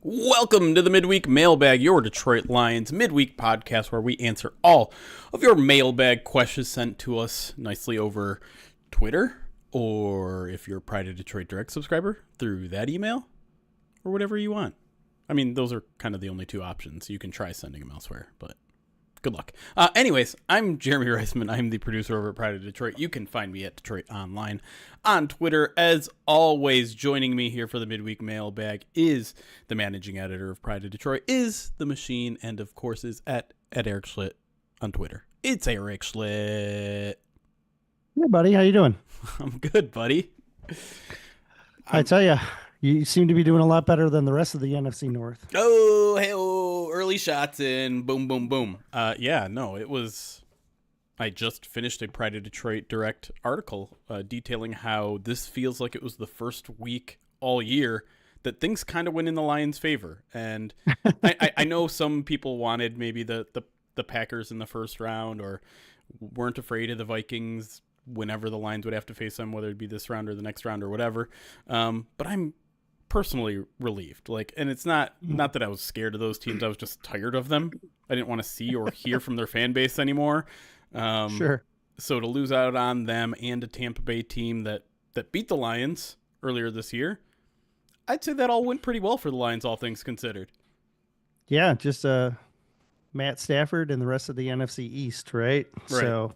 Welcome to the Midweek Mailbag, your Detroit Lions midweek podcast where we answer all of your mailbag questions sent to us nicely over Twitter, or if you're a Pride of Detroit Direct subscriber, through that email, or whatever you want. I mean, those are kind of the only two options. You can try sending them elsewhere, but good luck. Anyways, I'm Jeremy Reisman. I'm the producer over at Pride of Detroit. You can find me at Detroit Online on Twitter. As always, joining me here for the Midweek Mailbag is the managing editor of Pride of Detroit, is the Machine, and of course is at Erik Schlitt on Twitter. It's Erik Schlitt. Hey, buddy. How you doing? I'm good, buddy. I tell you, you seem to be doing a lot better than the rest of the NFC North. Oh, hey, early shots in. Boom, boom, boom. I just finished a Pride of Detroit Direct article detailing how this feels like it was the first week all year that things kind of went in the Lions' favor. And I know some people wanted maybe the Packers in the first round, or weren't afraid of the Vikings whenever the Lions would have to face them, whether it be this round or the next round or whatever. But I'm personally relieved. And it's not that I was scared of those teams. I was just tired of them. I didn't want to see or hear from their fan base anymore. Sure. So to lose out on them and a Tampa Bay team that beat the Lions earlier this year, I'd say that all went pretty well for the Lions, all things considered. Yeah, just Matt Stafford and the rest of the NFC East, right? So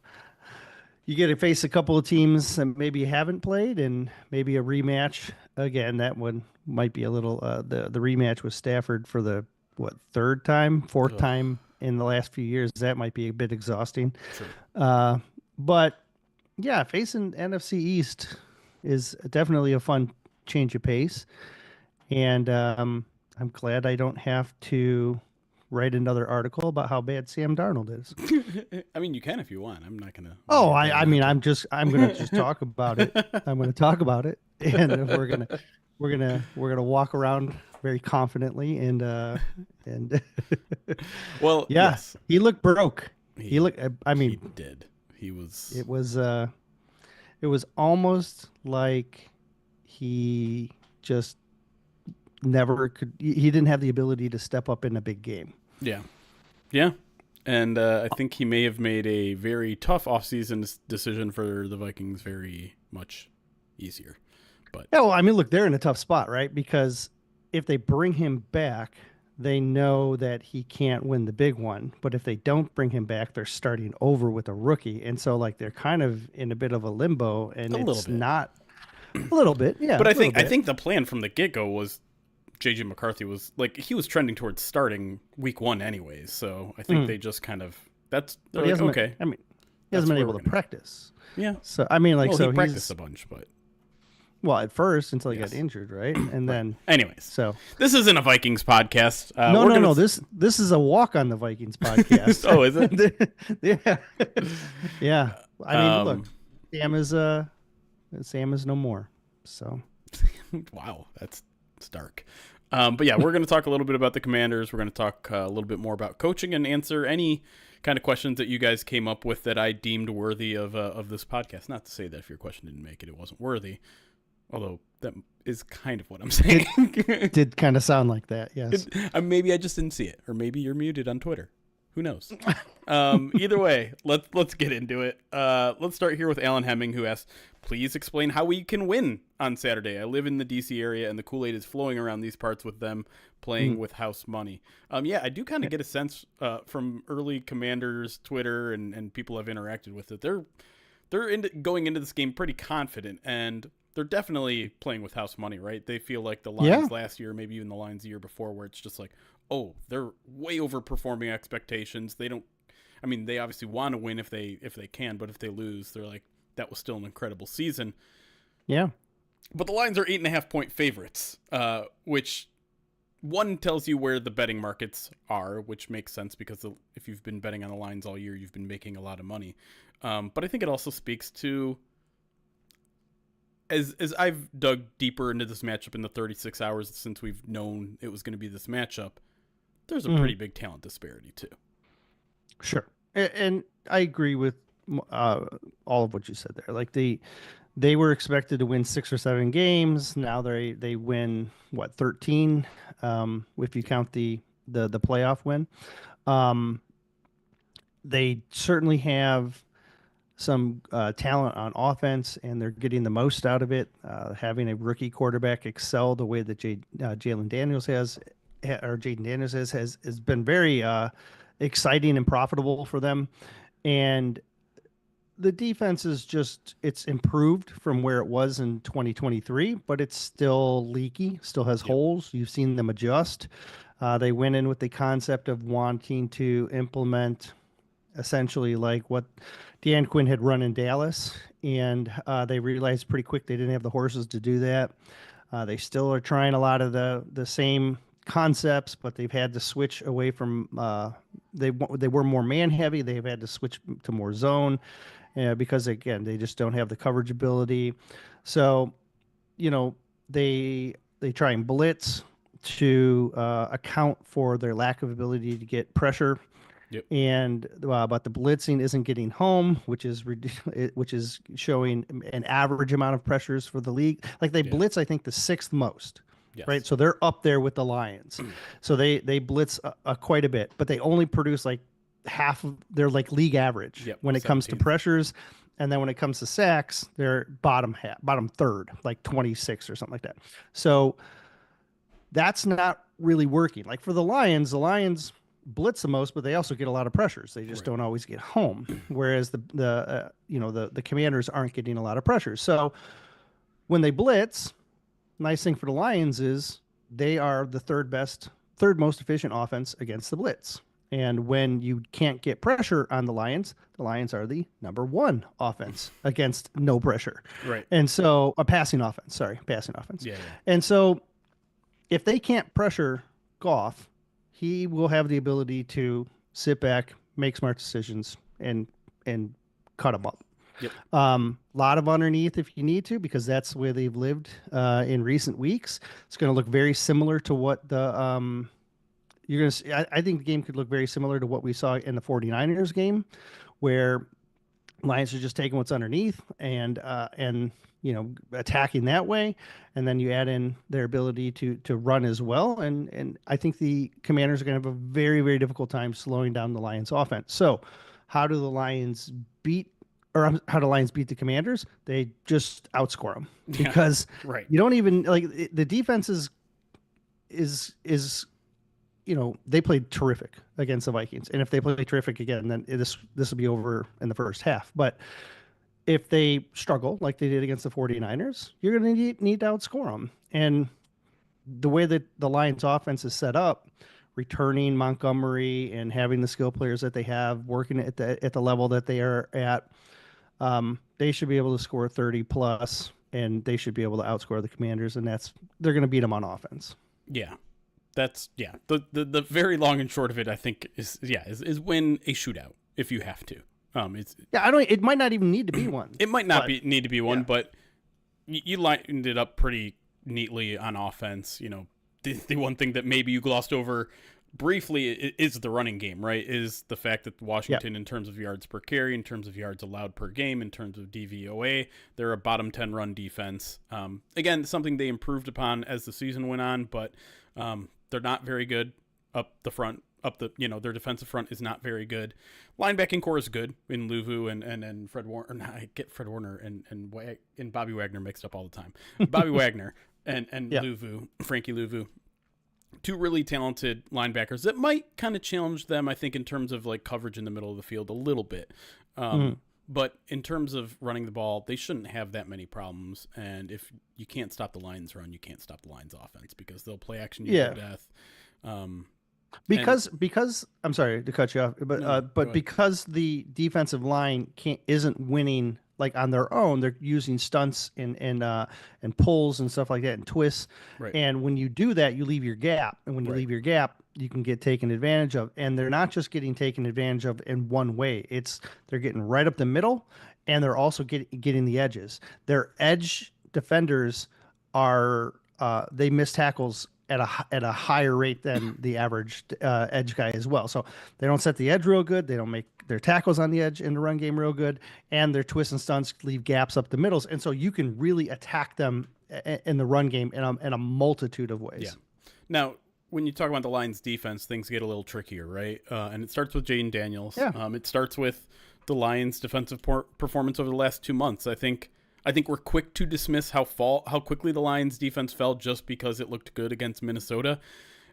you get to face a couple of teams that maybe you haven't played, and maybe a rematch. Again, that one might be a little the rematch with Stafford for the fourth time in the last few years. That might be a bit exhausting. Sure. But yeah, facing NFC East is definitely a fun change of pace. And I'm glad I don't have to write another article about how bad Sam Darnold is. I mean, you can if you want. I'm not gonna. I'm gonna just talk about it. I'm gonna talk about it, and we're gonna walk around very confidently and well, yeah, yes. He looked broke. He did. It was almost like he just never could. He didn't have the ability to step up in a big game. Yeah. And I think he may have made a very tough offseason decision for the Vikings very much easier. But yeah, well, I mean, look, they're in a tough spot, right? Because if they bring him back, they know that he can't win the big one. But if they don't bring him back, they're starting over with a rookie. And so, they're kind of in a bit of a limbo. And it's not a little bit. Yeah. But I think the plan from the get-go was J.J. McCarthy was he was trending towards starting week one anyways. So I think they just kind of okay. I mean, he hasn't been able to practice. Yeah. So I mean, he practiced a bunch, but at first until he got injured, right? And then, anyways, so this isn't a Vikings podcast. No. This is a walk on the Vikings podcast. Oh, is it? Yeah, yeah. I mean, look, Sam is no more. So, wow, that's dark. But yeah, we're going to talk a little bit about the Commanders. We're going to talk a little bit more about coaching and answer any kind of questions that you guys came up with that I deemed worthy of this podcast. Not to say that if your question didn't make it, it wasn't worthy. Although that is kind of what I'm saying. Did kind of sound like that, yes. Maybe I just didn't see it. Or maybe you're muted on Twitter. Who knows? Either way, let's get into it. Let's start here with Alan Hemming, who asks, please explain how we can win on Saturday. I live in the D.C. area, and the Kool-Aid is flowing around these parts with them playing with house money. Yeah, I do kind of get a sense from early Commanders Twitter and people I've interacted with that they're going into this game pretty confident, and they're definitely playing with house money, right? They feel like the Lions last year, maybe even the Lions the year before, where it's just like, oh, they're way overperforming expectations. They obviously want to win if they can, but if they lose, they're like, that was still an incredible season. Yeah. But the Lions are 8.5-point favorites, which one tells you where the betting markets are, which makes sense because if you've been betting on the Lions all year, you've been making a lot of money. But I think it also speaks to, as I've dug deeper into this matchup in the 36 hours since we've known it was going to be this matchup, there's a pretty big talent disparity too. Sure. And I agree with all of what you said there. They were expected to win 6 or 7 games. Now they win what, 13, if you count the playoff win. Um, they certainly have some talent on offense, and they're getting the most out of it. Having a rookie quarterback excel the way that Jalen Daniels or Jayden Daniels has been very exciting and profitable for them. And the defense is it's improved from where it was in 2023, but it's still leaky, still has holes. You've seen them adjust. They went in with the concept of wanting to implement essentially like what Dan Quinn had run in Dallas, and they realized pretty quick they didn't have the horses to do that. They still are trying a lot of the same concepts, but they've had to switch away from they were more man heavy. They've had to switch to more zone because again they just don't have the coverage ability. So they try and blitz to account for their lack of ability to get pressure. Yep. And but the blitzing isn't getting home, which is showing an average amount of pressures for the league. Like they blitz, I think the 6th most. Yes. Right, so they're up there with the Lions. So they blitz quite a bit, but they only produce like half of their like league average when it comes to pressures, and then when it comes to sacks, they're bottom third, like 26 or something like that. So that's not really working. Like for the Lions blitz the most, but they also get a lot of pressures. They just don't always get home. Whereas the Commanders aren't getting a lot of pressures. So when they blitz, nice thing for the Lions is they are the third most efficient offense against the blitz. And when you can't get pressure on the Lions are the number 1 offense against no pressure. Right. And so passing offense. Yeah. And so if they can't pressure Goff, he will have the ability to sit back, make smart decisions, and cut them up. Yep. Lot of underneath if you need to, because that's where they've lived in recent weeks. It's going to look very similar to what the you're going to see. I think the game could look very similar to what we saw in the 49ers game, where Lions are just taking what's underneath and attacking that way, and then you add in their ability to run as well, and I think the Commanders are going to have a very, very difficult time slowing down the Lions offense. So how do the Lions beat the Commanders? They just outscore them because you don't even like the defense is they played terrific against the Vikings, and if they play terrific again, then this will be over in the first half. But if they struggle like they did against the 49ers, you're going to need to outscore them. And the way that the Lions offense is set up, returning Montgomery and having the skill players that they have working at the level that they are at, they should be able to score 30 plus, and they should be able to outscore the Commanders, and they're going to beat them on offense. Yeah. The very long and short of it, I think, is win a shootout if you have to. It might not even need to be one. It might not need to be one, but you lined it up pretty neatly on offense. The one thing that maybe you glossed over briefly is the running game, right? Is the fact that Washington, in terms of yards per carry, in terms of yards allowed per game, in terms of DVOA, they're a bottom 10 run defense. Again, something they improved upon as the season went on, but they're not very good up the front. Their defensive front is not very good. Linebacking core is good in Luvu and Fred Warner. I get Fred Warner and Bobby Wagner mixed up all the time. Bobby Wagner and Luvu, Frankie Luvu, 2 really talented linebackers that might kind of challenge them, I think, in terms of like coverage in the middle of the field a little bit. But in terms of running the ball, they shouldn't have that many problems. And if you can't stop the Lions run, you can't stop the Lions offense because they'll play action you to death. Because I'm sorry to cut you off, but because the defensive line isn't winning like on their own, they're using stunts and pulls and stuff like that and twists. Right. And when you do that, you leave your gap, and when you leave your gap, you can get taken advantage of. And they're not just getting taken advantage of in one way; they're getting right up the middle, and they're also getting the edges. Their edge defenders they miss tackles at a higher rate than the average edge guy as well. So they don't set the edge real good. They don't make their tackles on the edge in the run game real good, and their twists and stunts leave gaps up the middles. And so you can really attack them in the run game in a multitude of ways. Yeah. Now, when you talk about the Lions defense, things get a little trickier, right? And it starts with Jayden Daniels. Yeah. It starts with the Lions' defensive performance over the last 2 months. I think we're quick to dismiss how quickly the Lions' defense fell just because it looked good against Minnesota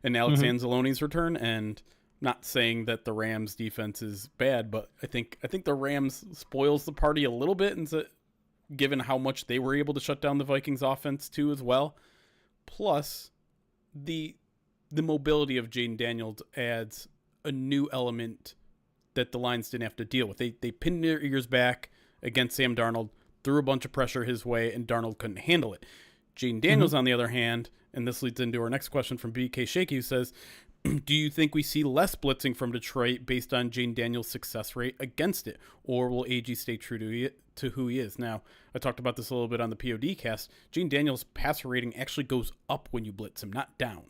and Alex Anzalone's return. And not saying that the Rams' defense is bad, but I think the Rams spoils the party a little bit, and given how much they were able to shut down the Vikings' offense too as well. Plus, the mobility of Jayden Daniels adds a new element that the Lions didn't have to deal with. They pinned their ears back against Sam Darnold, threw a bunch of pressure his way, and Darnold couldn't handle it. Jayden Daniels, on the other hand, and this leads into our next question from BK Shaky, who says, do you think we see less blitzing from Detroit based on Jayden Daniels' success rate against it, or will AG stay true to who he is? Now, I talked about this a little bit on the POD cast. Jayden Daniels' passer rating actually goes up when you blitz him, not down.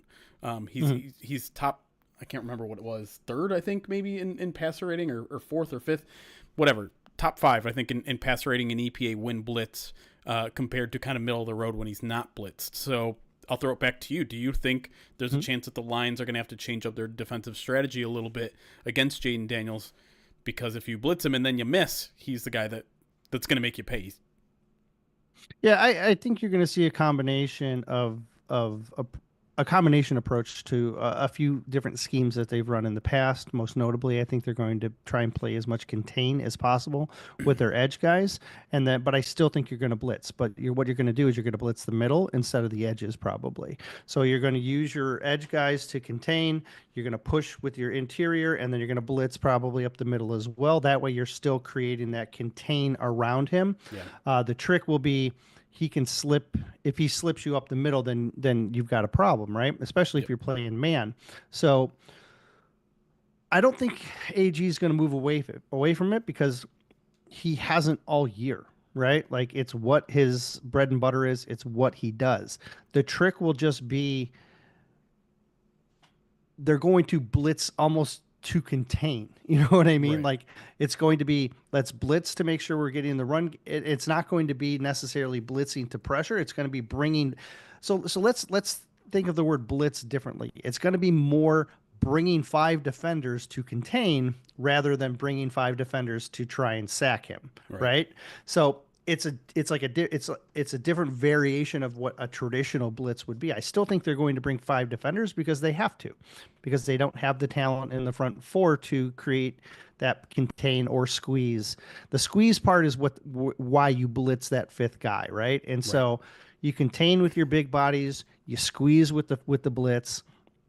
He's top, I can't remember what it was, third, I think, maybe in passer rating, or fourth or fifth, whatever. Top 5, I think, in passer rating and EPA when blitz, compared to kind of middle of the road when he's not blitzed. So I'll throw it back to you. Do you think there's a chance that the Lions are going to have to change up their defensive strategy a little bit against Jayden Daniels? Because if you blitz him and then you miss, he's the guy that's going to make you pay. Yeah, I think you're going to see a combination of a combination approach to a few different schemes that they've run in the past. Most notably, I think they're going to try and play as much contain as possible with their edge guys, but I still think you're going to blitz. But what you're going to do is you're going to blitz the middle instead of the edges, probably. So you're going to use your edge guys to contain. You're going to push with your interior, and then you're going to blitz probably up the middle as well. That way, you're still creating that contain around him. Yeah. The trick will be, he can slip. If he slips you up the middle, then you've got a problem, right? Especially if you're playing man. So I don't think AG is going to move away from it, because he hasn't all year, right? Like, it's what his bread and butter is. It's what he does. The trick will just be, they're going to blitz almost to contain. You know what I mean? Right. Like, it's going to be, let's blitz to make sure we're getting the run. It's not going to be necessarily blitzing to pressure. It's going to be bringing. So let's think of the word blitz differently. It's going to be more bringing 5 defenders to contain rather than bringing 5 defenders to try and sack him. Right? So it's a different variation of what a traditional blitz would be. I still think they're going to bring 5 defenders because they have to, because they don't have the talent in the front 4 to create that contain or squeeze. The squeeze part is why you blitz that 5th guy, right? And so you contain with your big bodies, you squeeze with the blitz,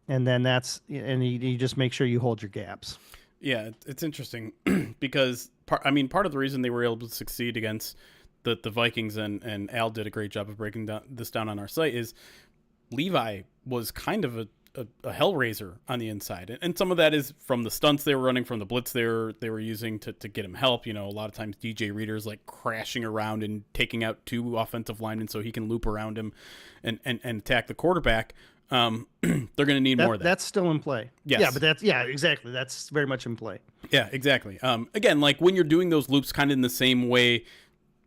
and then you just make sure you hold your gaps. Yeah, it's interesting because part of the reason they were able to succeed against the Vikings, and Al did a great job of breaking this down on our site, is Levi was kind of a hellraiser on the inside, and some of that is from the stunts they were running, from the blitz they were using to get him help. You know, a lot of times DJ Reader's like crashing around and taking out 2 offensive linemen so he can loop around him and attack the quarterback. They're going to need more of that. That's still in play. Yes. Yeah, but exactly. That's very much in play. Yeah, exactly. Again, like when you're doing those loops kind of in the same way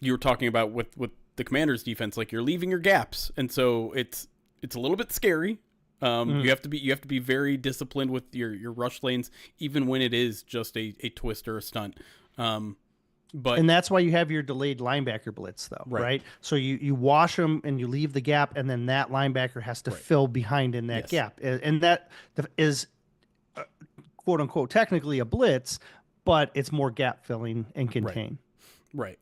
you were talking about with the Commanders defense, like you're leaving your gaps. And so it's a little bit scary. You have to be very disciplined with your rush lanes, even when it is just a twist or a stunt. And that's why you have your delayed linebacker blitz, though, right? So you wash them and you leave the gap, and then that linebacker has to fill behind in that gap, and that is quote unquote technically a blitz, but it's more gap filling and contain. Right.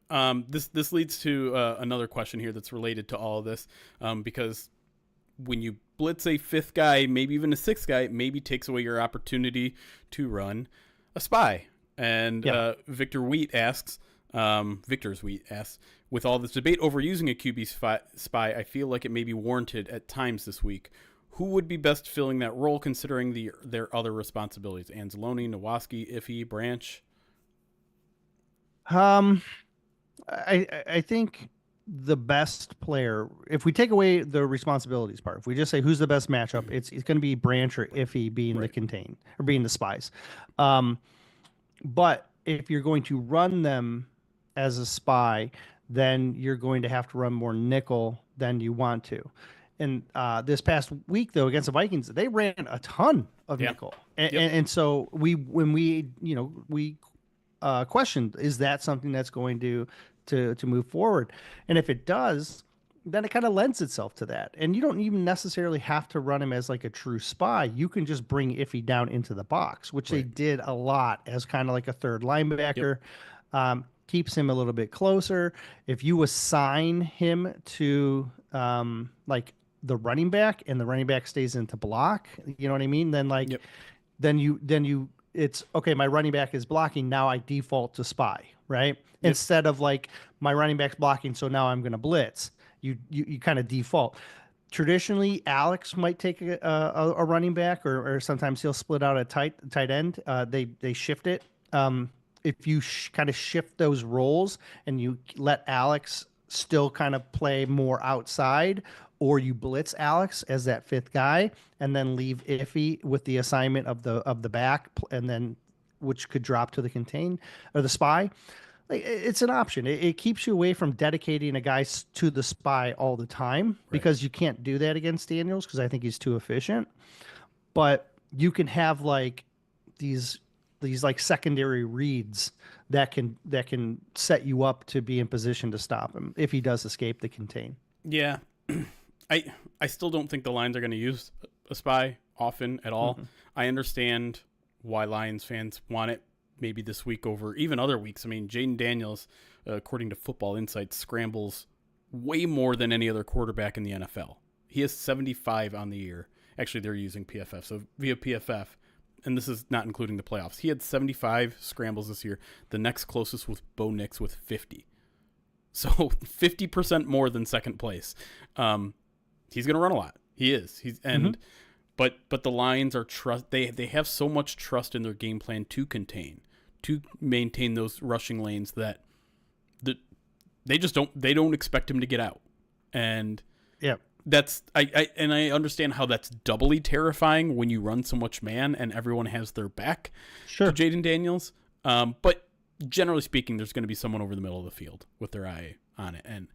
This leads to another question here that's related to all of this, because when you blitz a 5th guy, maybe even a 6th guy, it maybe takes away your opportunity to run a spy. And Victor's Wheat asks, with all this debate over using a QB spy, I feel like it may be warranted at times this week. Who would be best filling that role, considering their other responsibilities? Anzalone, Nowaski, Iffy, Branch? I think the best player, if we take away the responsibilities part, if we just say who's the best matchup, it's going to be Branch or Iffy being the contain or being the spies. But if you're going to run them as a spy, then you're going to have to run more nickel than you want to. And this past week, though, against the Vikings, they ran a ton of nickel, and so when we questioned, is that something that's going to move forward? And if it does, then it kind of lends itself to that. And you don't even necessarily have to run him as like a true spy. You can just bring Iffy down into the box, which they did a lot as kind of like a third linebacker. Keeps him a little bit closer. If you assign him to like the running back and the running back stays into block, you know what I mean? Then then you it's okay. My running back is blocking. Now I default to spy, right? Instead of like my running back's blocking, so now I'm going to blitz. You kind of default. Traditionally, Alex might take a running back, or sometimes he'll split out a tight end. They shift it. If you kind of shift those roles and you let Alex still kind of play more outside, or you blitz Alex as that fifth guy and then leave Iffy with the assignment of the back, and then which could drop to the contain or the spy. Like, it's an option. It keeps you away from dedicating a guy to the spy all the time, because you can't do that against Daniels because I think he's too efficient. But you can have like these like secondary reads that can set you up to be in position to stop him if he does escape the contain. Yeah. I still don't think the Lions are going to use a spy often at all. I understand why Lions fans want it maybe this week over even other weeks. I mean, Jayden Daniels, according to Football Insights, scrambles way more than any other quarterback in the NFL. He has 75 on the year. Actually, they're using PFF. So via PFF, and this is not including the playoffs, he had 75 scrambles this year. The next closest was Bo Nix with 50. So 50% more than second place. He's going to run a lot. He is. But the Lions are they have so much trust in their game plan to maintain those rushing lanes that they just don't expect him to get out. And that's I understand how that's doubly terrifying when you run so much man and everyone has their back to Jayden Daniels. But generally speaking, there's going to be someone over the middle of the field with their eye on it. And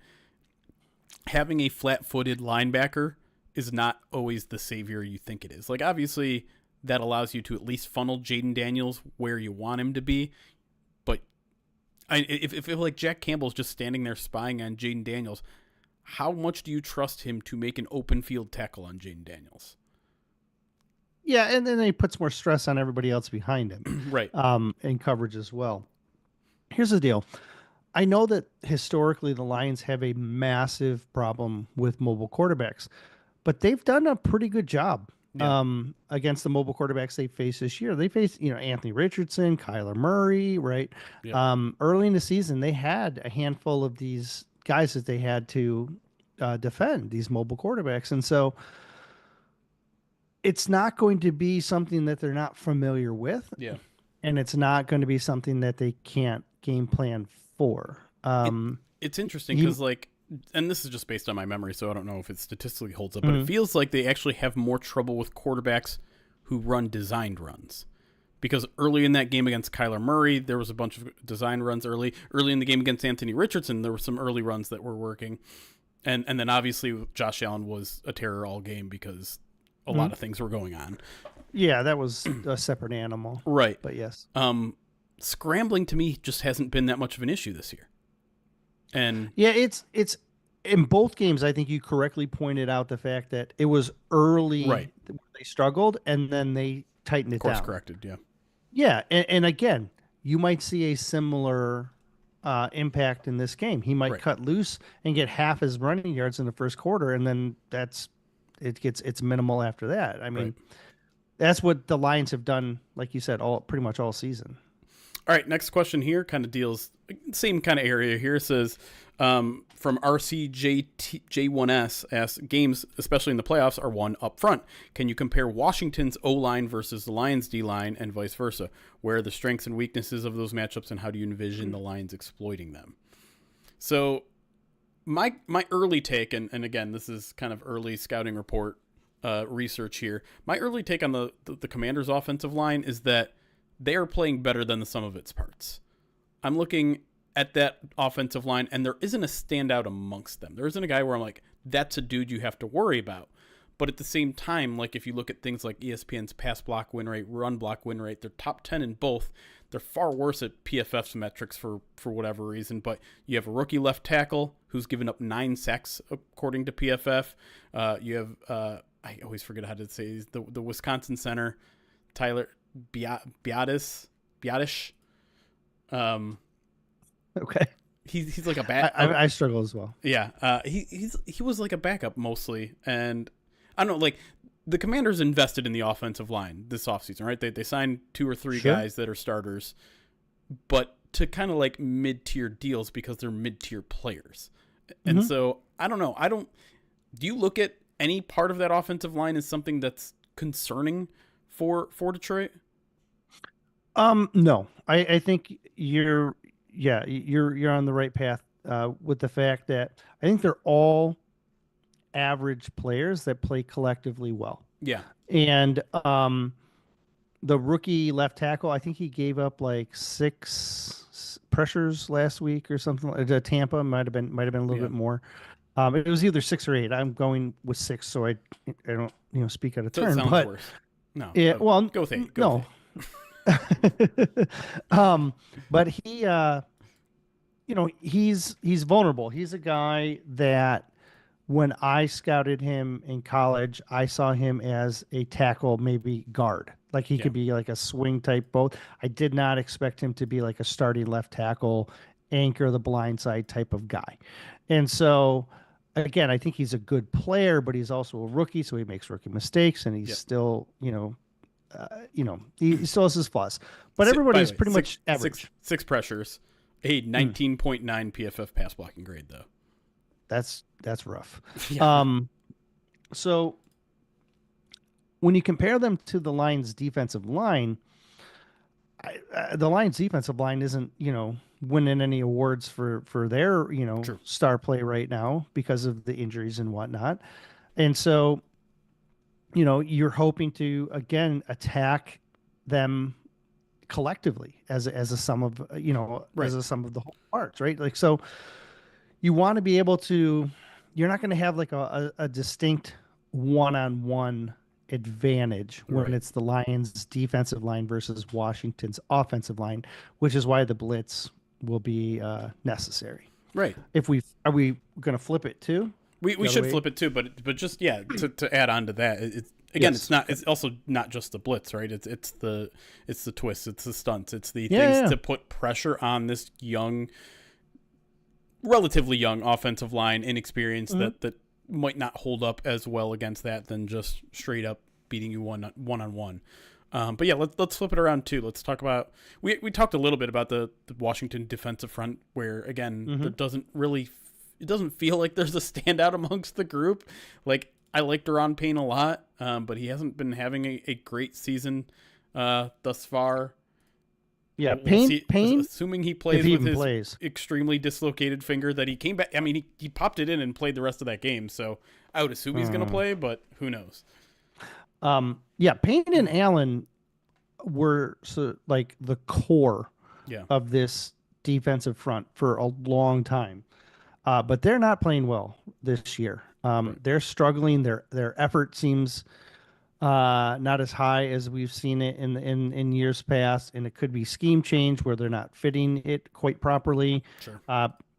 having a flat-footed linebacker is not always the savior you think it is. Like, obviously, that allows you to at least funnel Jayden Daniels where you want him to be. But if like Jack Campbell's just standing there spying on Jayden Daniels, how much do you trust him to make an open field tackle on Jayden Daniels? Yeah, and then he puts more stress on everybody else behind him. Right. And coverage as well. Here's the deal. I know that historically the Lions have a massive problem with mobile quarterbacks, but they've done a pretty good job against the mobile quarterbacks they face this year. They faced, Anthony Richardson, Kyler Murray, right? Yeah. Early in the season, they had a handful of these guys that they had to defend, these mobile quarterbacks. And so it's not going to be something that they're not familiar with. Yeah. And it's not going to be something that they can't game plan for. It's interesting because, and this is just based on my memory, so I don't know if it statistically holds up, but it feels like they actually have more trouble with quarterbacks who run designed runs. Because early in that game against Kyler Murray, there was a bunch of design runs early. Early in the game against Anthony Richardson, there were some early runs that were working. And then obviously Josh Allen was a terror all game because a lot of things were going on. Yeah, that was a separate animal. Right. But yes. Scrambling to me just hasn't been that much of an issue this year. And yeah, it's in both games. I think you correctly pointed out the fact that it was early, right? They struggled and then they tightened it down. Course corrected, yeah. Yeah, and again, you might see a similar impact in this game. He might cut loose and get half his running yards in the first quarter, and then it's minimal after that. I mean, that's what the Lions have done, like you said, pretty much all season. All right, next question here kind of deals same kind of area here. It says from RCJ1S asks, games, especially in the playoffs, are won up front. Can you compare Washington's O-line versus the Lions' D-line and vice versa? Where are the strengths and weaknesses of those matchups, and how do you envision the Lions exploiting them? So my early take, and again, this is kind of early scouting report research here. My early take on the Commanders' offensive line is that they are playing better than the sum of its parts. I'm looking at that offensive line, and there isn't a standout amongst them. There isn't a guy where I'm like, that's a dude you have to worry about. But at the same time, like if you look at things like ESPN's pass block win rate, run block win rate, they're top 10 in both. They're far worse at PFF's metrics for whatever reason. But you have a rookie left tackle who's given up 9 sacks according to PFF. You have I always forget how to say the Wisconsin center, Tyler Biadasz. Okay. He's like a back. I struggle as well. Yeah. He was like a backup mostly, and I don't know, like the Commanders invested in the offensive line this offseason, right? They signed 2 or 3 guys that are starters, but to kind of like mid-tier deals because they're mid-tier players. And so I don't know. Do you look at any part of that offensive line as something that's concerning for Detroit? No, I think you're on the right path with the fact that I think they're all average players that play collectively well. Yeah. And the rookie left tackle, I think he gave up like 6 pressures last week or something. Tampa might have been a little bit more. It was either 6 or 8. I'm going with 6, so I don't speak out of turn. Sounds but worse. No. Yeah, well, go with 8. No. But he he's vulnerable. He's a guy that when I scouted him in college, I saw him as a tackle, maybe guard. Like he could be like a swing type both. I did not expect him to be like a starting left tackle, anchor the blind side type of guy. And so again, I think he's a good player, but he's also a rookie, so he makes rookie mistakes, and he's still, he still has his flaws. But everybody's pretty much average. 6 pressures, a 19.9 PFF pass blocking grade, though. That's rough. Yeah. So when you compare them to the Lions' defensive line, the Lions' defensive line isn't, winning any awards for their, True. star play right now because of the injuries and whatnot. And so, you're hoping to, again, attack them collectively as a sum of, as a sum of the whole parts, right? Like, so you want to be able to, you're not going to have like a distinct one-on-one advantage when it's the Lions defensive line versus Washington's offensive line, which is why the blitz will be necessary. Right. Are we going to flip it too? We should flip it too, but just to add on to that, it's also not just the blitz, right? It's the twists, it's the stunts, it's the things to put pressure on this relatively young offensive line, inexperienced that might not hold up as well against that than just straight up beating you one on one. But yeah, let's flip it around too. Let's talk about we talked a little bit about the Washington defensive front, where again there it doesn't feel like there's a standout amongst the group. Like I like Daron Payne a lot, but he hasn't been having a great season thus far. Yeah, Payne. Assuming he plays with his extremely dislocated finger that he came back. I mean, he popped it in and played the rest of that game. So I would assume he's going to play, but who knows? Payne and Allen were like the core of this defensive front for a long time. But they're not playing well this year. They're struggling. Their effort seems not as high as we've seen it in years past, and it could be scheme change where they're not fitting it quite properly. Sure.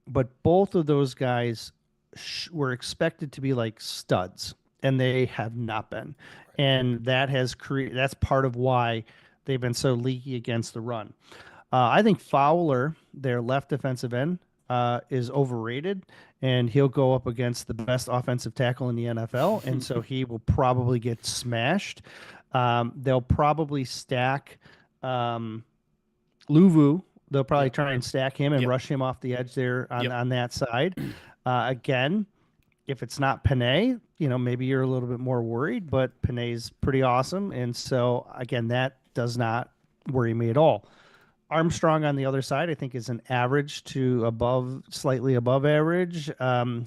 But both of those guys were expected to be like studs, and they have not been. Right. And that's part of why they've been so leaky against the run. I think Fowler, their left defensive end, is overrated, and he'll go up against the best offensive tackle in the NFL, and so he will probably get smashed. They'll probably stack Luvu. They'll probably try and stack him and rush him off the edge there on that side. Again, if it's not Panay, maybe you're a little bit more worried, but Panay's pretty awesome, and so again, that does not worry me at all. Armstrong on the other side, I think, is an average to slightly above average.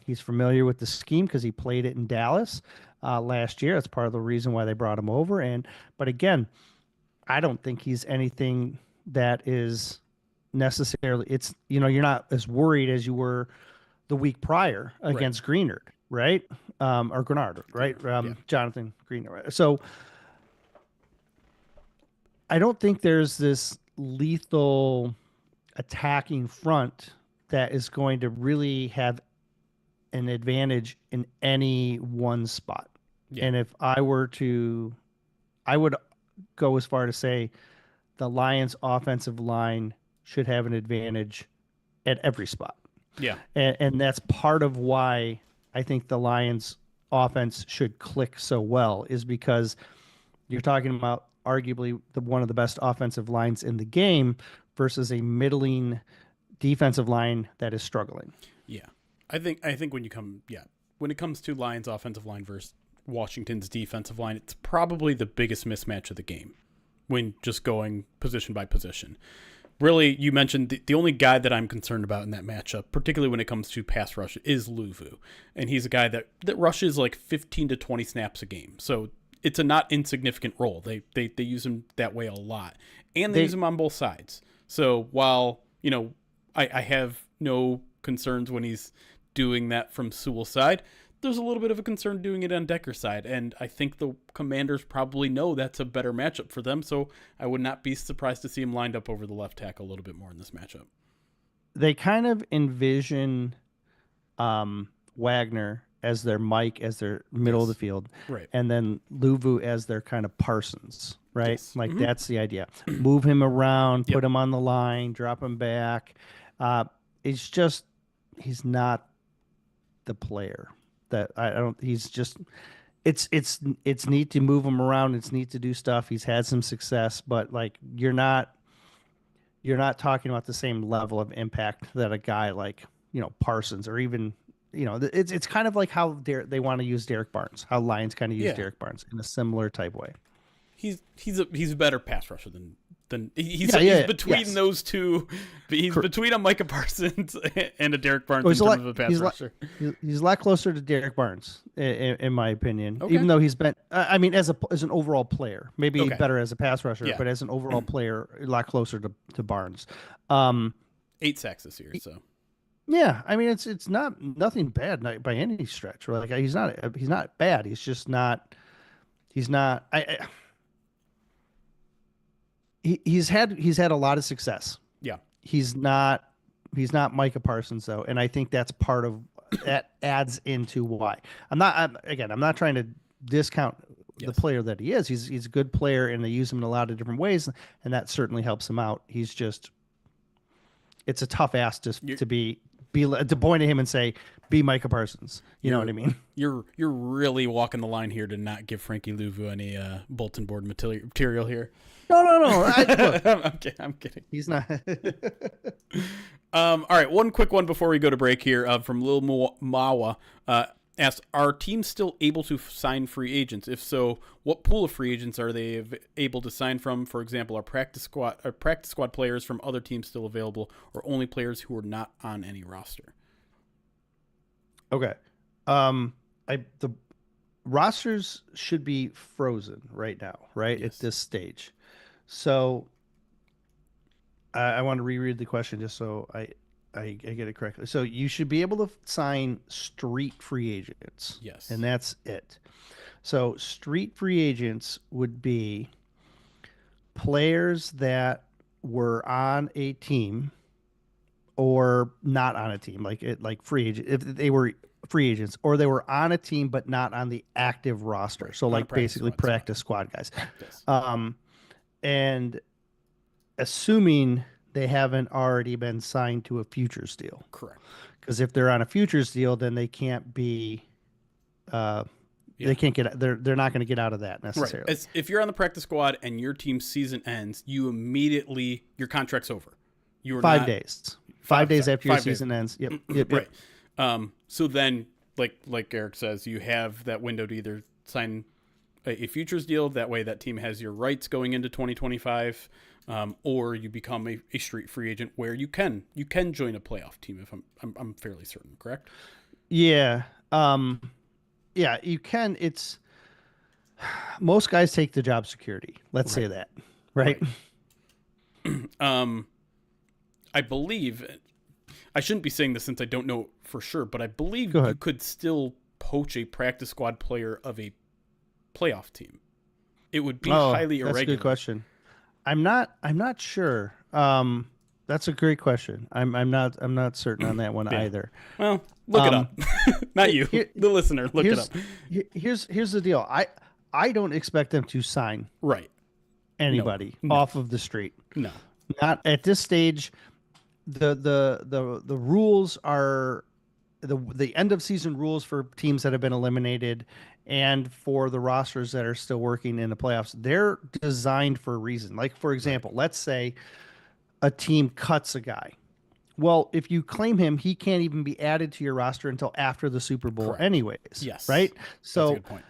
He's familiar with the scheme because he played it in Dallas last year. That's part of the reason why they brought him over. But again, I don't think he's anything that is necessarily. You're not as worried as you were the week prior against Greenard, right? Or Grenard, right? Jonathan Greenard. So I don't think there's this lethal attacking front that is going to really have an advantage in any one spot. Yeah. And if I would go as far to say the Lions offensive line should have an advantage at every spot. Yeah. And that's part of why I think the Lions offense should click so well, is because you're talking about arguably one of the best offensive lines in the game versus a middling defensive line that is struggling. Yeah. I think when it comes to Lions offensive line versus Washington's defensive line, it's probably the biggest mismatch of the game when just going position by position. Really, you mentioned the only guy that I'm concerned about in that matchup, particularly when it comes to pass rush, is Luvu. And he's a guy that rushes like 15 to 20 snaps a game. So it's a not insignificant role. They use him that way a lot. And they use him on both sides. So while, I have no concerns when he's doing that from Sewell's side, there's a little bit of a concern doing it on Decker's side. And I think the Commanders probably know that's a better matchup for them. So I would not be surprised to see him lined up over the left tackle a little bit more in this matchup. They kind of envision Wagner as their Mike, as their middle of the field. Right. And then Luvu as their kind of Parsons, right? Yes. Like that's the idea. Move him around, put him on the line, drop him back. He's not the player that he's just, it's neat to move him around. It's neat to do stuff. He's had some success, but like, you're not talking about the same level of impact that a guy like, Parsons, or even, it's kind of like how they want to use Derek Barnes, how Lions kind of use Derek Barnes in a similar type way. He's a better pass rusher than he's between those two. He's between a Micah Parsons and a Derek Barnes in terms of a pass rusher. He's a lot closer to Derek Barnes, in my opinion. Okay. Even though he's been, as an overall player, maybe better as a pass rusher, but as an overall player, a lot closer to Barnes. 8 sacks this year, so. Yeah, it's nothing bad by any stretch. Right? Like he's not bad. He's just not. He's not. He's had a lot of success. Yeah. He's not Micah Parsons though, and I think that's part of that adds into why. I'm not trying to discount the player that he is. He's a good player, and they use him in a lot of different ways, and that certainly helps him out. He's just, it's a tough ask to point at him and say, be Micah Parsons. You know what I mean? You're really walking the line here to not give Frankie Luvu any bulletin board material here. No. I'm kidding. He's not. All right, one quick one before we go to break here from Lil Mawa. Asks, are teams still able to sign free agents? If so, what pool of free agents are they able to sign from? For example, are practice squad players from other teams still available, or only players who are not on any roster? Okay. The rosters should be frozen right now, right? Yes. At this stage. So I want to reread the question just so I get it correctly. So you should be able to sign street free agents. Yes. And that's it. So street free agents would be players that were on a team or not on a team, like free agent, if they were free agents, or they were on a team but not on the active roster. Right. So like basically practice squad guys. Yes. And assuming they haven't already been signed to a futures deal. Correct. Because if they're on a futures deal, then they can't be they can't get they're not going to get out of that necessarily. Right. If you're on the practice squad and your team's season ends, you immediately your contract's over. You are 5 days. 5 days after your season ends. Yep. Right. So then like Erik says, you have that window to either sign a futures deal. That way that team has your rights going into 2025, or you become a straight free agent where you can join a playoff team, if I'm fairly certain, correct? Yeah. Yeah, you can. It's most guys take the job security. Let's say that, right? I believe, I shouldn't be saying this since I don't know for sure, but I believe Go you ahead. could still poach a practice squad player of a playoff team. It would be highly irregular. That's a good question. I'm not sure. That's a great question. I'm not certain on that one either. Well, look it up. Not you, the listener. Look it up. Here's the deal. I don't expect them to sign anybody off of the street. No. Not at this stage. The rules are the end of season rules for teams that have been eliminated and for the rosters that are still working in the playoffs. They're designed for a reason. Like, for example, let's say a team cuts a guy. Well, if you claim him, he can't even be added to your roster until after the Super Bowl anyways. Yes. Right? So that's a good point.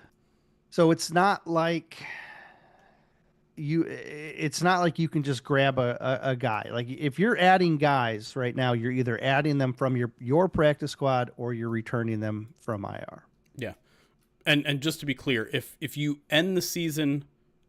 So it's not like you can just grab a guy. Like, if you're adding guys right now, you're either adding them from your practice squad or you're returning them from IR. Yeah. And just to be clear, if you end the season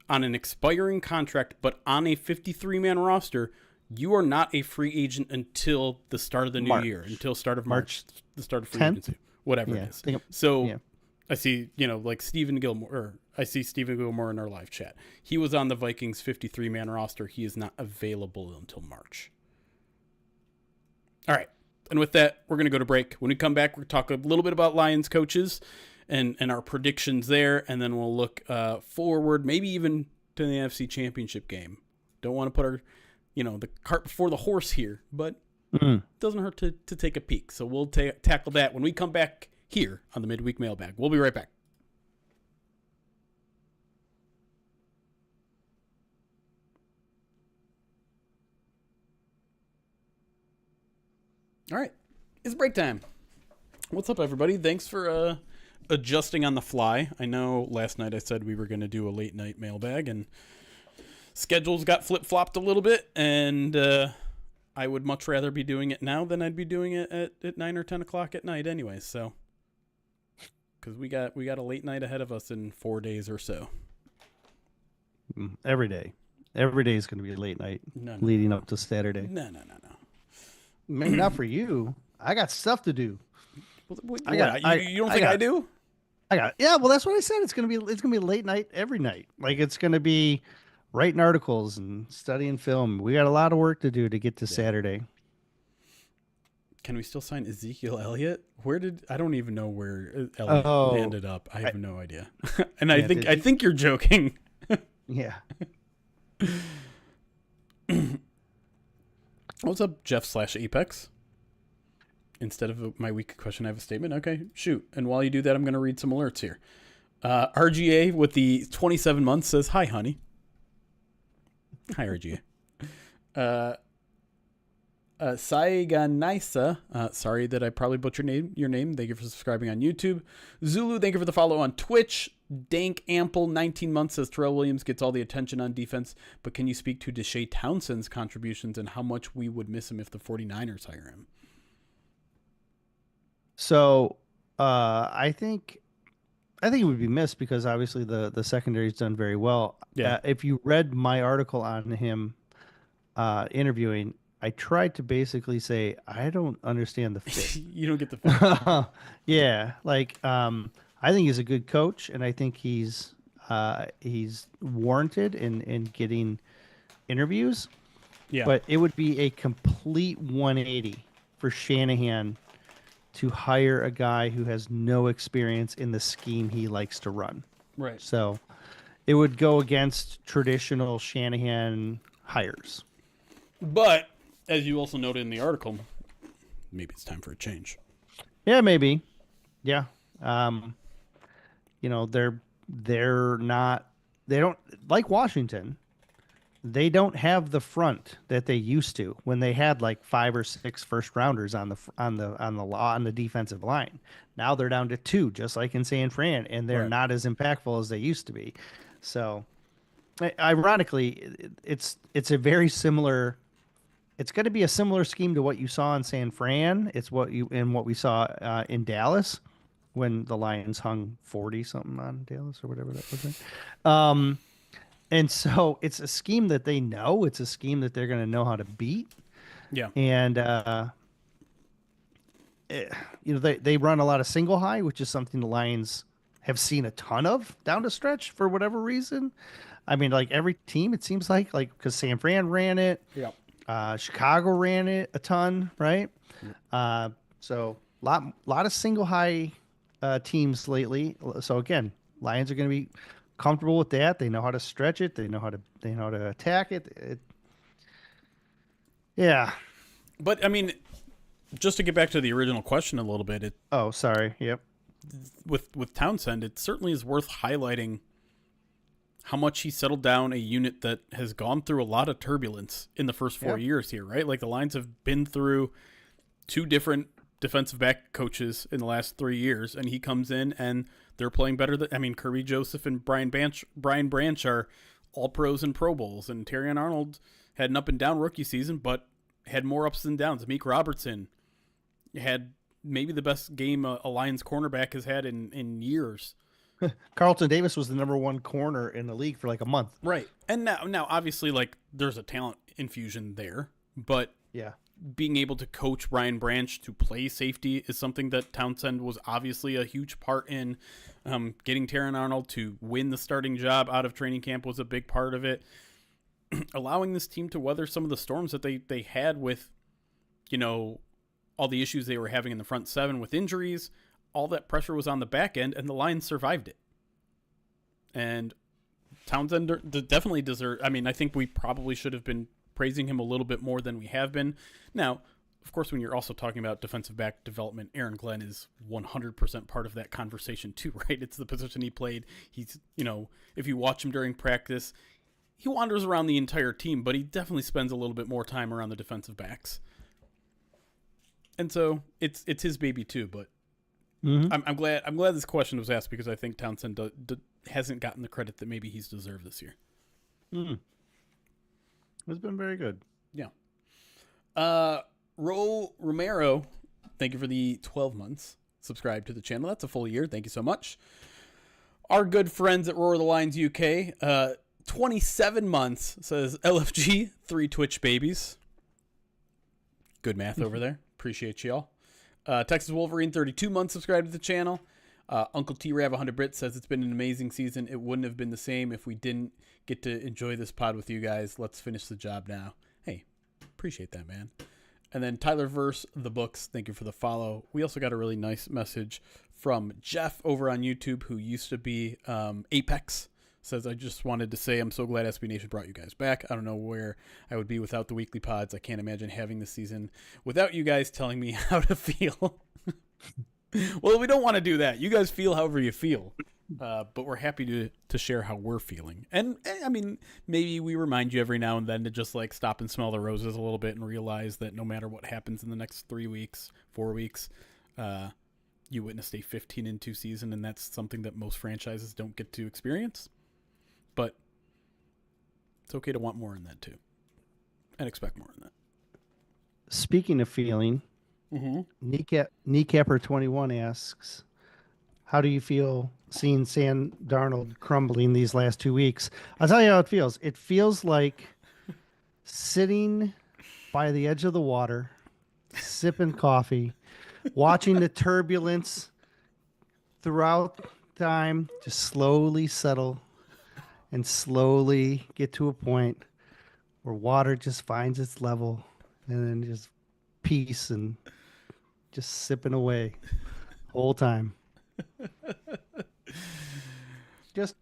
on an expiring contract but on a 53-man roster, you are not a free agent until the start of the new year, until start of March, the start of free 10th? agency, whatever it is. So I see, like Stephen Gilmore, or I see Stephen Gilmore in our live chat. He was on the Vikings 53-man roster. He is not available until March. All right. And with that, we're going to go to break. When we come back, we'll talk a little bit about Lions coaches and our predictions there. And then we'll look forward, maybe even to the NFC Championship game. Don't want to put our, the cart before the horse here, but it doesn't hurt to take a peek. So we'll tackle that when we come back here on the Midweek Mailbag. We'll be right back. All right, it's break time. What's up, everybody? Thanks for adjusting on the fly. I know last night I said we were going to do a late night mailbag, and schedules got flip-flopped a little bit, and I would much rather be doing it now than I'd be doing it at 9 or 10 o'clock at night anyways, so because we got a late night ahead of us in 4 days or so. Every day is going to be a late night leading up to Saturday. No. Maybe not for you. I got stuff to do. You don't think I do? Yeah. Well, that's what I said. It's gonna be late night every night. Like, it's gonna be writing articles and studying film. We got a lot of work to do to get to Saturday. Can we still sign Ezekiel Elliott? I don't even know where Elliott ended up. I have no idea. And I think you're joking. Yeah. What's up, Jeff/Apex? Instead of my weekly question, I have a statement. Okay, shoot. And while you do that, I'm going to read some alerts here. RGA with the 27 months says, "Hi, honey." Hi, RGA. Saiganisa, sorry that I probably butchered your name. Thank you for subscribing on YouTube. Zulu, thank you for the follow on Twitch. Dank Ample, 19 months, says Terrell Williams gets all the attention on defense, but can you speak to Deshae Townsend's contributions and how much we would miss him if the 49ers hire him? So I think it would be missed because obviously the secondary's done very well. Yeah. If you read my article on him interviewing, I tried to basically say I don't understand the fit. You don't get the fit. Yeah, like I think he's a good coach, and I think he's warranted in getting interviews. Yeah. But it would be a complete 180 for Shanahan to hire a guy who has no experience in the scheme he likes to run. Right. So it would go against traditional Shanahan hires. But as you also noted in the article, maybe it's time for a change. Yeah, maybe. Yeah. They're not, they don't like Washington. they don't have the front that they used to when they had like 5 or 6 first rounders on the defensive line. Now they're down to 2, just like in San Fran, and they're Right. not as impactful as they used to be. So, ironically, it's a very similar. It's going to be a similar scheme to what you saw in San Fran. It's what we saw in Dallas when the Lions hung 40 something on Dallas or whatever that was. Right? And so it's a scheme that they know. It's a scheme that they're going to know how to beat. Yeah. And they run a lot of single high, which is something the Lions have seen a ton of down the stretch for whatever reason. I mean, like every team, it seems like because San Fran ran it. Yeah. Chicago ran it a ton, right? So lot of single high teams lately. So again, Lions are going to be comfortable with that. They know how to stretch it. They know how to attack it. Yeah. But I mean, just to get back to the original question a little bit, Oh, sorry. Yep. with Townsend, it certainly is worth highlighting how much he settled down a unit that has gone through a lot of turbulence in the first 4 years here, right? Like the Lions have been through 2 different defensive back coaches in the last 3 years, and he comes in and they're playing better than, I mean, Kirby Joseph and Brian Branch are all pros and Pro Bowls, and Terrion Arnold had an up and down rookie season, but had more ups and downs. Meek Robertson had maybe the best game a Lions cornerback has had in years. Carlton Davis was the number 1 corner in the league for like a month. Right. And now obviously, like, there's a talent infusion there, but Yeah. being able to coach Brian Branch to play safety is something that Townsend was obviously a huge part in. Getting Terrion Arnold to win the starting job out of training camp was a big part of it. Allowing this team to weather some of the storms that they had with, all the issues they were having in the front 7 with injuries. All that pressure was on the back end, and the Lions survived it. And Townsend definitely deserves. I mean, I think we probably should have been praising him a little bit more than we have been. Now, of course, when you're also talking about defensive back development, Aaron Glenn is 100% part of that conversation too, right? It's the position he played. He's, if you watch him during practice, he wanders around the entire team, but he definitely spends a little bit more time around the defensive backs. And so it's his baby too, but I'm glad this question was asked because I think Townsend hasn't gotten the credit that maybe he's deserved this year. It's been very good. Yeah. Romero, thank you for the 12 months. Subscribe to the channel. That's a full year. Thank you so much. Our good friends at Roar the Lions UK, 27 months, says LFG, 3 Twitch babies. Good math over there. Appreciate y'all. Texas Wolverine, 32 months, subscribed to the channel. Uncle T-Rav, 100 Brit, says it's been an amazing season. It wouldn't have been the same if we didn't get to enjoy this pod with you guys. Let's finish the job now. Hey, appreciate that, man. And then Tyler Verse, the books, thank you for the follow. We also got a really nice message from Jeff over on YouTube, who used to be Apex. Says, I just wanted to say I'm so glad SB Nation brought you guys back. I don't know where I would be without the weekly pods. I can't imagine having this season without you guys telling me how to feel. Well, we don't want to do that. You guys feel however you feel. But we're happy to share how we're feeling. And I mean, maybe we remind you every now and then to just like stop and smell the roses a little bit and realize that no matter what happens in the next 3 weeks, 4 weeks, you witnessed a 15-2 season, and that's something that most franchises don't get to experience. But it's okay to want more in that too, and expect more in that. Speaking of feeling, Kneecapper 21 asks, how do you feel seeing Sam Darnold crumbling these last 2 weeks? I'll tell you how it feels. It feels like sitting by the edge of the water, sipping coffee, watching the turbulence throughout time just slowly settle and slowly get to a point where water just finds its level and then just peace and just sipping away the whole time. Just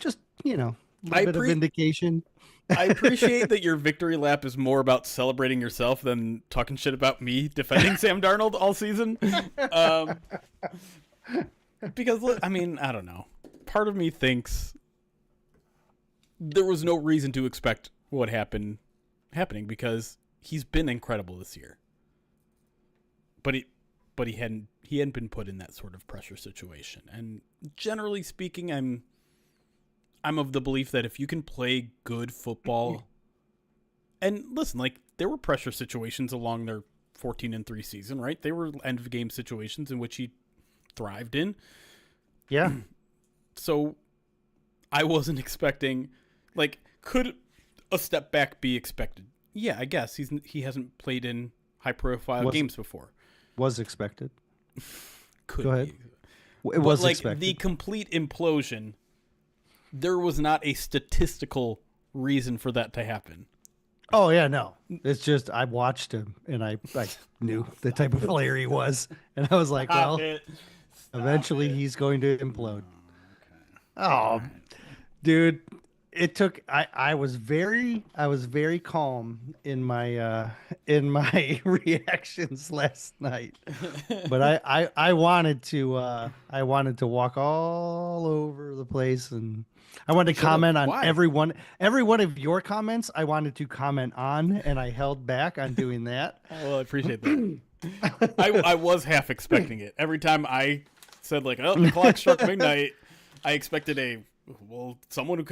a little bit of vindication. I appreciate that your victory lap is more about celebrating yourself than talking shit about me defending Sam Darnold all season. Because, I mean, I don't know. Part of me thinks there was no reason to expect what happening because he's been incredible this year. But he hadn't been put in that sort of pressure situation. And generally speaking, I'm of the belief that if you can play good football, and listen, like there were pressure situations along their 14-3 season, right? They were end of game situations in which he thrived in. Yeah. So I wasn't expecting, like, could a step back be expected? Yeah, I guess he hasn't played in high profile games before. Was expected. Could Go ahead. Be. It was like expected. The complete implosion, there was not a statistical reason for that to happen. Oh yeah, no. It's just I watched him and I knew the type of player he was, and I was like, well, eventually he's going to implode. Oh, dude, it took. I was very calm in my reactions last night, but I wanted to walk all over the place, and I wanted to comment on every one of your comments. I wanted to comment on, and I held back on doing that. Well, I appreciate that. I was half expecting it. Every time I said like, "Oh, the clock struck midnight," I expected someone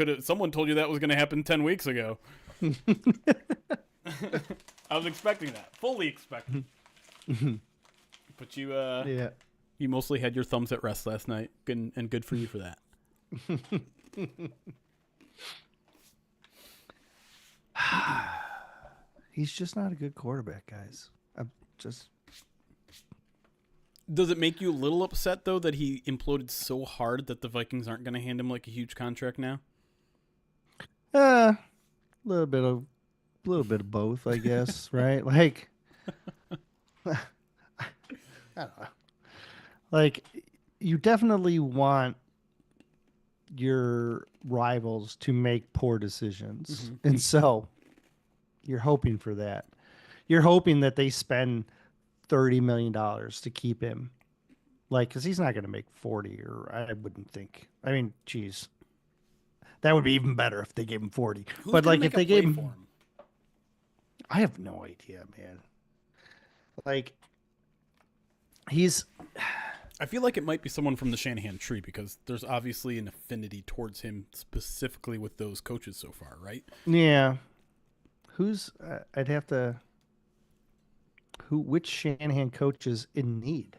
told you that was going to happen 10 weeks ago. I was expecting that, fully expecting. But you mostly had your thumbs at rest last night, and good for you for that. He's just not a good quarterback, guys. Does it make you a little upset though that he imploded so hard that the Vikings aren't going to hand him like a huge contract now? A little bit of both, I guess, right? Like, I don't know. Like, you definitely want your rivals to make poor decisions, and so you're hoping for that. You're hoping that they spend $30 million to keep him, like, because he's not going to make 40, or I wouldn't think. I mean, geez, that would be even better if they gave him 40. But like, if they gave him, I have no idea, man. Like, I feel like it might be someone from the Shanahan tree because there's obviously an affinity towards him specifically with those coaches so far, right? Yeah. I'd have to. Which Shanahan coach is in need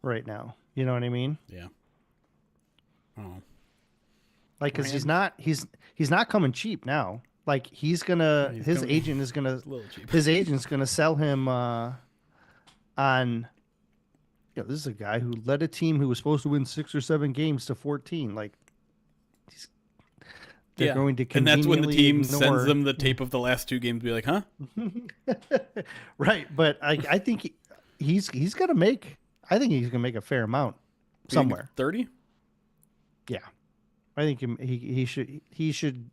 right now? You know what I mean? Yeah. Oh. Like, because he's not coming cheap now. Like, his agent's gonna sell him on. This is a guy who led a team who was supposed to win 6 or 7 games to 14. Like, they're going to, and that's when the team sends them the tape of the last 2 games. Be like, huh? Right, but I think he's gonna make. I think he's gonna make a fair amount somewhere. 30. Yeah, I think he should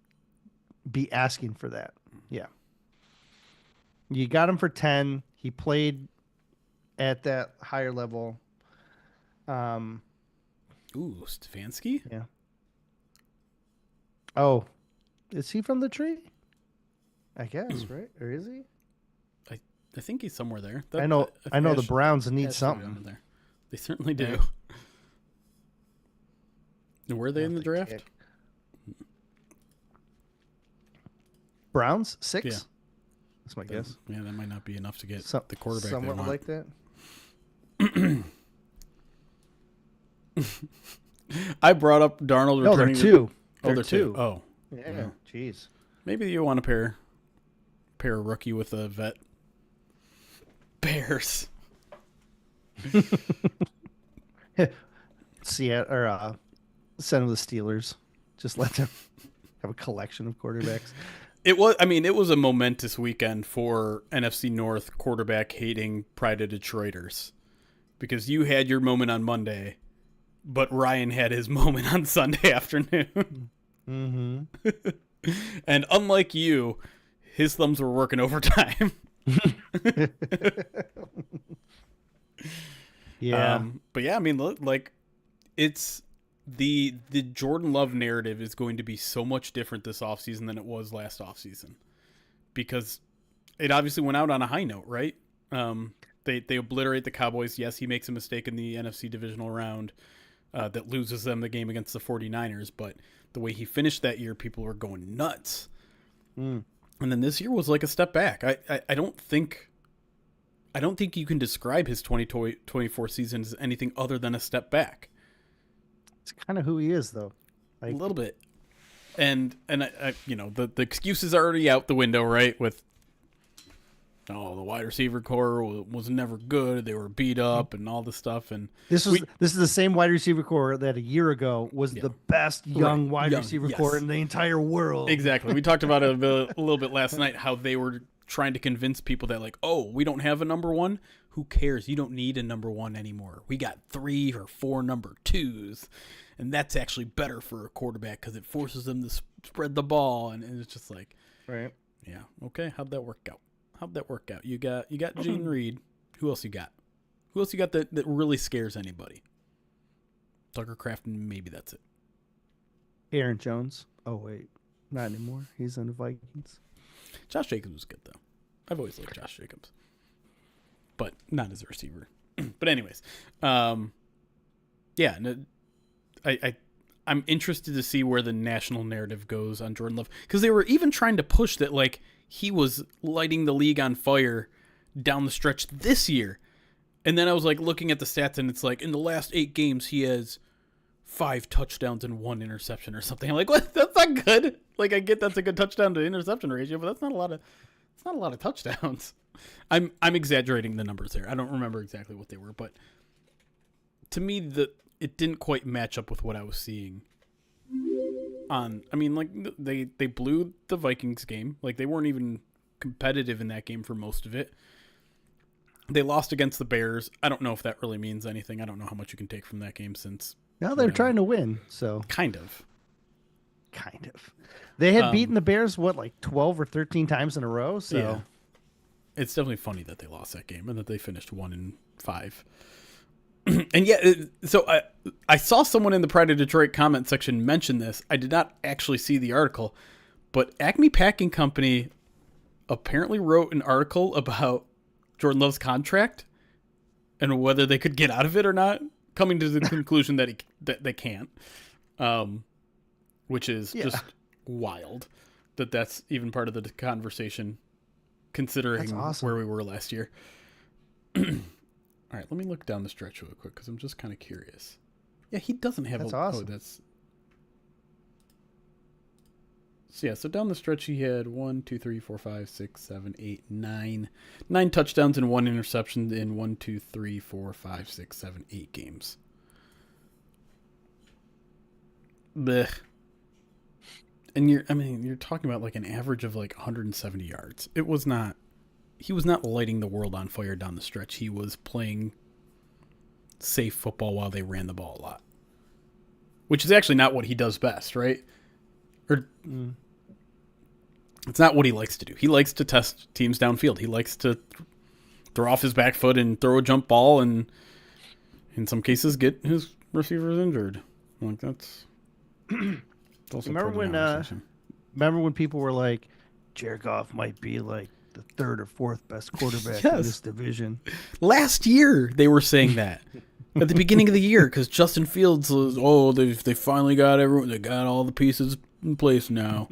be asking for that. Yeah, you got him for 10. He played at that higher level. Ooh, Stefanski? Yeah. Oh, is he from the tree? I guess, right? Or is he? I think he's somewhere there. I know the Browns need something. There. They certainly do. And were they in the draft? Kick. Browns 6? Yeah. That's my guess. Yeah, that might not be enough to get the quarterback they want. Like that. I brought up Darnold returning. They're 2. They're 2. Oh. Yeah. Jeez. Maybe you want to pair a rookie with a vet. Bears. Seattle or send them the Steelers. Just let them have a collection of quarterbacks. It was a momentous weekend for NFC North quarterback hating Pride of Detroiters because you had your moment on Monday, but Ryan had his moment on Sunday afternoon. Mm-hmm. And unlike you, his thumbs were working overtime. Yeah. But yeah, I mean, like, it's the Jordan Love narrative is going to be so much different this offseason than it was last offseason, because it obviously went out on a high note, right? They obliterate the Cowboys. Yes, he makes a mistake in the NFC Divisional round that loses them the game against the 49ers, but the way he finished that year, people were going nuts. And then this year was like a step back. I don't think you can describe his 2024 season as anything other than a step back. It's kind of who he is, though. A little bit. And I the excuses are already out the window, right? With the wide receiver core was never good. They were beat up and all this stuff. And this is the same wide receiver core that a year ago was the best young wide receiver core in the entire world. Exactly. We talked about it a little bit last night, how they were trying to convince people that, like, oh, we don't have a number one. Who cares? You don't need a number one anymore. We got 3 or 4 number twos, and that's actually better for a quarterback because it forces them to spread the ball. And it's just like, right? Yeah. Okay. How'd that work out? You got Jayden Reed. Who else you got? That really scares anybody? Tucker Kraft, maybe that's it. Aaron Jones. Oh wait, not anymore. He's on the Vikings. Josh Jacobs was good though. I've always liked Josh Jacobs, but not as a receiver. But anyways, yeah. I'm interested to see where the national narrative goes on Jordan Love, because they were even trying to push that, like, he was lighting the league on fire down the stretch this year. And then I was like looking at the stats, and it's like in the last 8 games he has 5 touchdowns and 1 interception or something. I'm like, what? That's not good. Like, I get that's a good touchdown to interception ratio, but that's not a lot of touchdowns. I'm exaggerating the numbers there. I don't remember exactly what they were, but to me it didn't quite match up with what I was seeing they blew the Vikings game. Like, they weren't even competitive in that game for most of it. They lost against the Bears. I don't know if that really means anything. I don't know how much you can take from that game since now they're trying to win. So kind of. They had beaten the Bears, like 12 or 13 times in a row. So yeah. It's definitely funny that they lost that game and that they finished 1-5. And yeah, so I saw someone in the Pride of Detroit comment section mention this. I did not actually see the article, but Acme Packing Company apparently wrote an article about Jordan Love's contract and whether they could get out of it or not, coming to the conclusion that they can't, which is just wild that's even part of the conversation, considering where we were last year. All right, let me look down the stretch real quick because I'm just kind of curious. Yeah, he doesn't have awesome. So down the stretch he had 1, 2, 3, 4, 5, 6, 7, 8, 9 touchdowns and 1 interception in 1, 2, 3, 4, 5, 6, 7, 8 games. Blech. And you're talking about like an average of like 170 yards. He was not lighting the world on fire down the stretch. He was playing safe football while they ran the ball a lot, which is actually not what he does best, right? It's not what he likes to do. He likes to test teams downfield. He likes to throw off his back foot and throw a jump ball, and in some cases get his receivers injured. Like, that's also remember when people were like, Jared Goff might be like the 3rd or 4th best quarterback in this division. Last year they were saying that at the beginning of the year, because Justin Fields was, they finally got everyone. They got all the pieces in place now.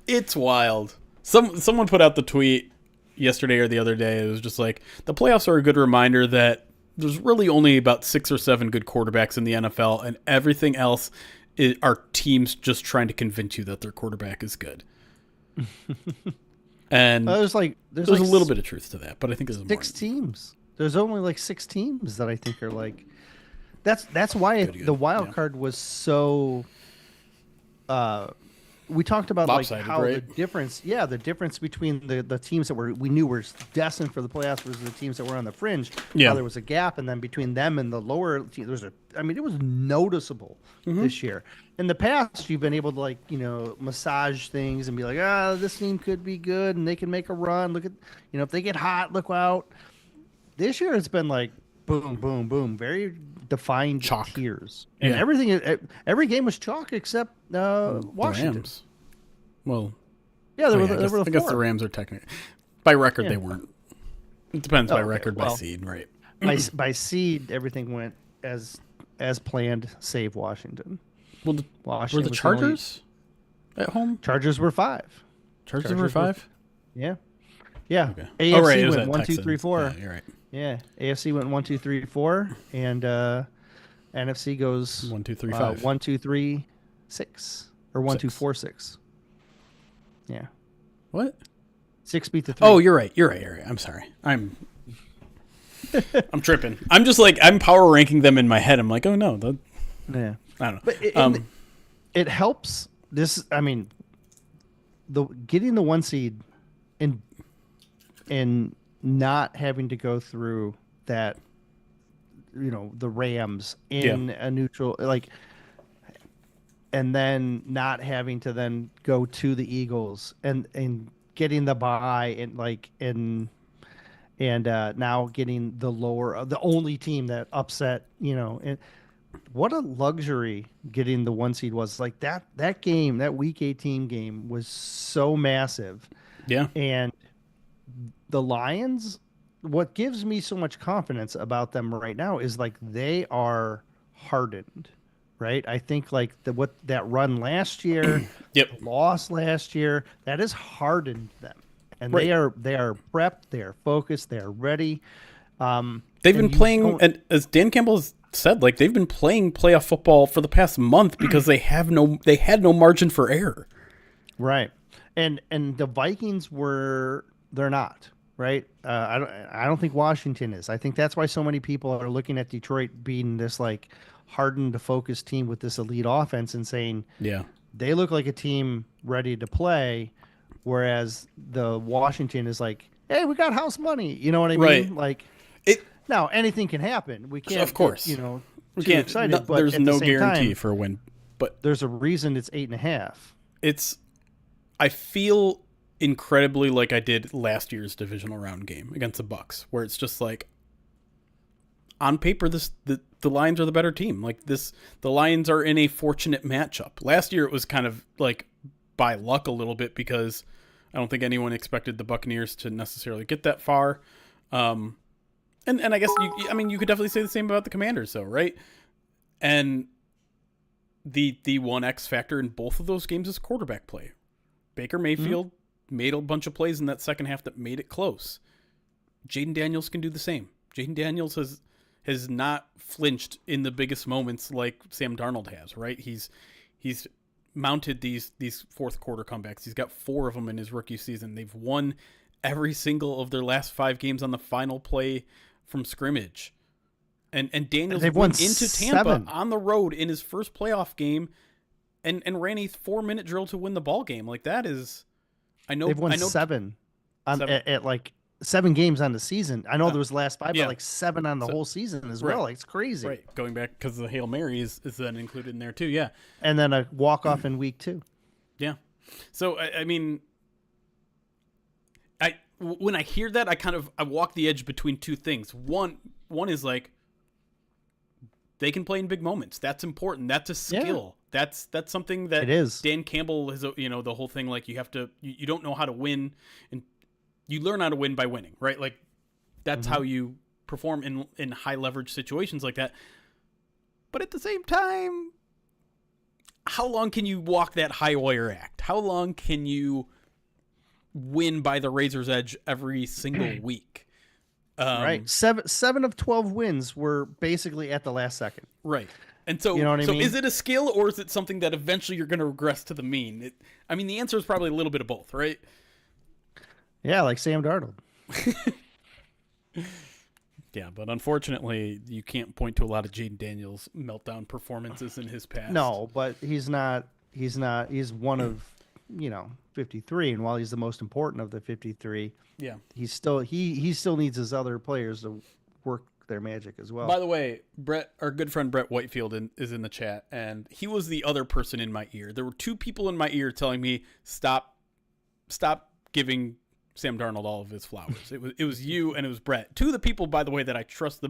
It's wild. Someone put out the tweet yesterday or the other day. It was just like, the playoffs are a good reminder that there's really only about 6 or 7 good quarterbacks in the NFL, and everything else are teams just trying to convince you that their quarterback is good. And there's a little bit of truth to that, but I think there's 6 teams. There's only like 6 teams that I think are like. That's why good. The wild card was so. We talked about lopsided, like how right? the difference between the teams that we knew were destined for the playoffs versus the teams that were on the fringe. Yeah, how there was a gap, and then between them and the lower teams, it was noticeable this year. In the past, you've been able to massage things and be like, this team could be good and they can make a run. Look at if they get hot, look out. This year, it's been like boom, boom, boom. Very defined Chalk. tiers. And Yeah. every game was chalk except The Washington. Rams. Well, Yeah, there I were the guess the four. Rams are technically by record Yeah. they weren't. It depends by Okay, record, by well, seed, right? by seed, everything went as planned, save Washington. Well, Washington were the was Chargers at home? Chargers were 5. Chargers Chargers were 5. Yeah. Yeah. Okay. AFC Oh, right. It was went at 1, 2, 3, Texans. 4. Yeah, you're right. Yeah. AFC went 1, 2, 3, 4, and NFC goes 1, 2, 3, 5. 1, 2, 3, 6, or 1, 2, 6. 4, 6. Yeah. What? 6 beat the 3. Oh, you're right. You're right. I'm sorry. I'm tripping. I'm just like I'm power ranking them in my head. I'm like, oh no, Yeah. I don't know. But it helps. This, I mean, getting the 1 seed and not having to go through that, the Rams in a neutral, like, and then not having to then go to the Eagles and getting the bye and now getting the only team that upset, and what a luxury getting the 1 seed was. Like that game, that week 18 game was so massive. Yeah. And the Lions, what gives me so much confidence about them right now is like they are hardened, right? I think like that run last year, Yep. loss last year, that has hardened them. And Right. they are prepped, they are focused, they are ready. They've been playing, and as Dan Campbell has said, like they've been playing playoff football for the past month because they had no margin for error. Right. And the Vikings they're not, right? I don't think Washington is. I think that's why so many people are looking at Detroit being this like hardened, focused team with this elite offense and saying, Yeah. they look like a team ready to play, whereas the Washington is like, hey, we got house money. You know what I mean? Right. Like It. now anything can happen. We can't, Of course. we We too can't. excited. But there's at the no same guarantee time, for a win. But there's a reason it's 8.5. it's. I feel incredibly like I did last year's divisional round game against the Bucks, where it's just like, on paper, the Lions are the better team. Like the Lions are in a fortunate matchup. Last year it was kind of like by luck a little bit because I don't think anyone expected the Buccaneers to necessarily get that far. And I guess you could definitely say the same about the Commanders, though, right? And the one X factor in both of those games is quarterback play. Baker Mayfield made a bunch of plays in that second half that made it close. Jayden Daniels can do the same. Jayden Daniels has not flinched in the biggest moments like Sam Darnold has, right? He's mounted these fourth quarter comebacks. He's got 4 of them in his rookie season. They've won every single of their last 5 games on the final play from scrimmage. And Daniels They've went won into Tampa 7. on the road in his first playoff game and ran a 4-minute drill to win the ball game. Like that is, They've won 7 at like 7 games on the season. I know there was the last 5, but like 7 on the whole season as well. Like, it's crazy. Right. Going back because the Hail Mary is then included in there too. Yeah. And then a walk off in week 2. Yeah. So I mean, when I hear that, I walk the edge between two things. One is like they can play in big moments. That's important. That's a skill. Yeah. That's something that it is. Dan Campbell has, the whole thing, like you don't know how to win and you learn how to win by winning, right? Like that's how you perform in high leverage situations like that. But at the same time, how long can you walk that high wire act? How long can you win by the razor's edge every single week? Right. 7 of 12 wins were basically at the last second. Right. And so, you know what I mean? Is it a skill or is it something that eventually you're going to regress to the mean? The answer is probably a little bit of both, right? Yeah, like Sam Darnold. Yeah, but unfortunately, you can't point to a lot of Jayden Daniels meltdown performances in his past. No, but he's not. He's one of 53, and while he's the most important of the 53, yeah, he still needs his other players to work their magic as well. By the way, our good friend Brett Whitefield is in the chat, and he was the other person in my ear. There were 2 people in my ear telling me stop giving Sam Darnold all of his flowers. It was you and it was Brett. 2 of the people, by the way, that I trust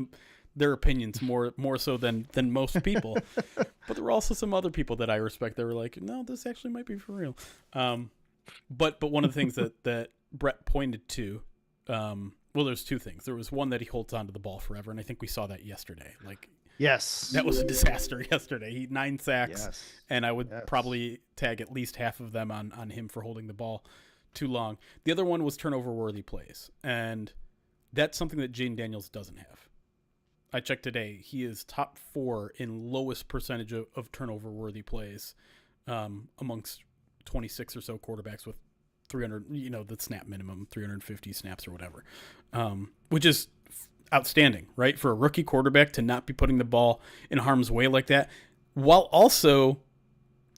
their opinions more so than most people. But there were also some other people that I respect that were like, no, this actually might be for real. But one of the things that Brett pointed to, well, there's two things. There was one that he holds onto the ball forever, and I think we saw that yesterday. Like, yes, that was a disaster yesterday. He 9 sacks, yes. and I would probably tag at least half of them on him for holding the ball too long. The other one was turnover-worthy plays, and that's something that Jayden Daniels doesn't have. I checked today. He is top 4 in lowest percentage of turnover-worthy plays amongst 26 or so quarterbacks with 300, the snap minimum, 350 snaps or whatever, which is outstanding, right? For a rookie quarterback to not be putting the ball in harm's way like that, while also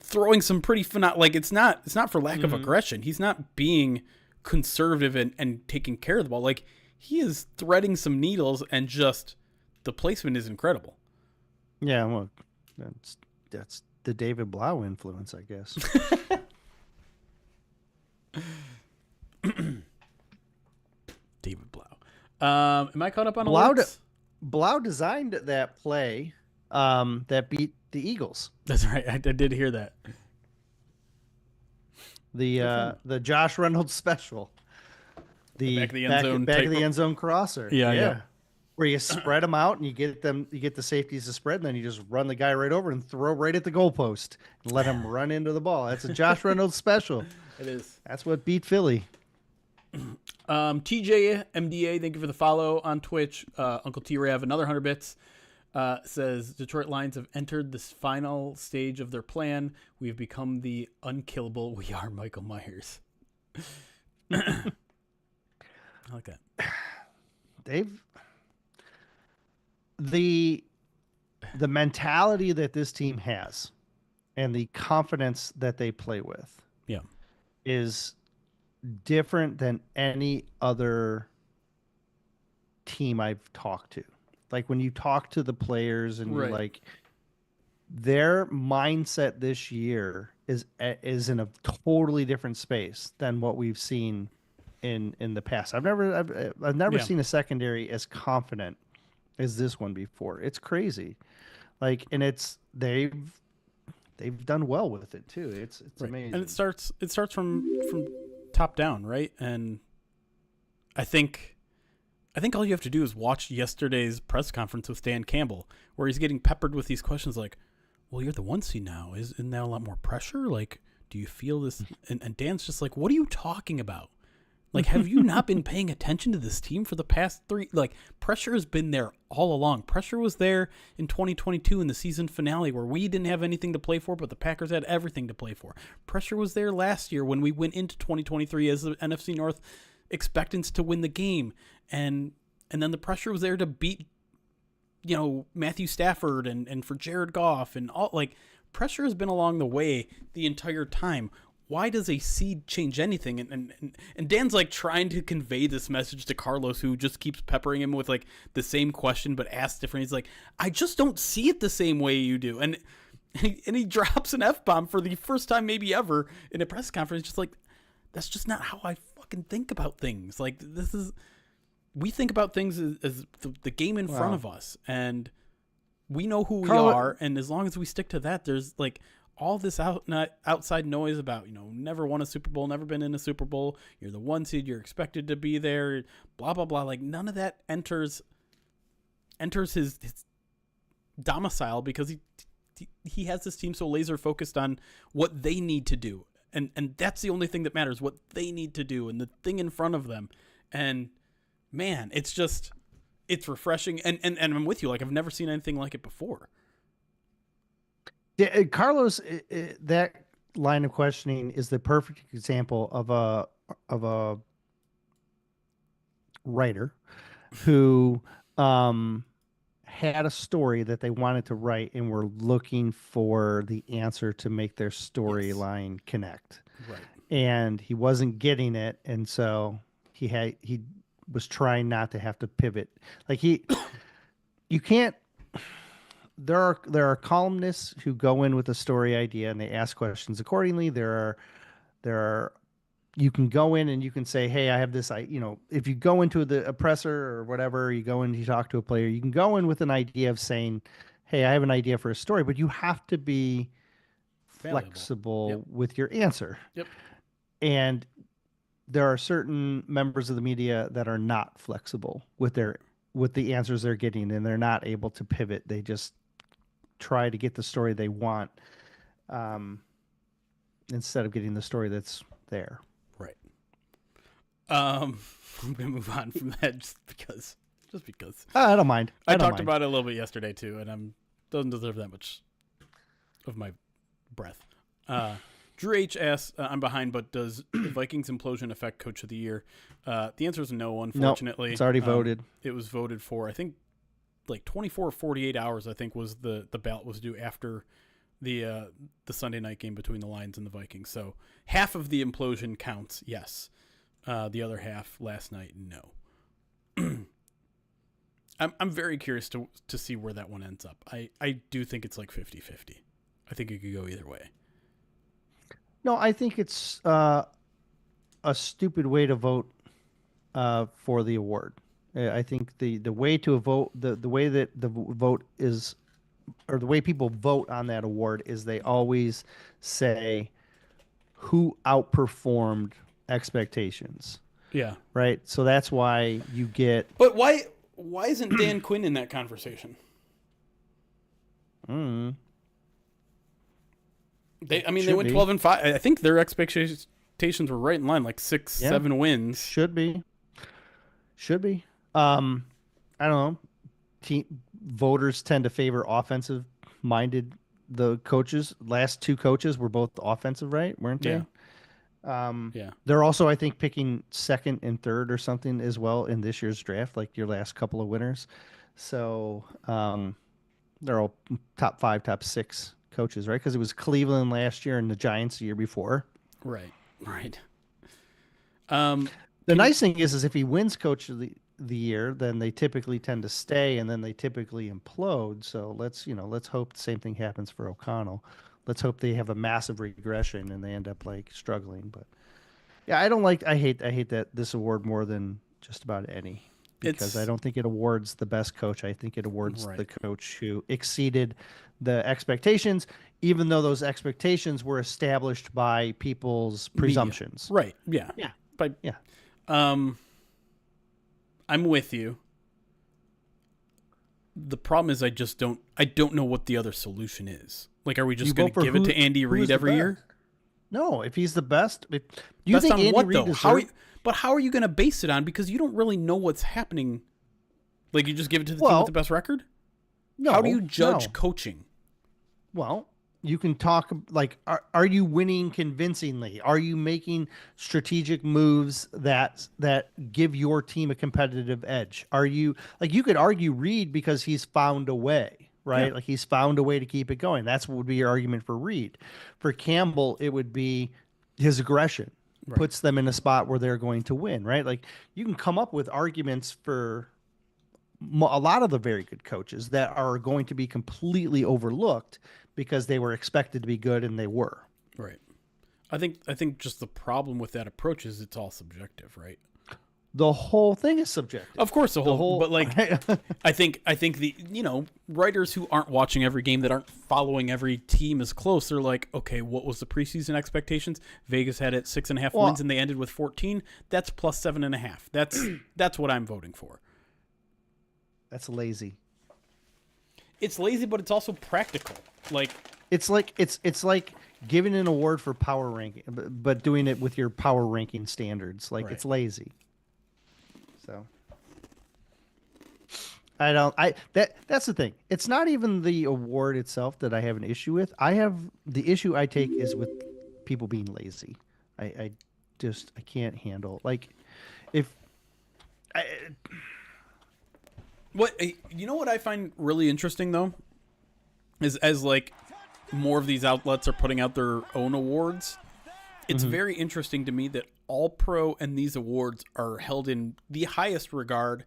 throwing some pretty it's not for lack of aggression. He's not being conservative and taking care of the ball. Like, he is threading some needles, and just the placement is incredible. Yeah, well, that's the David Blau influence, I guess. David Blau. Am I caught up on alerts? Blau designed that play that beat the Eagles. That's right. I did hear that. The Josh Reynolds special. The back of the end zone crosser. Yeah. Where you spread them out and you get the safeties to spread, and then you just run the guy right over and throw right at the goalpost and let him run into the ball. That's a Josh Reynolds special. It is. That's what beat Philly. TJ MDA, thank you for the follow on Twitch. Uncle T-Rav, another 100 bits, says Detroit Lions have entered this final stage of their plan. We've become the unkillable. We are Michael Myers. I like that. The mentality that this team has and the confidence that they play with is different than any other team I've talked to. Like, when you talk to the players and you're like, their mindset this year is in a totally different space than what we've seen in the past. I've never seen a secondary as confident as this one before. It's crazy. Like, and they've done well with it too. It's amazing. And it starts from top down, right? And I think all you have to do is watch yesterday's press conference with Dan Campbell, where he's getting peppered with these questions like, well, you're the 1 seed now. Isn't there a lot more pressure? Like, do you feel this? And Dan's just like, what are you talking about? Like, have you not been paying attention to this team for the past 3? Like, pressure has been there all along. Pressure was there in 2022 in the season finale, where we didn't have anything to play for, but the Packers had everything to play for. Pressure was there last year when we went into 2023 as the NFC North expectants to win the game. And then the pressure was there to beat, Matthew Stafford and for Jared Goff and all. Like, pressure has been along the way the entire time. Why does a seed change anything? And Dan's like trying to convey this message to Carlos, who just keeps peppering him with like the same question but asked different. He's like, I just don't see it the same way you do. And he drops an F-bomb for the first time maybe ever in a press conference. Just like, that's just not how I fucking think about things. Like, we think about things as the game in front of us, and we know who we are. And as long as we stick to that, there's like all this outside noise about, never won a Super Bowl, never been in a Super Bowl. You're the 1 seed. You're expected to be there, blah, blah, blah. Like, none of that enters his domicile, because he has this team so laser focused on what they need to do. And that's the only thing that matters, what they need to do and the thing in front of them. And man, it's refreshing. And I'm with you. Like, I've never seen anything like it before. Yeah, Carlos, that line of questioning is the perfect example of a writer who had a story that they wanted to write and were looking for the answer to make their storyline connect. Right. And he wasn't getting it, and so he was trying not to have to pivot. Like, you can't. There are columnists who go in with a story idea and they ask questions accordingly. There are you can go in and you can say, hey, I have this, if you go into the oppressor or whatever, you go in, you talk to a player, you can go in with an idea of saying, hey, I have an idea for a story, but you have to be Valuable. flexible with your answer. Yep. And there are certain members of the media that are not flexible with the answers they're getting, and they're not able to pivot. They just try to get the story they want, instead of getting the story that's there. Right. I'm gonna move on from that just because. I don't mind. I talked about it a little bit yesterday too, and doesn't deserve that much of my breath. Drew H asks, I'm behind, but does the Vikings implosion affect Coach of the Year? The answer is no, unfortunately. Nope, it's already voted. It was voted for, I think, like 24 or 48 hours, I think, was the ballot was due after the Sunday night game between the Lions and the Vikings. So half of the implosion counts, yes. The other half last night, no. I'm very curious to see where that one ends up. I do think it's like 50-50. I think it could go either way. No, I think it's a stupid way to vote for the award. I think the way to vote, the way that the vote is, or the way people vote on that award is they always say who outperformed expectations. Yeah. Right. So that's why you get. But why isn't Dan Quinn in that conversation? They went 12-5. I think their expectations were right in line, like 6-7 wins. Should be. I don't know. Voters tend to favor offensive-minded. The coaches, last two coaches were both offensive, right? Weren't they? Yeah. They're also, I think, picking second and third or something as well in this year's draft, like your last couple of winners. So they're all top 5, top 6 coaches, right? Because it was Cleveland last year and the Giants the year before. Right. The nice thing is if he wins coach of the year, then they typically tend to stay, and then they typically implode. So let's hope the same thing happens for O'Connell. Let's hope they have a massive regression and they end up like struggling. But yeah, I hate that this award more than just about any, because I don't think it awards the best coach. I think it awards the coach who exceeded the expectations, even though those expectations were established by people's presumptions. Right. Yeah. Yeah. I'm with you. The problem is I don't know what the other solution is. Like, are we just going to give it to Andy Reid every year? No, if he's the best. Do you best think on Andy what, Reid though? How are you going to base it on? Because you don't really know what's happening. Like, you just give it to the team with the best record? No. How do you judge coaching? Well, you can talk like, are you winning convincingly? Are you making strategic moves that give your team a competitive edge? Are you like, you could argue Reid because he's found a way, right? Yeah. Like he's found a way to keep it going. That's what would be your argument for Reid. For Campbell, it would be his aggression puts them in a spot where they're going to win, right? Like you can come up with arguments for a lot of the very good coaches that are going to be completely overlooked because they were expected to be good and they were. Right. I think just the problem with that approach is it's all subjective, right? The whole thing is subjective. Of course, the whole but like I think the writers who aren't watching every game, that aren't following every team as close, they're like, okay, what was the preseason expectations? Vegas had it 6.5 wins and they ended with 14. That's plus 7.5. That's what I'm voting for. That's lazy. It's lazy, but it's also practical. Like it's like giving an award for power ranking, but doing it with your power ranking standards. Like it's lazy. So that's the thing. It's not even the award itself that I have an issue with. The issue I take is with people being lazy. I can't handle, like, what I find really interesting though is as like more of these outlets are putting out their own awards, it's very interesting to me that All Pro and these awards are held in the highest regard,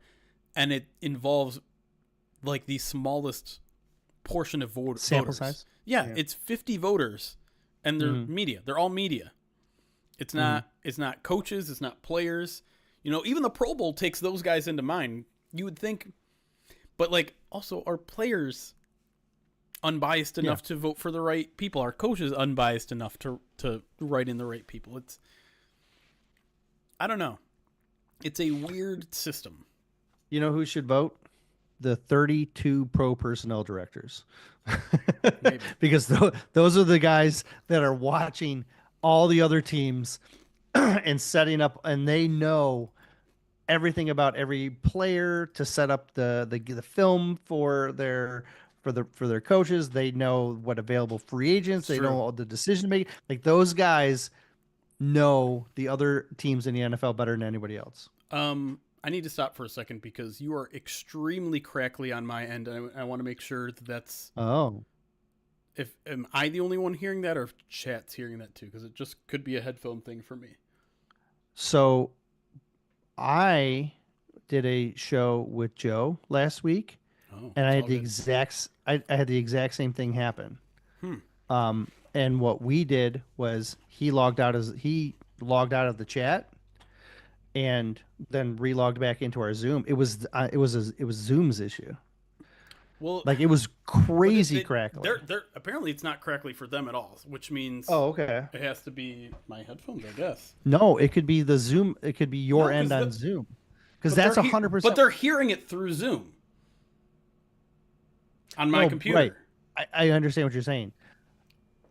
and it involves like the smallest portion of sample voters. Size? Yeah, it's 50 voters, and they're media. They're all media. It's not coaches. It's not players. Even the Pro Bowl takes those guys into mind. You would think, but like also are players unbiased enough to vote for the right people? Are coaches unbiased enough to write in the right people? I don't know. It's a weird system. You know who should vote? The 32 pro personnel directors. Because those are the guys that are watching all the other teams and setting up, and they know everything about every player to set up the film for their coaches. They know what available free agents. They know all the decision making. Like those guys know the other teams in the NFL better than anybody else. I need to stop for a second because you are extremely crackly on my end. I want to make sure that's. Oh. Am I the only one hearing that, or if chat's hearing that too? Because it just could be a headphone thing for me. So, I did a show with Joe last week, and I had I had the exact same thing happen. And what we did was he logged out of the chat, and then relogged back into our Zoom. It was Zoom's issue. Well, like it was crazy crackly. They're apparently it's not crackly for them at all, which means okay. It has to be my headphones, I guess. No, it could be the Zoom. It could be your end on Zoom, because that's 100%. But they're hearing it through Zoom on my computer. Right. I understand what you're saying.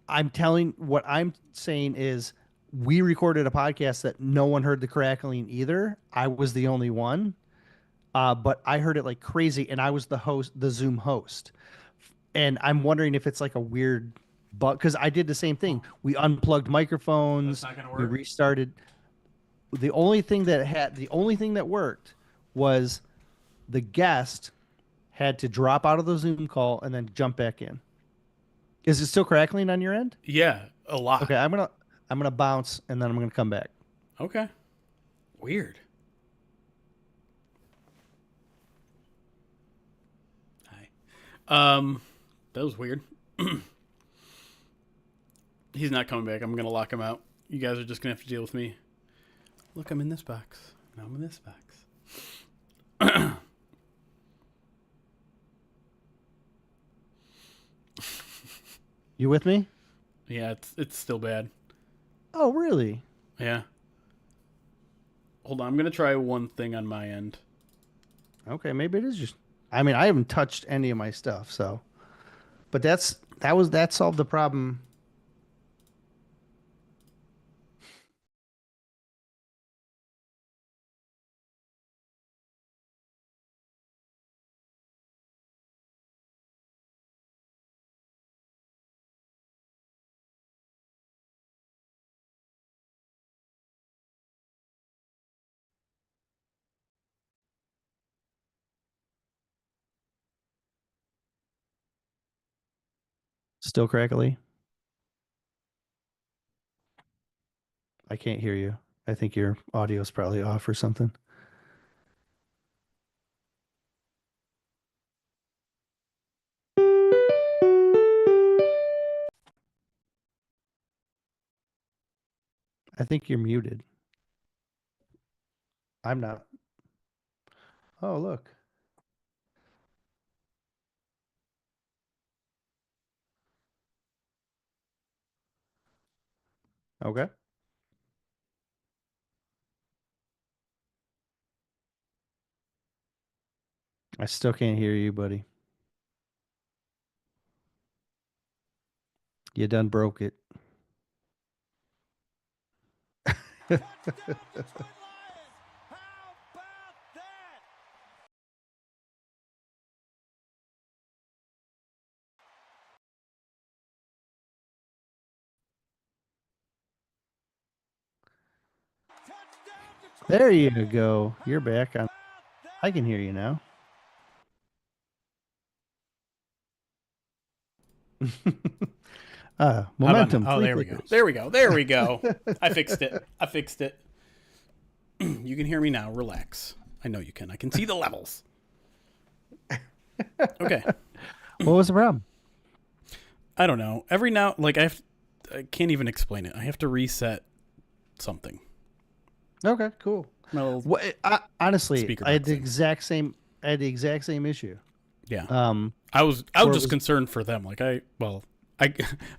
What I'm saying is we recorded a podcast that no one heard the crackling either. I was the only one. But I heard it like crazy, and I was the Zoom host. And I'm wondering if it's like a weird bug, because I did the same thing. We unplugged microphones. That's not gonna work. We restarted. The only thing that worked was the guest had to drop out of the Zoom call and then jump back in. Is it still crackling on your end? Yeah, a lot. Okay, I'm gonna bounce, and then I'm gonna come back. Okay. Weird. That was weird. He's not coming back. I'm gonna lock him out. You guys are just gonna have to deal with me. Look, I'm in this box. Now I'm in this box. You with me? Yeah, it's still bad. Oh, really? Yeah. Hold on, I'm gonna try one thing on my end. Okay, maybe it is just. I mean, I haven't touched any of my stuff, so. But that solved the problem. Still crackly? I can't hear you. I think your audio is probably off or something. I think you're muted. I'm not. Oh, look. Okay. I still can't hear you, buddy. You done broke it. There you go. You're back on. I can hear you now. Momentum. Oh, there we go. There we go. There we go. I fixed it. You can hear me now. Relax. I know you can. I can see the levels. Okay. What was the problem? I don't know. Every now, like I can't even explain it. I have to reset something. Okay, cool. Well, honestly, I had the thing. exact same issue. Yeah. I was was concerned for them. Like I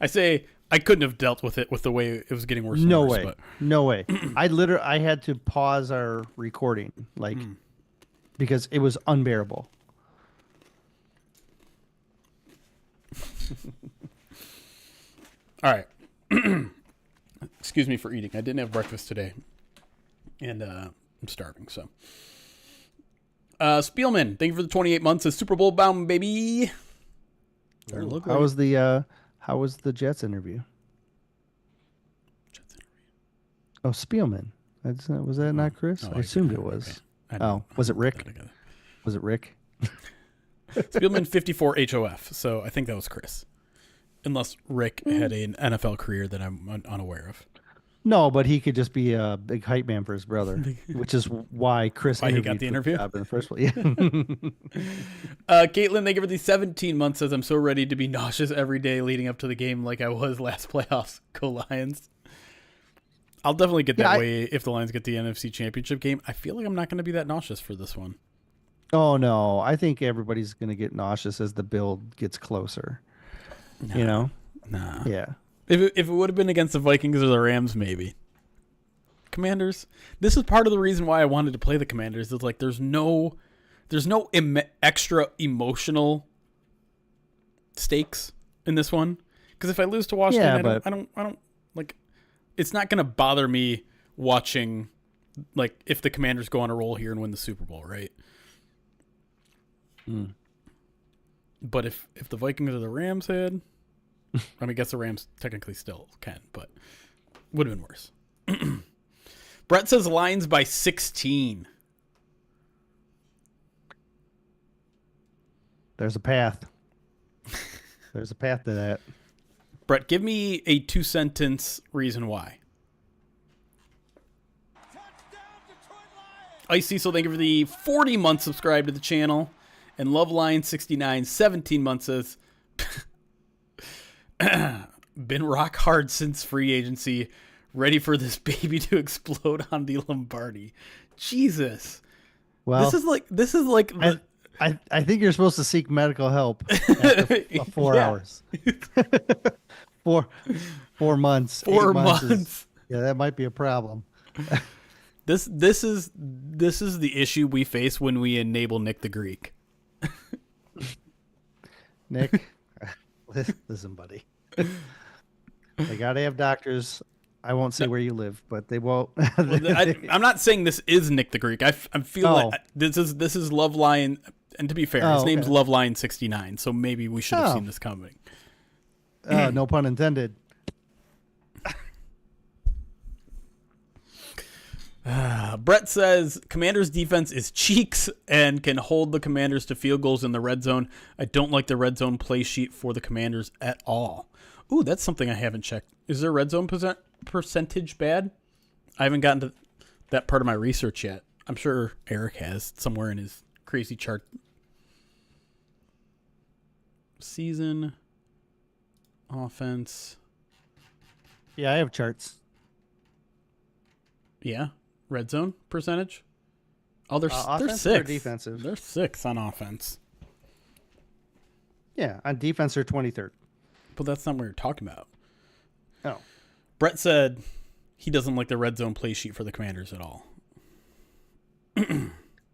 say I couldn't have dealt with it with the way it was getting worse. No and worse, way. But. No way. I had to pause our recording because it was unbearable. All right. Excuse me for eating. I didn't have breakfast today, and I'm starving. So, Spielman, thank you for the 28 months of Super Bowl bound, baby. How was the Jets interview? Oh, Spielman. Was that not Chris? I assumed it was. Okay. Was it Rick? Was it Rick? Spielman 54 HOF. So I think that was Chris. Unless Rick had an NFL career that I'm unaware of. No, but he could just be a big hype man for his brother, which is why Chris he got the interview in the first place. Yeah. Caitlin, thank you for the 17 months. Says I'm so ready to be nauseous every day leading up to the game, like I was last playoffs. Go Lions! I'll definitely get that way if the Lions get the NFC Championship game. I feel like I'm not going to be that nauseous for this one. Oh no, I think everybody's going to get nauseous as the build gets closer. Nah. Yeah. If it would have been against the Vikings or the Rams, maybe. Commanders. This is part of the reason why I wanted to play the Commanders. It's like there's no extra emotional stakes in this one. Because if I lose to Washington, I don't like. It's not gonna bother me watching, like, if the Commanders go on a roll here and win the Super Bowl, right? But if the Vikings or the Rams had, I mean, I guess the Rams technically still can, but would have been worse. Brett says Lions by 16. There's a path. There's a path to that. Brett, give me a 2-sentence reason why. Ice Cecil, thank you for the 40 months subscribed to the channel. And Love Lion 69, 17 months says, been rock hard since free agency. Ready for this baby to explode on the Lombardi. Jesus. Well, this is like I think you're supposed to seek medical help after 4 hours. 4 months. 4 months. Yeah, that might be a problem. This is the issue we face when we enable Nick the Greek. Nick, listen, buddy. They gotta have doctors. I won't say where you live, but they won't. I'm not saying this is Nick the Greek. I feel like this is Love Lion, and to be fair, his name's Love Lion 69. So maybe we should have seen this coming. No pun intended. Brett says Commanders defense is cheeks and can hold the Commanders to field goals in the red zone. I don't like the red zone play sheet for the Commanders at all. Ooh, that's something I haven't checked. Is their red zone percentage bad? I haven't gotten to that part of my research yet. I'm sure Erik has somewhere in his crazy chart. Season offense. Yeah, I have charts. Yeah. Red zone percentage? Oh, they're 6. Or defensive? They're 6 on offense. Yeah, on defense they're 23rd. But that's not what you're talking about. Oh. Brett said he doesn't like the red zone play sheet for the Commanders at all.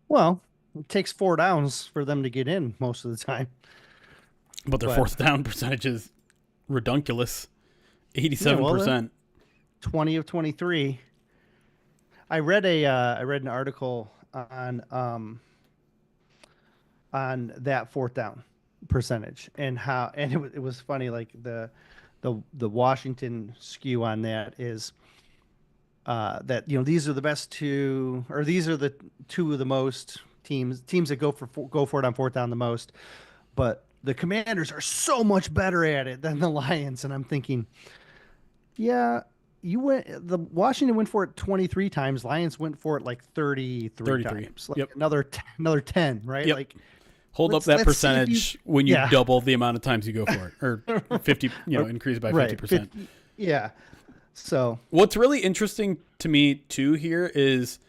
Well, it takes 4 downs for them to get in most of the time. But their fourth down percentage is redunculous. 87%. 20 of 23. I read an article on that 4th down percentage and it was funny, like the Washington skew on that is that these are the best two, or these are the two of the most teams that go for it on 4th down the most, but the Commanders are so much better at it than the Lions, and I'm thinking, yeah. Washington went for it 23 times. Lions went for it like 33 times. Like another 10, right? Yep. Like hold up that percentage when you double the amount of times you go for it, or 50, increase by 50%. Yeah. So what's really interesting to me too here is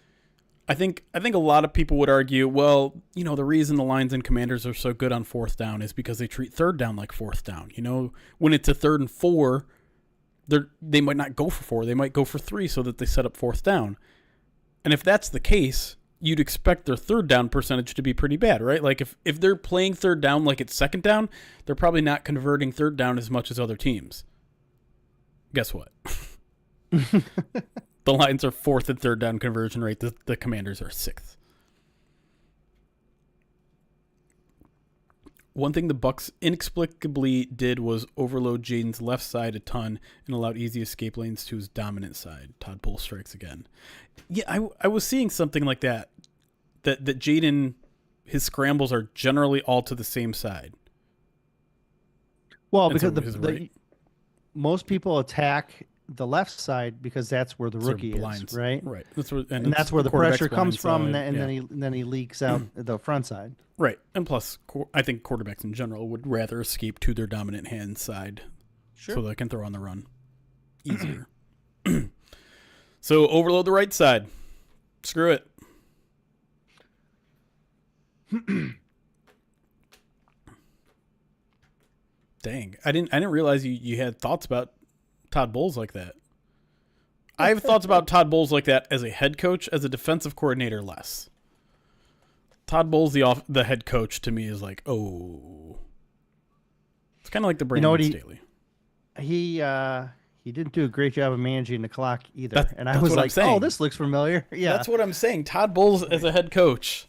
I think a lot of people would argue, well, the reason the Lions and Commanders are so good on fourth down is because they treat third down like fourth down. When it's a 3rd and 4, they might not go for 4. They might go for 3 so that they set up fourth down. And if that's the case, you'd expect their third down percentage to be pretty bad, right? Like if they're playing third down like it's second down, they're probably not converting third down as much as other teams. Guess what? The Lions are 4th and third down conversion rate. The Commanders are 6th. One thing the Bucs inexplicably did was overload Jayden's left side a ton and allowed easy escape lanes to his dominant side. Todd Bowles strikes again. Yeah, I was seeing something like that Jayden, his scrambles are generally all to the same side. Well, because most people attack the left side because that's where the rookie is, right? Right. That's where the pressure comes from, and then he leaks out the front side. Right. And plus, I think quarterbacks in general would rather escape to their dominant hand side so they can throw on the run easier. So overload the right side. Screw it. Dang. I didn't realize you had thoughts about Todd Bowles like that. I have thoughts about Todd Bowles like that as a head coach, as a defensive coordinator less. Todd Bowles, the head coach, to me is like, oh. It's kind of like the Brandon Staley. He didn't do a great job of managing the clock either. And I was like, oh, this looks familiar. Yeah. That's what I'm saying. Todd Bowles as a head coach.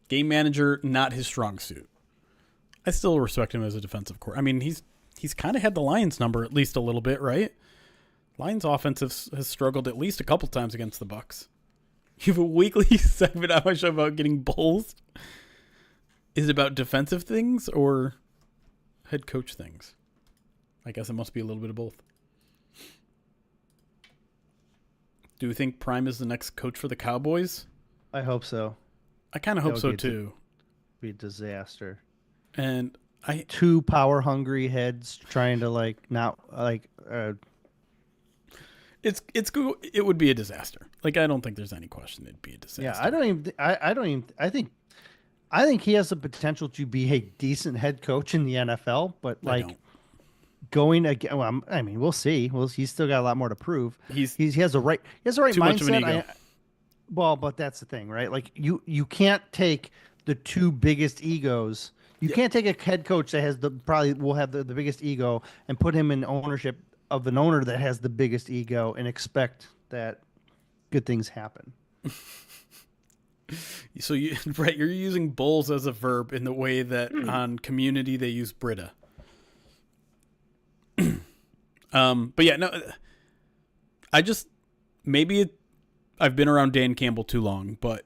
Game manager, not his strong suit. I still respect him as a defensive coordinator. I mean, he's kind of had the Lions number at least a little bit, right? Lions offense has struggled at least a couple times against the Bucs. You have a weekly segment on my show about getting Bulls. Is it about defensive things or head coach things? I guess it must be a little bit of both. Do you think Prime is the next coach for the Cowboys? I hope so. I kind of hope so too. Be a disaster. And two power hungry heads trying to it would be a disaster. Like, I don't think there's any question it'd be a disaster. Yeah, I think he has the potential to be a decent head coach in the NFL, but going again, well, I mean, we'll see. He's still got a lot more to prove. He has the right mindset. Much of an ego. But that's the thing, right? Like you can't take the two biggest egos. You can't take a head coach that has will have the biggest ego and put him in ownership of an owner that has the biggest ego and expect that good things happen. So you're using Bulls as a verb in the way that on Community they use Brita. But yeah, no, I've been around Dan Campbell too long, but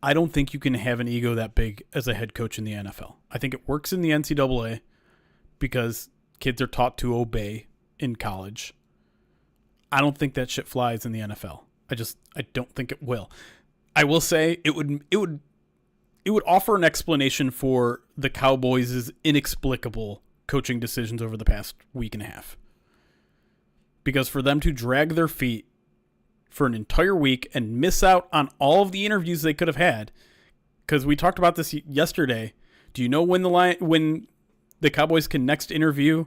I don't think you can have an ego that big as a head coach in the NFL. I think it works in the NCAA because kids are taught to obey in college. I don't think that shit flies in the NFL. I don't think it will. I will say it would offer an explanation for the Cowboys' inexplicable coaching decisions over the past week and a half. Because for them to drag their feet for an entire week and miss out on all of the interviews they could have had, because we talked about this yesterday. Do you know when the Cowboys can next interview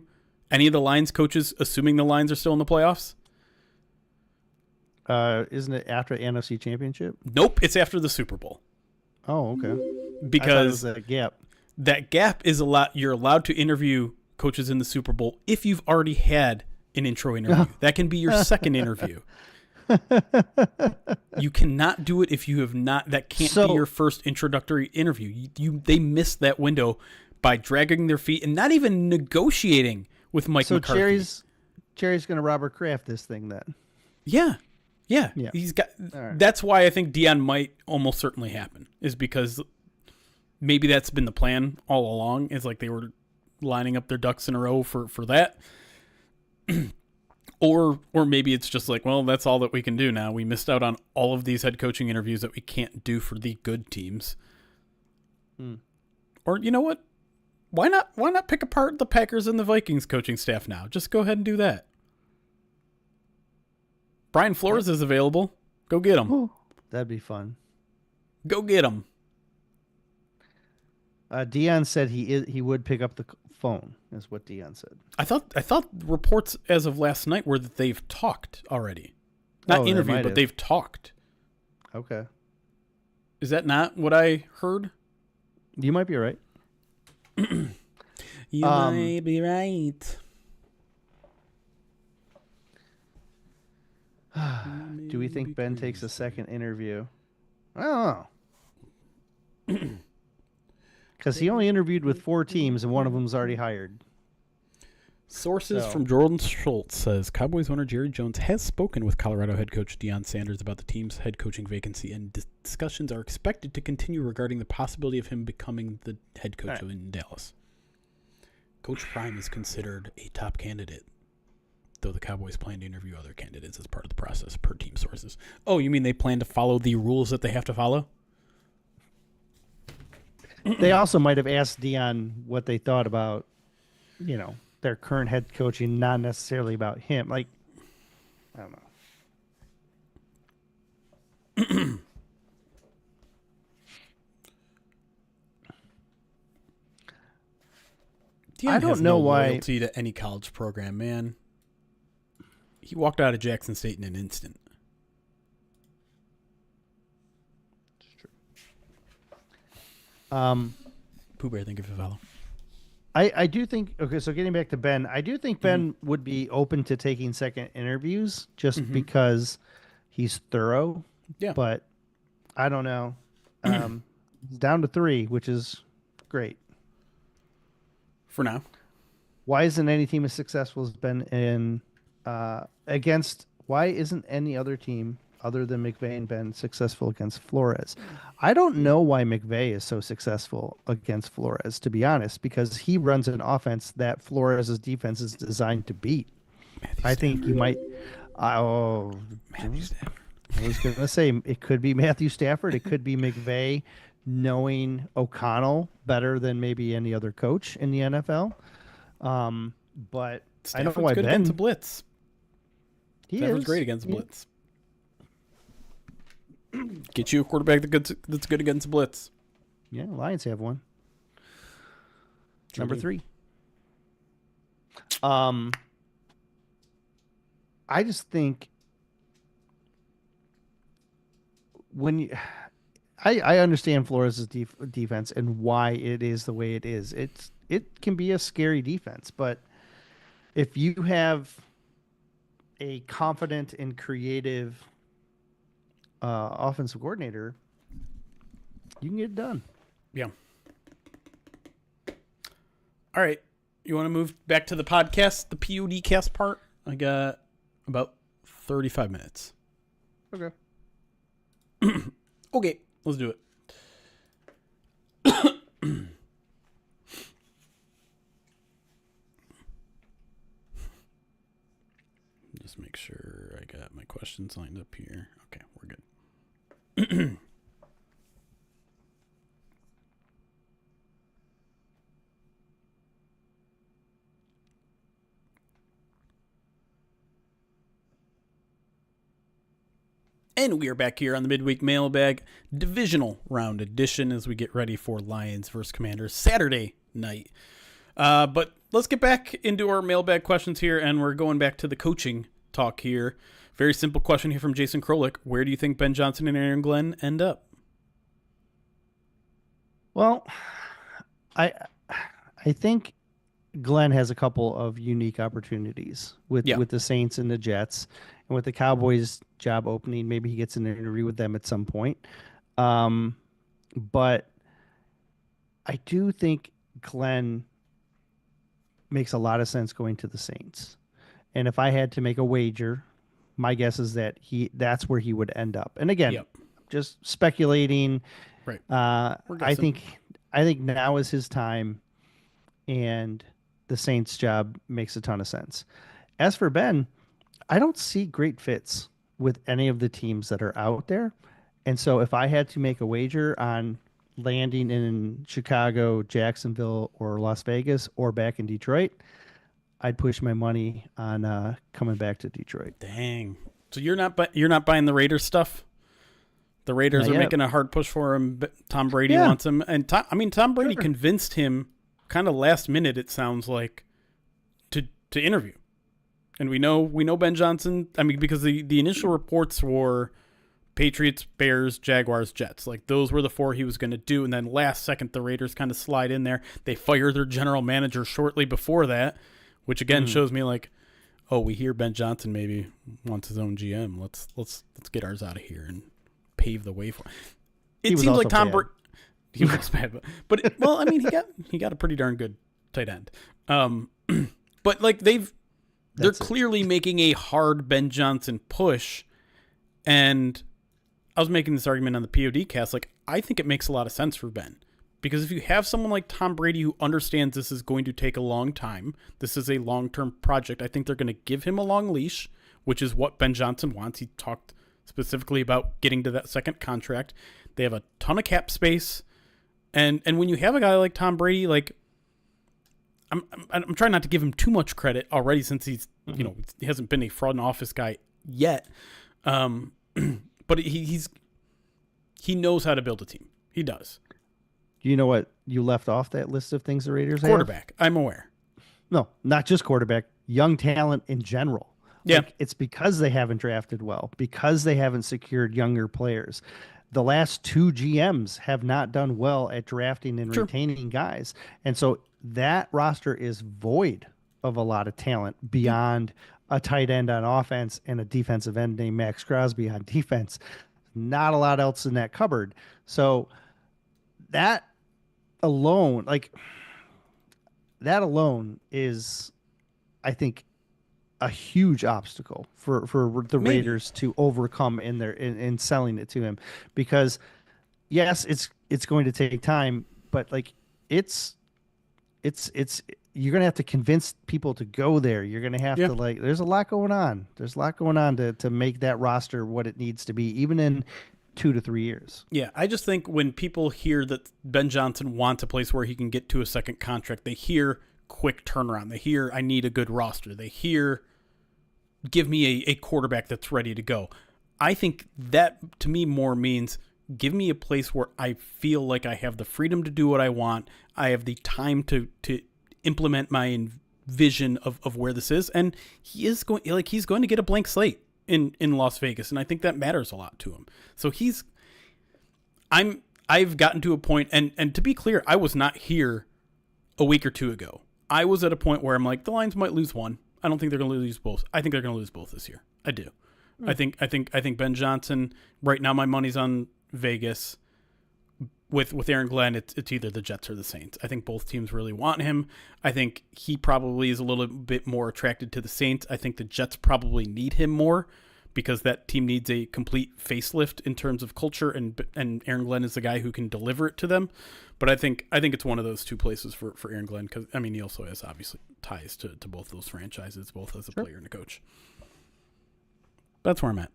any of the Lions coaches, assuming the Lions are still in the playoffs? Isn't it after the NFC Championship? Nope, it's after the Super Bowl. Oh, okay. Because a gap. That gap is you're allowed to interview coaches in the Super Bowl if you've already had an intro interview. That can be your second interview. You cannot do it if you have not. That can't be your first introductory interview. They missed that window by dragging their feet and not even negotiating with Mike McCarthy. So Jerry's going to Robert Kraft this thing then. Yeah. He's got. Right. That's why I think Dion might almost certainly happen, is because maybe that's been the plan all along. Is like they were lining up their ducks in a row for that. Or maybe it's just like, well, that's all that we can do now. We missed out on all of these head coaching interviews that we can't do for the good teams. Or you know what? Why not? Why not pick apart the Packers and the Vikings coaching staff now? Just go ahead and do that. Brian Flores is available. Go get him. Ooh, that'd be fun. Go get him. Dion said he would pick up the phone. Is what Dion said. I thought reports as of last night were that they've talked already. Not interviewed, but they've talked. Okay. Is that not what I heard? You might be right. You might be right. Do we think Ben takes a second interview? I don't know. Because he only interviewed with 4 teams, and one of them's already hired. Sources from Jordan Schultz says Cowboys owner Jerry Jones has spoken with Colorado head coach Deion Sanders about the team's head coaching vacancy, and discussions are expected to continue regarding the possibility of him becoming the head coach in Dallas. Coach Prime is considered a top candidate, though the Cowboys plan to interview other candidates as part of the process, per team sources. Oh, you mean they plan to follow the rules that they have to follow? They also might have asked Deion what they thought about, their current head coaching, not necessarily about him. Like, I don't know. I don't know why. Loyalty to any college program, man. He walked out of Jackson State in an instant. It's true. Pooh Bear, thank you for the follow. I do think, okay, so getting back to Ben, I do think Ben would be open to taking second interviews just because he's thorough. Yeah. But I don't know. Down to 3, which is great. For now. Why isn't any team as successful as Ben in why isn't any other team other than McVay and Ben successful against Flores? I don't know why McVay is so successful against Flores, to be honest, because he runs an offense that Flores' defense is designed to beat. I think you might. Matthew Stafford. I was going to say it could be Matthew Stafford. It could be McVay knowing O'Connell better than maybe any other coach in the NFL. But Stafford's I don't know why good Ben. against the blitz. Stafford's great against the blitz. Get you a quarterback that's good against the blitz. Yeah, Lions have one. Number 3. I just think I understand Flores' defense and why it is the way it is. It can be a scary defense, but if you have a confident and creative offensive coordinator, you can get it done. Yeah. All right. You want to move back to the podcast, the PODcast part? I got about 35 minutes. Okay. Okay. Let's do it. Just make sure I got my questions lined up here. Okay, we're good. And we are back here on the Midweek Mailbag Divisional Round Edition as we get ready for Lions versus Commanders Saturday night. But let's get back into our mailbag questions here, and we're going back to the coaching talk here. Very simple question here from Jason Krolik. Where do you think Ben Johnson and Aaron Glenn end up? Well, I think Glenn has a couple of unique opportunities with the Saints and the Jets, and with the Cowboys job opening. Maybe he gets an interview with them at some point. But I do think Glenn makes a lot of sense going to the Saints. And if I had to make a wager, my guess is that that's where he would end up. And again, just speculating. Right. I think now is his time, and the Saints job makes a ton of sense. As for Ben, I don't see great fits with any of the teams that are out there. And so if I had to make a wager on landing in Chicago, Jacksonville, or Las Vegas, or back in Detroit, I'd push my money on coming back to Detroit. Dang. So you're not buying the Raiders stuff? The Raiders are making a hard push for him. But Tom Brady wants him, and Tom Brady convinced him, kind of last minute. It sounds like to interview, and we know Ben Johnson. I mean, because the initial reports were Patriots, Bears, Jaguars, Jets. Like those were the four he was going to do, and then last second the Raiders kind of slide in there. They fire their general manager shortly before that, which again shows me like, oh, we hear Ben Johnson maybe wants his own GM. Let's get ours out of here and pave the way for it. It seems like Tom Brady. He was bad, but well, I mean, he got a pretty darn good tight end. But like they're clearly making a hard Ben Johnson push, and I was making this argument on the POD cast. Like I think it makes a lot of sense for Ben, because if you have someone like Tom Brady who understands this is going to take a long time, this is a long-term project. I think they're going to give him a long leash, which is what Ben Johnson wants. He talked specifically about getting to that second contract. They have a ton of cap space. And when you have a guy like Tom Brady, like I'm trying not to give him too much credit already, since he's, he hasn't been a front office guy yet. But he knows how to build a team. He does. You know what you left off that list of things the Raiders have? Quarterback. I'm aware. No, not just quarterback, young talent in general. Yeah. Like, it's because they haven't drafted well, because they haven't secured younger players. The last two GMs have not done well at drafting and retaining guys. And so that roster is void of a lot of talent beyond a tight end on offense and a defensive end named Max Crosby on defense. Not a lot else in that cupboard. So that alone is, I think, a huge obstacle for the Raiders to overcome in selling it to him, because yes, it's going to take time, but like it's you're going to have to convince people to go there. You're going to have to there's a lot going on. There's a lot going on to make that roster what it needs to be, even in 2 to 3 years. Yeah. I just think when people hear that Ben Johnson wants a place where he can get to a second contract, they hear quick turnaround. They hear, I need a good roster. They hear, give me a quarterback that's ready to go. I think that to me more means give me a place where I feel like I have the freedom to do what I want. I have the time to implement my vision of where this is. And he's going to get a blank slate in Las Vegas. And I think that matters a lot to him. So I've gotten to a point, and to be clear, I was not here a week or two ago. I was at a point where I'm like, the Lions might lose one. I don't think they're going to lose both. I think they're going to lose both this year. I do. I think Ben Johnson, right now my money's on Vegas. With Aaron Glenn, it's either the Jets or the Saints. I think both teams really want him. I think he probably is a little bit more attracted to the Saints. I think the Jets probably need him more, because that team needs a complete facelift in terms of culture, and Aaron Glenn is the guy who can deliver it to them. But I think it's one of those two places for Aaron Glenn, because I mean he also has obviously ties to both those franchises, both as a player and a coach. That's where I'm at.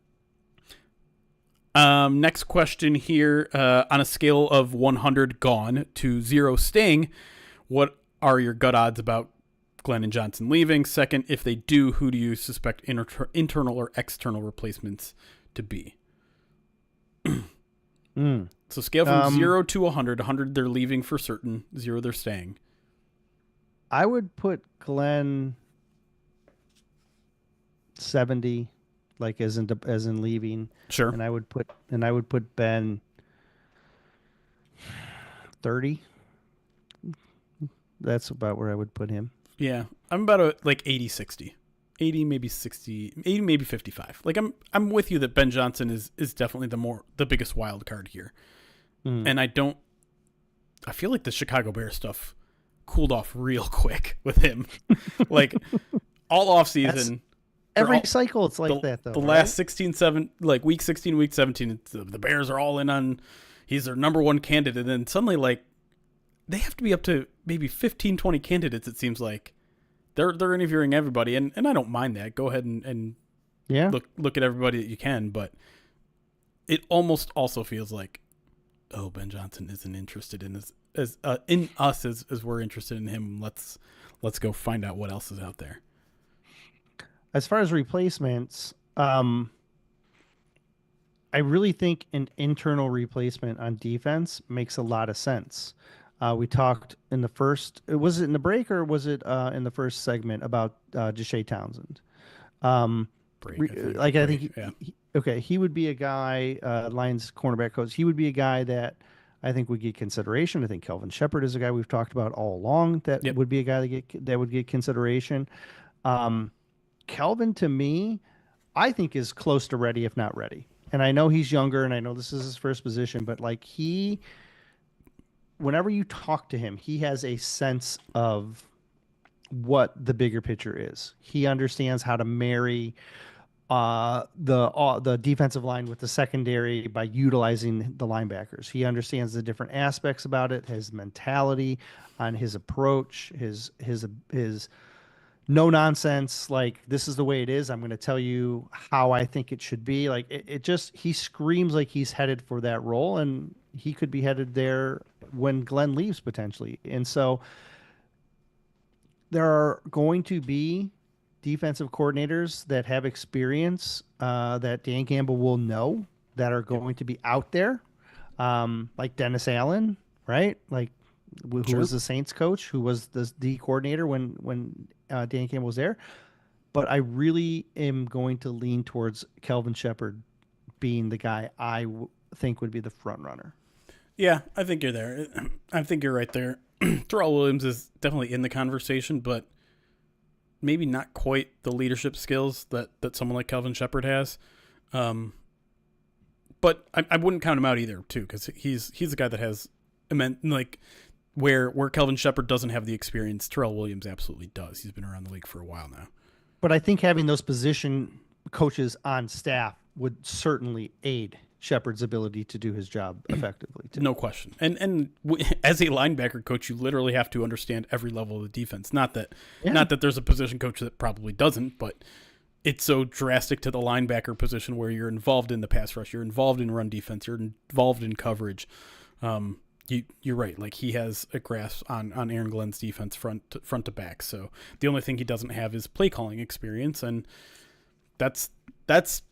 Next question here. On a scale of 100 gone to 0 staying, what are your gut odds about Glenn and Johnson leaving? Second, if they do, who do you suspect internal or external replacements to be? So scale from 0 to 100. 100 they're leaving for certain. 0 they're staying. I would put Glenn 70, like as in leaving. Sure. And I would put Ben 30. That's about where I would put him. Yeah. I'm about like 80-60. 80, maybe 60, 80, maybe 55. Like I'm with you that Ben Johnson is definitely the biggest wild card here. And I feel like the Chicago Bears stuff cooled off real quick with him. Like all off season. Every cycle it's like that though. The last 16-7, like week 16, week 17, the Bears are all in on he's their number one candidate, and then suddenly like they have to be up to maybe 15, 20 candidates, it seems like. They're interviewing everybody, and I don't mind that. Go ahead and look at everybody that you can, but it almost also feels like oh, Ben Johnson isn't interested in in us as we're interested in him. Let's go find out what else is out there. As far as replacements, I really think an internal replacement on defense makes a lot of sense. We talked in the first, was it in the break or was it in the first segment about Deshae Townsend? I think okay, he would be a guy, Lions cornerback coach. He would be a guy that I think would get consideration. I think Kelvin Shepherd is a guy we've talked about all along that would be a guy that would get consideration. Kelvin, to me, I think is close to ready, if not ready. And I know he's younger, and I know this is his first position, but like whenever you talk to him, he has a sense of what the bigger picture is. He understands how to marry the defensive line with the secondary by utilizing the linebackers. He understands the different aspects about it, his mentality, on his approach, his no nonsense, like this is the way it is. I'm going to tell you how I think it should be. Like it just, he screams like he's headed for that role, and he could be headed there when Glenn leaves potentially. And so there are going to be defensive coordinators that have experience that Dan Campbell will know that are going to be out there, like Dennis Allen, right? Like who was the Saints coach, who was the D coordinator when Dan Campbell was there. But I really am going to lean towards Kelvin Shepherd being the guy I think would be the front runner. Yeah, I think you're there. I think you're right there. Terrell Williams is definitely in the conversation, but maybe not quite the leadership skills that someone like Kelvin Shepherd has. But I wouldn't count him out either, too, because he's a guy that has like where Kelvin Shepherd doesn't have the experience, Terrell Williams absolutely does. He's been around the league for a while now. But I think having those position coaches on staff would certainly aid Shepherd's ability to do his job effectively, too. No question. And as a linebacker coach, you literally have to understand every level of the defense. Not that there's a position coach that probably doesn't, but it's so drastic to the linebacker position where you're involved in the pass rush, you're involved in run defense, you're involved in coverage. You're right. Like he has a grasp on Aaron Glenn's defense front to back. So the only thing he doesn't have is play calling experience, and that's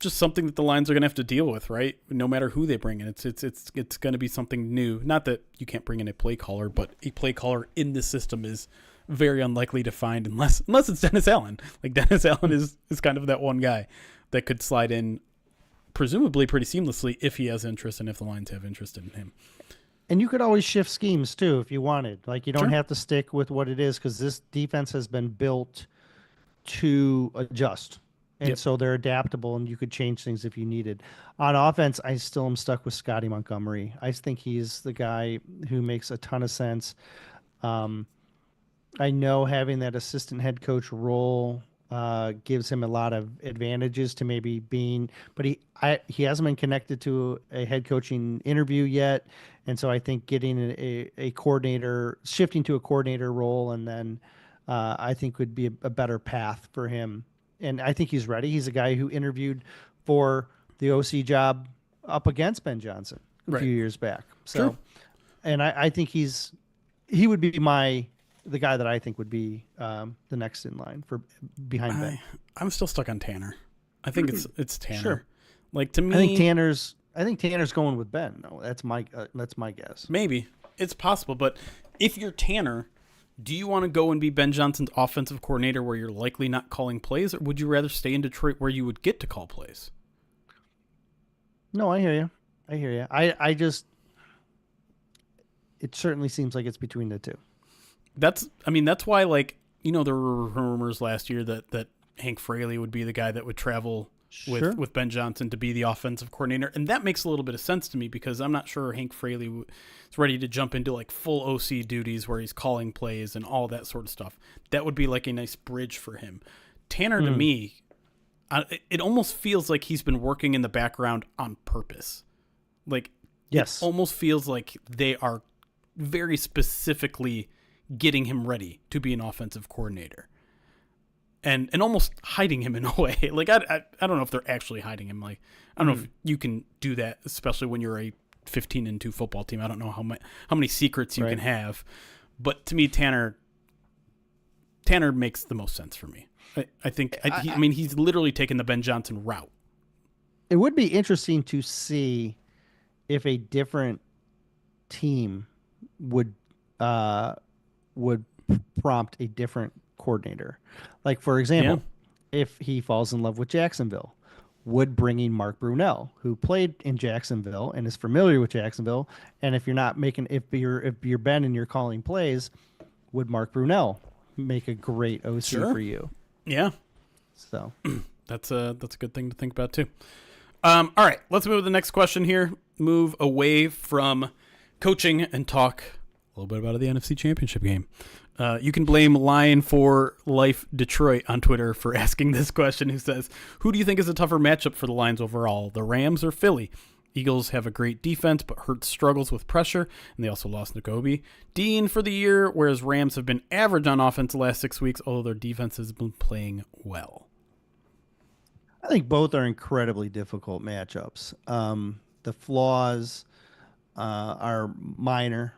just something that the Lions are going to have to deal with, right? No matter who they bring in, it's going to be something new. Not that you can't bring in a play caller, but a play caller in this system is very unlikely to find unless it's Dennis Allen. Like Dennis Allen is kind of that one guy that could slide in presumably pretty seamlessly if he has interest and if the Lions have interest in him. And you could always shift schemes too if you wanted. Like you don't have to stick with what it is because this defense has been built to adjust. And so they're adaptable and you could change things if you needed. On offense, I still am stuck with Scotty Montgomery. I think he's the guy who makes a ton of sense. I know having that assistant head coach role gives him a lot of advantages to maybe being, but he hasn't been connected to a head coaching interview yet. And so I think getting a coordinator, shifting to a coordinator role, and then I think would be a better path for him. And I think he's ready. He's a guy who interviewed for the OC job up against Ben Johnson a few years back. So, and I think he would be the guy that I think would be the next in line for behind Ben. I'm still stuck on Tanner. I think it's Tanner. Sure. Like to me, I think Tanner's going with Ben. No, that's my guess. Maybe it's possible, but if you're Tanner, do you want to go and be Ben Johnson's offensive coordinator where you're likely not calling plays, or would you rather stay in Detroit where you would get to call plays? No, I hear you. I just, it certainly seems like it's between the two. That's why, like, there were rumors last year that Hank Fraley would be the guy that would travel with Ben Johnson to be the offensive coordinator. And that makes a little bit of sense to me because I'm not sure Hank Fraley is ready to jump into like full OC duties where he's calling plays and all that sort of stuff. That would be like a nice bridge for him. Tanner, to me, it almost feels like he's been working in the background on purpose. Like, yes, it almost feels like they are very specifically getting him ready to be an offensive coordinator. And almost hiding him in a way. Like, I don't know if they're actually hiding him. Like, I don't know if you can do that, especially when you're a 15-2 football team. I don't know how many secrets you can have, but to me, Tanner makes the most sense for me. I think he's literally taken the Ben Johnson route. It would be interesting to see if a different team would prompt a different coordinator. Like, for example, if he falls in love with Jacksonville, would bringing Mark Brunell, who played in Jacksonville and is familiar with Jacksonville, and if you're Ben and you're calling plays, would Mark Brunell make a great OC for you? Yeah. So that's a good thing to think about too. All right, let's move to the next question here. Move away from coaching and talk a little bit about the NFC Championship game. You can blame Lion for Life Detroit on Twitter for asking this question, who says, who do you think is a tougher matchup for the Lions overall, the Rams or Philly? Eagles have a great defense, but Hurts struggles with pressure, and they also lost Nakobe Dean for the year, whereas Rams have been average on offense the last 6 weeks, although their defense has been playing well. I think both are incredibly difficult matchups. The flaws are minor,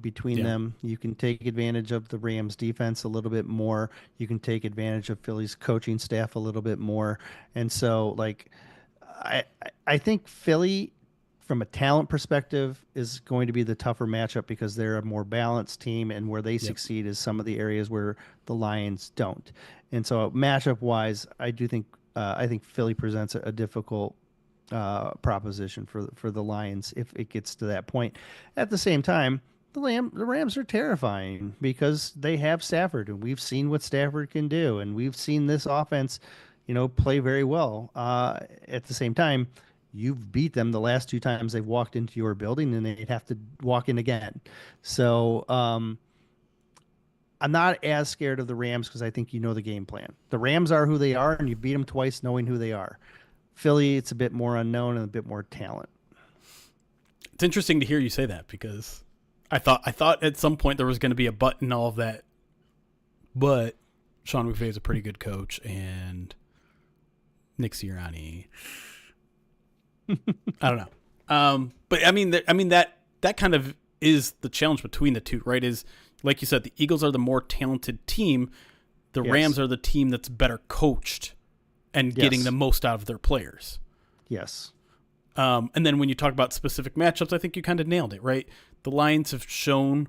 between them. You can take advantage of the Rams defense a little bit more. You can take advantage of Philly's coaching staff a little bit more. And so, I think Philly, from a talent perspective, is going to be the tougher matchup because they're a more balanced team, and where they succeed is some of the areas where the Lions don't. And so, matchup-wise, I think Philly presents a difficult proposition for the Lions if it gets to that point. At the same time, the Rams are terrifying because they have Stafford, and we've seen what Stafford can do, and we've seen this offense, play very well. At the same time, you've beat them the last 2 times they've walked into your building, and they'd have to walk in again. So I'm not as scared of the Rams because I think you know the game plan. The Rams are who they are, and you beat them twice knowing who they are. Philly, it's a bit more unknown and a bit more talent. It's interesting to hear you say that because I thought at some point there was going to be a but in all of that, but Sean McVay is a pretty good coach, and Nick Sirianni, I don't know. But I mean that kind of is the challenge between the two, right? Is, like you said, the Eagles are the more talented team. The Rams are the team that's better coached and getting the most out of their players. Yes. And then when you talk about specific matchups, I think you kind of nailed it, right? The Lions have shown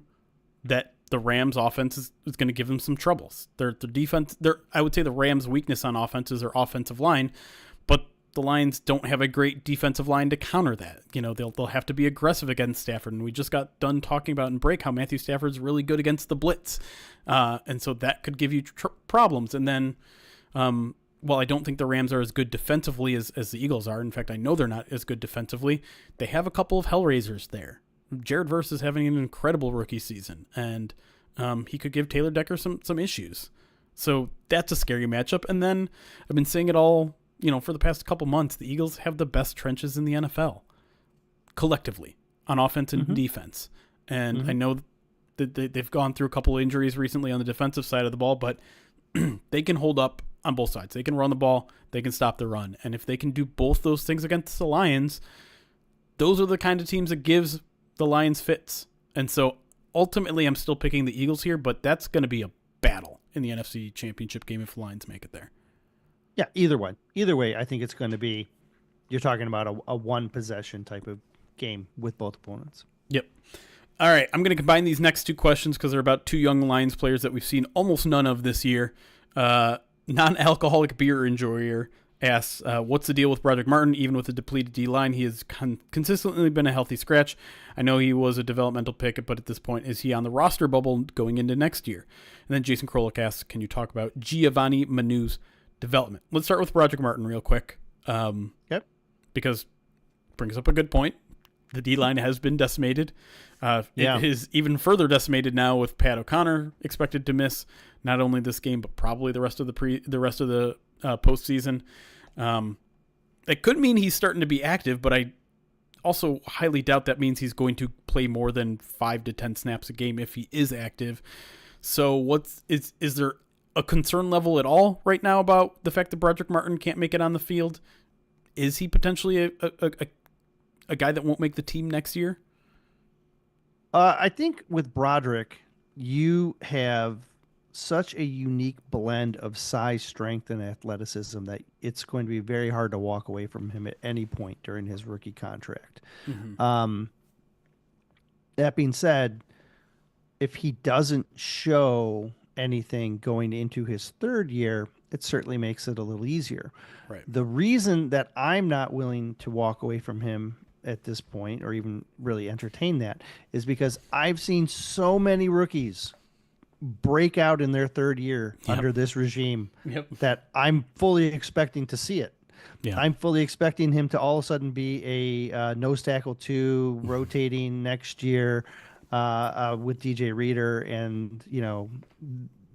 that the Rams offense is going to give them some troubles. Their defense, I would say the Rams' weakness on offense is their offensive line, but the Lions don't have a great defensive line to counter that. They'll have to be aggressive against Stafford, and we just got done talking about in break how Matthew Stafford's really good against the blitz, and so that could give you problems. And then, while I don't think the Rams are as good defensively as the Eagles are, in fact, I know they're not as good defensively, they have a couple of Hellraisers there. Jared Verse is having an incredible rookie season, and he could give Taylor Decker some issues. So that's a scary matchup. And then I've been saying it all, for the past couple months, the Eagles have the best trenches in the NFL collectively on offense and defense. And I know that they've gone through a couple of injuries recently on the defensive side of the ball, but they can hold up on both sides. They can run the ball, they can stop the run. And if they can do both those things against the Lions, those are the kind of teams that gives the Lions fits. And so ultimately I'm still picking the Eagles here, but that's going to be a battle in the NFC Championship game if the Lions make it there. Yeah, either way, I think it's going to be, you're talking about a one possession type of game with both opponents. Yep. All right, I'm going to combine these next 2 questions because they're about 2 young Lions players that we've seen almost none of this year. Non-alcoholic beer enjoyer asks, what's the deal with Broderick Martin? Even with a depleted D-line, he has consistently been a healthy scratch. I know he was a developmental pick, but at this point, is he on the roster bubble going into next year? And then Jason Krolick asks, can you talk about Giovanni Manu's development? Let's start with Broderick Martin real quick. Yep. Because it brings up a good point. The D-line has been decimated. It is even further decimated now with Pat O'Connor expected to miss not only this game but probably the rest of the postseason. It could mean he's starting to be active, but I also highly doubt that means he's going to play more than 5 to 10 snaps a game if he is active. So is there a concern level at all right now about the fact that Broderick Martin can't make it on the field? Is he potentially a guy that won't make the team next year? I think with Broderick, you have such a unique blend of size, strength, and athleticism that it's going to be very hard to walk away from him at any point during his rookie contract. Mm-hmm. That being said, if he doesn't show anything going into his third year, it certainly makes it a little easier. Right. The reason that I'm not willing to walk away from him at this point, or even really entertain that, is because I've seen so many rookies break out in their third year under this regime that I'm fully expecting to see it. Yeah. I'm fully expecting him to all of a sudden be a nose tackle 2 rotating next year with DJ Reader and,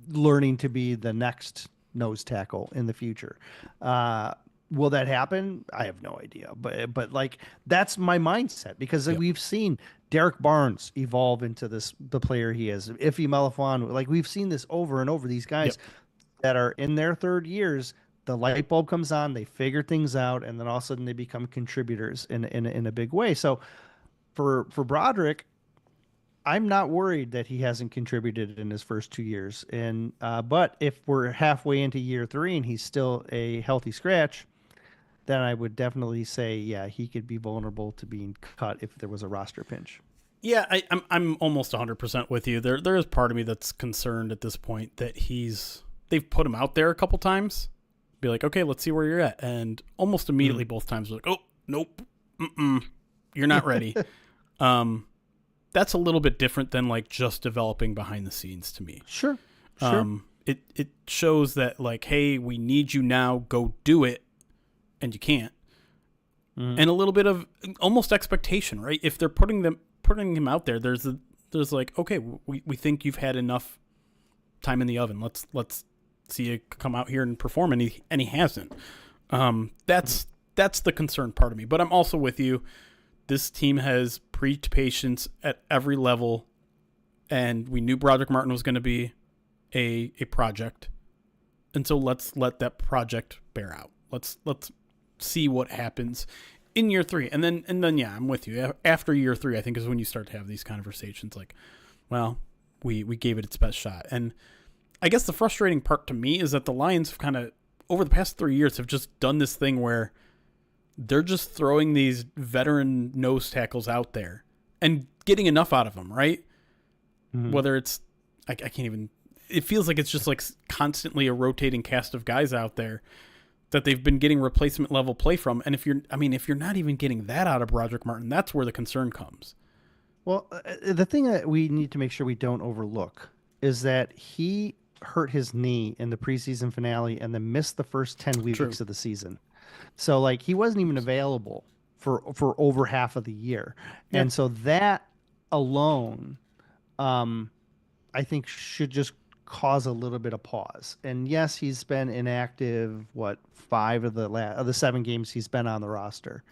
learning to be the next nose tackle in the future. Will that happen? I have no idea, but like that's my mindset because we've seen Derek Barnes evolve into the player he is. Ife Malafon, like we've seen this over and over. These guys that are in their third years, the light bulb comes on, they figure things out, and then all of a sudden they become contributors in a big way. So for Broderick, I'm not worried that he hasn't contributed in his first 2 years. And but if we're halfway into year 3 and he's still a healthy scratch, then I would definitely say, he could be vulnerable to being cut if there was a roster pinch. Yeah, I'm almost 100% with you. There is part of me that's concerned at this point that they've put him out there a couple times, be like, okay, let's see where you're at, and almost immediately both times like, oh nope, you're not ready. That's a little bit different than like just developing behind the scenes to me. Sure. It shows that like, hey, we need you now, go do it. And you can't. And a little bit of almost expectation, right? If they're putting him out there, there's like, okay, we think you've had enough time in the oven. Let's see you come out here and perform, and he hasn't. That's the concern part of me. But I'm also with you. This team has preached patience at every level, and we knew Broderick Martin was going to be a project, and so let's let that project bear out. Let's see what happens in year 3. And then I'm with you. After year 3, I think is when you start to have these conversations like, well, we gave it its best shot. And I guess the frustrating part to me is that the Lions have kind of, over the past 3 years, have just done this thing where they're just throwing these veteran nose tackles out there and getting enough out of them, right? Mm-hmm. Whether it's, I can't even, it feels like it's just like constantly a rotating cast of guys out there that they've been getting replacement level play from. And if you're not even getting that out of Broderick Martin, that's where the concern comes. Well, the thing that we need to make sure we don't overlook is that he hurt his knee in the preseason finale and then missed the first 10 weeks of the season. So like he wasn't even available for over half of the year. Yeah. And so that alone, I think should just cause a little bit of pause. And yes, he's been inactive 5 of the 7 games he's been on the roster.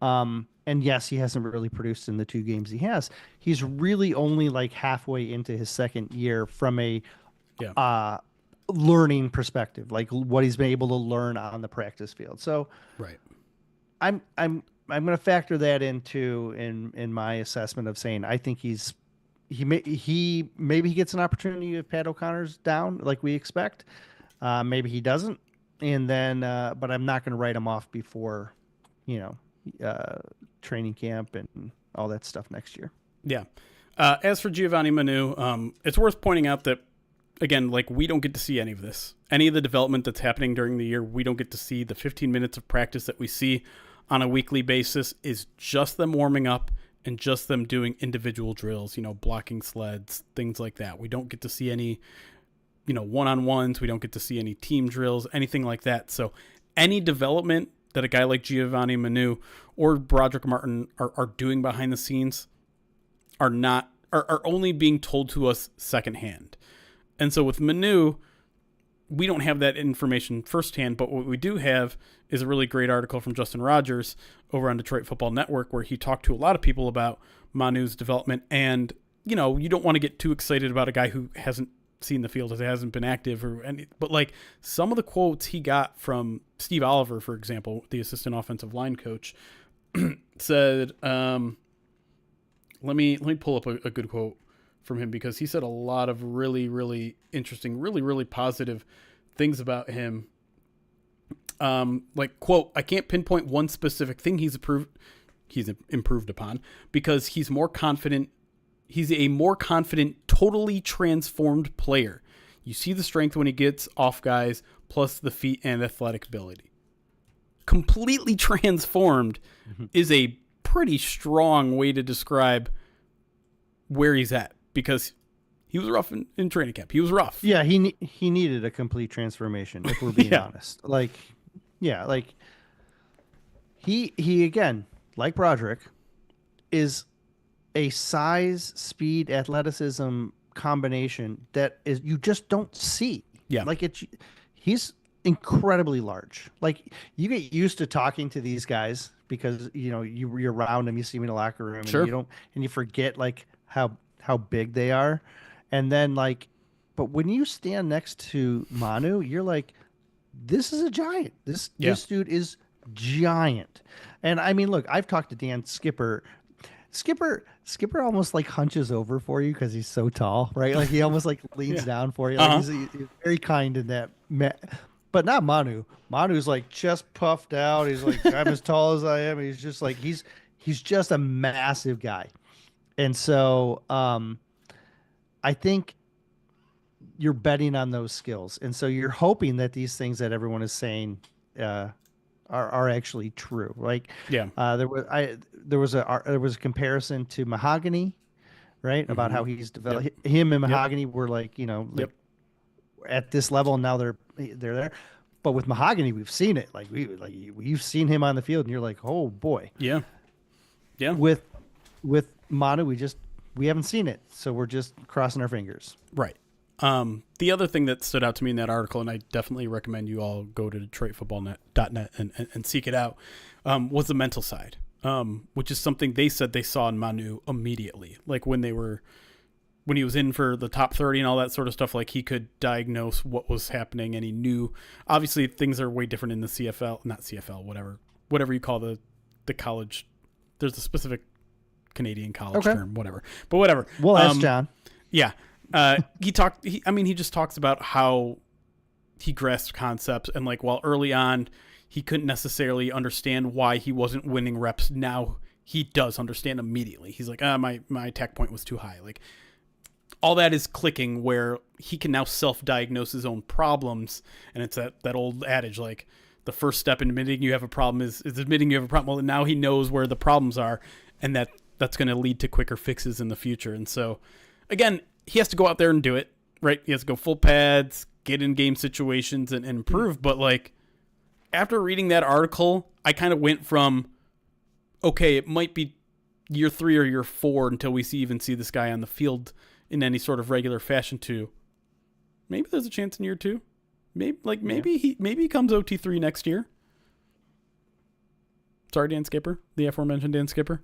And yes, he hasn't really produced in the 2 games he has. He's really only like halfway into his second year from a learning perspective, like what he's been able to learn on the practice field. So right. I'm going to factor that into in my assessment of saying I think maybe he gets an opportunity if Pat O'Connor's down like we expect. Maybe he doesn't, and then but I'm not going to write him off before training camp and all that stuff next year. Yeah. As for Giovanni Manu, it's worth pointing out that again, like we don't get to see any of this, any of the development that's happening during the year. We don't get to see the 15 minutes of practice that we see on a weekly basis is just them warming up and just them doing individual drills, blocking sleds, things like that. We don't get to see any, one-on-ones. We don't get to see any team drills, anything like that. So any development that a guy like Giovanni Manu or Broderick Martin are doing behind the scenes are only being told to us secondhand. And so with Manu, we don't have that information firsthand, but what we do have is a really great article from Justin Rogers over on Detroit Football Network where he talked to a lot of people about Manu's development. And, you don't want to get too excited about a guy who hasn't seen the field, hasn't been active, but like some of the quotes he got from Steve Oliver, for example, the assistant offensive line coach, said, let me pull up a good quote from him, because he said a lot of really, really interesting, really, really positive things about him. Like, quote, I can't pinpoint one specific thing he's improved upon, because he's more confident. He's a more confident, totally transformed player. You see the strength when he gets off guys, plus the feet and athletic ability. Completely transformed is a pretty strong way to describe where he's at, because he was rough in training camp. He was rough. Yeah, he needed a complete transformation, if we're being honest. Like, yeah, like he again, like Broderick, is a size, speed, athleticism combination that is you just don't see. Yeah. Like he's incredibly large. Like, you get used to talking to these guys because you're around them, you see them in the locker room, Sure. and you forget like how big they are. And then but when you stand next to Manu, you're like, this is a giant. This dude is giant. And I mean, look, I've talked to Dan Skipper. Skipper almost like hunches over for you because he's so tall, right? Like, he almost like leans down for you. Like, he's very kind in that. But not Manu. Manu's like chest puffed out. He's like, I'm as tall as I am. He's just like, he's just a massive guy. And so I think you're betting on those skills. And so you're hoping that these things that everyone is saying are actually true. Like, there was a comparison to Mahogany, right? About how he's developed. Him and Mahogany were like, at this level, and now they're there. But with Mahogany, we've seen it. Like, you've seen him on the field, and you're like, oh boy. Yeah. With Manu, we haven't seen it, so we're just crossing our fingers. Right. The other thing that stood out to me in that article, and I definitely recommend you all go to DetroitFootballNet.net and seek it out, was the mental side, which is something they said they saw in Manu immediately. Like, when he was in for the top 30 and all that sort of stuff, like, he could diagnose what was happening, and he knew. Obviously, things are way different in the CFL, not CFL, whatever you call the college. There's a specific Canadian college term, whatever. But whatever. We'll ask John. Yeah. He just talks about how he grasped concepts, and like, while early on he couldn't necessarily understand why he wasn't winning reps, now he does understand immediately. He's like, my attack point was too high. Like, all that is clicking, where he can now self-diagnose his own problems. And it's that old adage, like, the first step in admitting you have a problem is admitting you have a problem. Well, now he knows where the problems are, and that's going to lead to quicker fixes in the future. And so, again, he has to go out there and do it, right? He has to go full pads, get in game situations, and improve. But, like, after reading that article, I kind of went from, okay, it might be year 3 or year 4 until we even see this guy on the field in any sort of regular fashion, to maybe there's a chance in year 2. Maybe he comes OT3 next year. Sorry, Dan Skipper, the aforementioned Dan Skipper.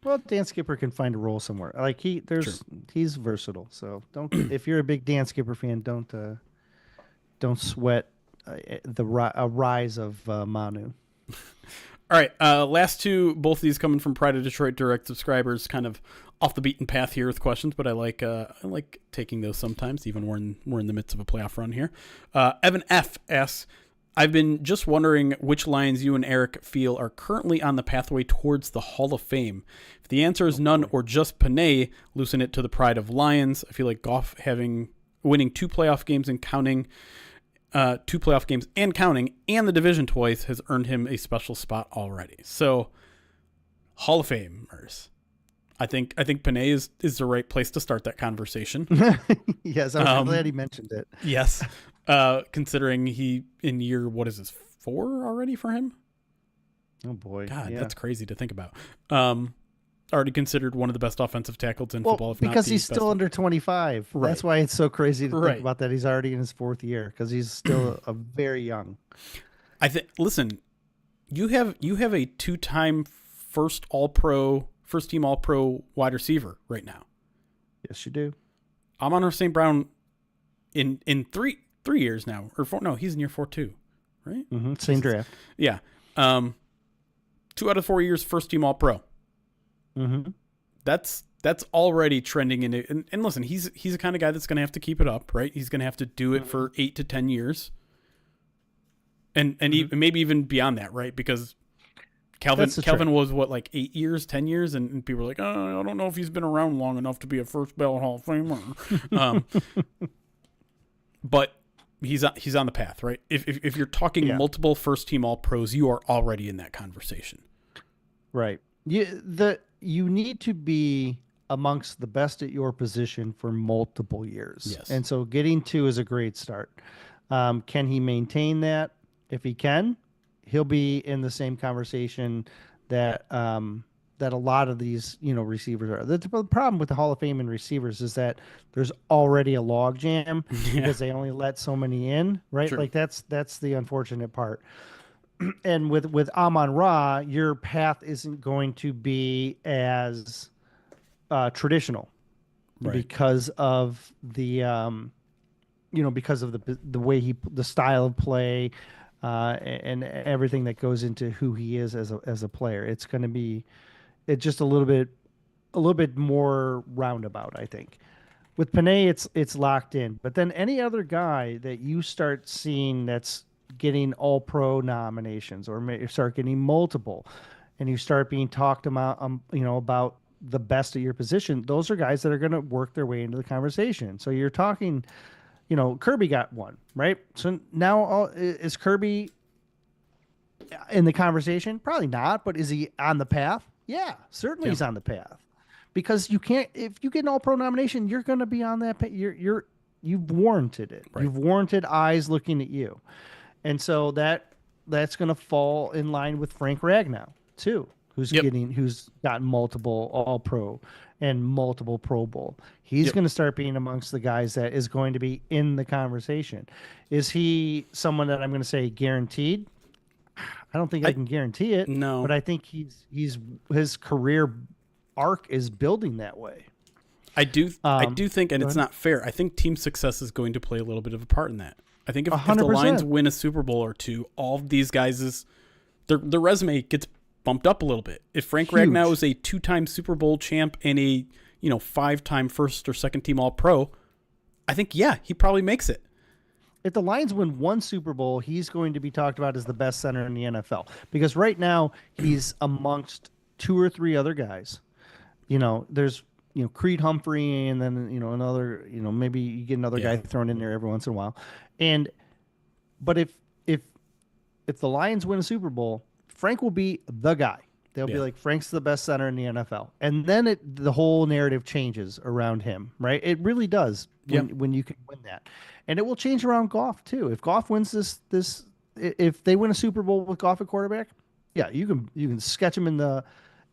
Well, Dan Skipper can find a role somewhere. Like, he's versatile. So if you're a big Dan Skipper fan, don't sweat a rise of Manu. All right, last two, both of these coming from Pride of Detroit Direct subscribers, kind of off the beaten path here with questions, but I like taking those sometimes, even we're in the midst of a playoff run here. Evan F asks, I've been just wondering which Lions you and Erik feel are currently on the pathway towards the Hall of Fame. If the answer is none or just Panay, loosen it to the Pride of Lions. I feel like Goff winning 2 playoff games and counting, 2 playoff games and counting, and the division twice has earned him a special spot already. So, Hall of Famers. I think Panay is the right place to start that conversation. Yes, I'm glad he mentioned it. Yes. Considering he in year, what is this, 4 already for him? Oh boy. God, that's crazy to think about. Already considered one of the best offensive tackles in football. If because not he's still under 25. Right. That's why it's so crazy to think about that. He's already in his 4th year, because he's still a very young. Listen, you have a 2-time first team All-Pro wide receiver right now. Yes, you do. Amon St. Brown in 3 years now, or 4. No, he's in year 4 too, right? Mm-hmm. Same draft. Yeah. 2 out of 4 years, first team All-Pro. Mm-hmm. That's already trending in it. And listen, he's the kind of guy that's going to have to keep it up, right? He's going to have to do it for 8 to 10 years. And maybe even beyond that, right? Because Calvin was what, like 8 years, 10 years, and people were like, oh, I don't know if he's been around long enough to be a first ballot Hall of Famer. But he's on the path, right? If you're talking multiple first team All Pros, you are already in that conversation, right? You need to be amongst the best at your position for multiple years, yes. And so getting 2 is a great start. Can he maintain that? If he can, he'll be in the same conversation that that a lot of these receivers are. The problem with the Hall of Fame and receivers is that there's already a log jam because they only let so many in, right? Sure. Like that's the unfortunate part. And with Amon-Ra, your path isn't going to be as traditional, right, because of the because of the way the style of play. And everything that goes into who he is as a player. It's going to be just a little bit more roundabout, I think. With Panay, it's locked in. But then any other guy that you start seeing that's getting All-Pro nominations, or you start getting multiple, and you start being talked about, about the best at your position, those are guys that are going to work their way into the conversation. So you're talking. Kirby got one, right? So now is Kirby in the conversation? Probably not, but is he on the path? Yeah, certainly he's on the path. Because you can't, if you get an All-Pro nomination, you're going to be on that. You've warranted it. Right. You've warranted eyes looking at you. And so that's going to fall in line with Frank Ragnow too, who's gotten multiple All-Pro and multiple Pro Bowl. He's going to start being amongst the guys that is going to be in the conversation. Is he someone that I'm going to say guaranteed? I don't think I can guarantee it. No, but I think his career arc is building that way. I do think, and it's not fair, I think team success is going to play a little bit of a part in that. I think if the Lions win a Super Bowl or two, all of these guys' their resume gets bumped up a little bit. If Frank Ragnow is a 2-time Super Bowl champ and a 5-time first or second team All-Pro, I think he probably makes it. If the Lions win 1 Super Bowl, he's going to be talked about as the best center in the NFL, because right now he's amongst 2 or 3 other guys. There's Creed Humphrey, and then another, maybe you get another guy thrown in there every once in a while. But if the Lions win a Super Bowl, Frank will be the guy. They'll be like, Frank's the best center in the NFL. And then the whole narrative changes around him, right? It really does when you can win that. And it will change around Goff too. If Goff wins this, if they win a Super Bowl with Goff at quarterback, you can sketch him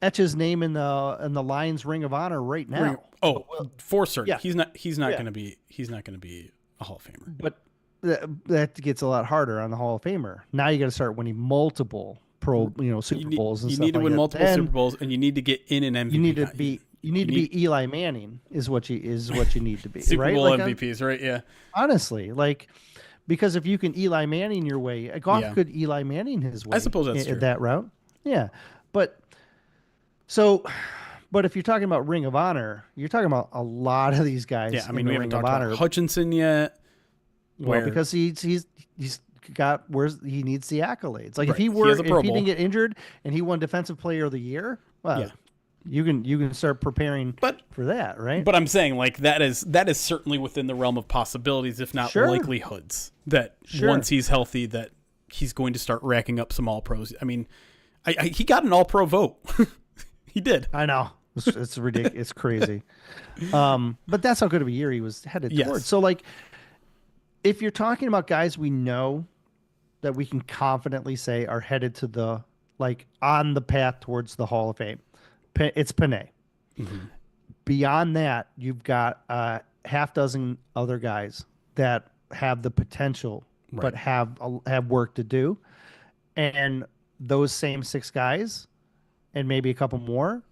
etch his name in the Lions Ring of Honor right now. For certain. Yeah. He's not going to be a Hall of Famer. But that gets a lot harder on the Hall of Famer. Now you got to start winning multiple Super Bowls and stuff. You need to win multiple Super Bowls, and you need to get in an MVP. You need to be Eli Manning is what you need to be. Super Bowl like, MVPs, right? Yeah. Honestly, because if you can Eli Manning your way, Goff could Eli Manning his way. I suppose that's true. That route. Yeah, but if you're talking about Ring of Honor, you're talking about a lot of these guys. Yeah, I mean, we haven't talked about Hutchinson yet. Well, because he's got he needs the accolades. Like if he didn't get injured and he won Defensive Player of the Year, you can start preparing for that, right? But I'm saying that is certainly within the realm of possibilities, if not likelihoods, that once he's healthy, that he's going to start racking up some All-Pros. I mean, he got an All-Pro vote. He did. I know. It's ridiculous. It's crazy. But that's how good of a year he was headed towards. So if you're talking about guys we know that we can confidently say are headed to on the path towards the Hall of Fame, it's Panay. Mm-hmm. Beyond that, you've got a half dozen other guys that have the potential, but have work to do. And those same 6 guys, and maybe a couple more,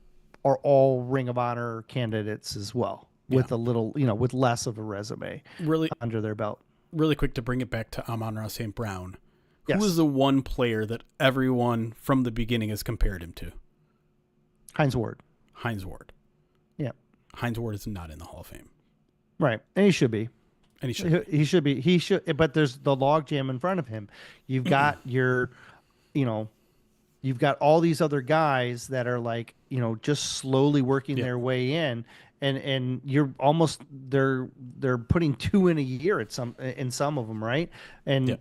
are all Ring of Honor candidates as well, with a little, with less of a resume really under their belt. Really quick to bring it back to Amon-Ra St. Brown, Yes. Who is the one player that everyone from the beginning has compared him to? Hines Ward. Hines Ward. Yeah. Hines Ward is not in the Hall of Fame. Right. And he should be. And he should. He should be. He should. But there's the logjam in front of him. You've got you've got all these other guys that are like, just slowly working their way in, and you're almost they're putting 2 in a year in some of them, right? And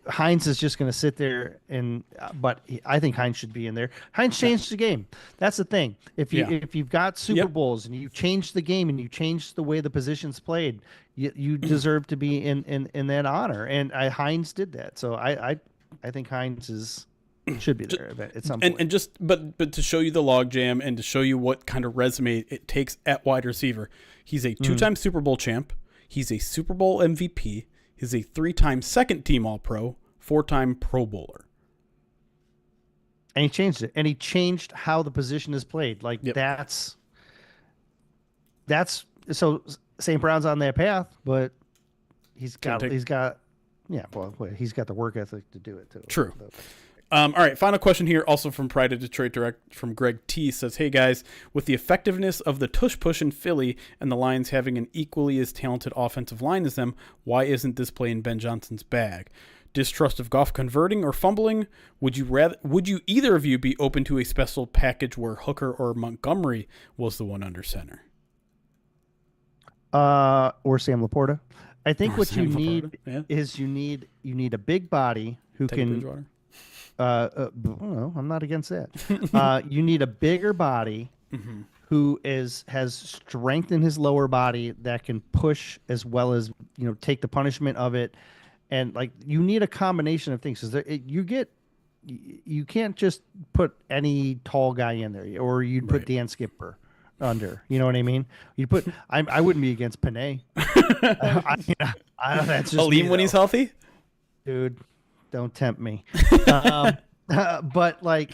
Hines is just going to sit there but I think Hines should be in there. Hines changed the game. That's the thing. If you've got Super Bowls and you change the game and you change the way the position's played, you deserve to be in that honor. And Hines did that. So I think Hines should be there at some point. And just but to show you the logjam and to show you what kind of resume it takes at wide receiver, he's a 2-time Super Bowl champ. He's a Super Bowl MVP. He's a 3-time second-team All-Pro, 4-time Pro Bowler. And he changed it. And he changed how the position is played. Like that's so St. Brown's on that path, but he's got the work ethic to do it too. True. All right, final question here, also from Pride of Detroit Direct from Greg T. Says, hey guys, with the effectiveness of the tush push in Philly and the Lions having an equally as talented offensive line as them, why isn't this play in Ben Johnson's bag? Distrust of Goff converting or fumbling? Would you either of you be open to a special package where Hooker or Montgomery was the one under center? Or Sam Laporta? I think what you need is you need a big body who can. I'm not against that. You need a bigger body who has strength in his lower body that can push as well as take the punishment of it, and like you need a combination of things. You can't just put any tall guy in there, or you'd put Dan Skipper under. You know what I mean? You put I wouldn't be against Panay. That's just Aleem when he's healthy, dude. Don't tempt me. But like,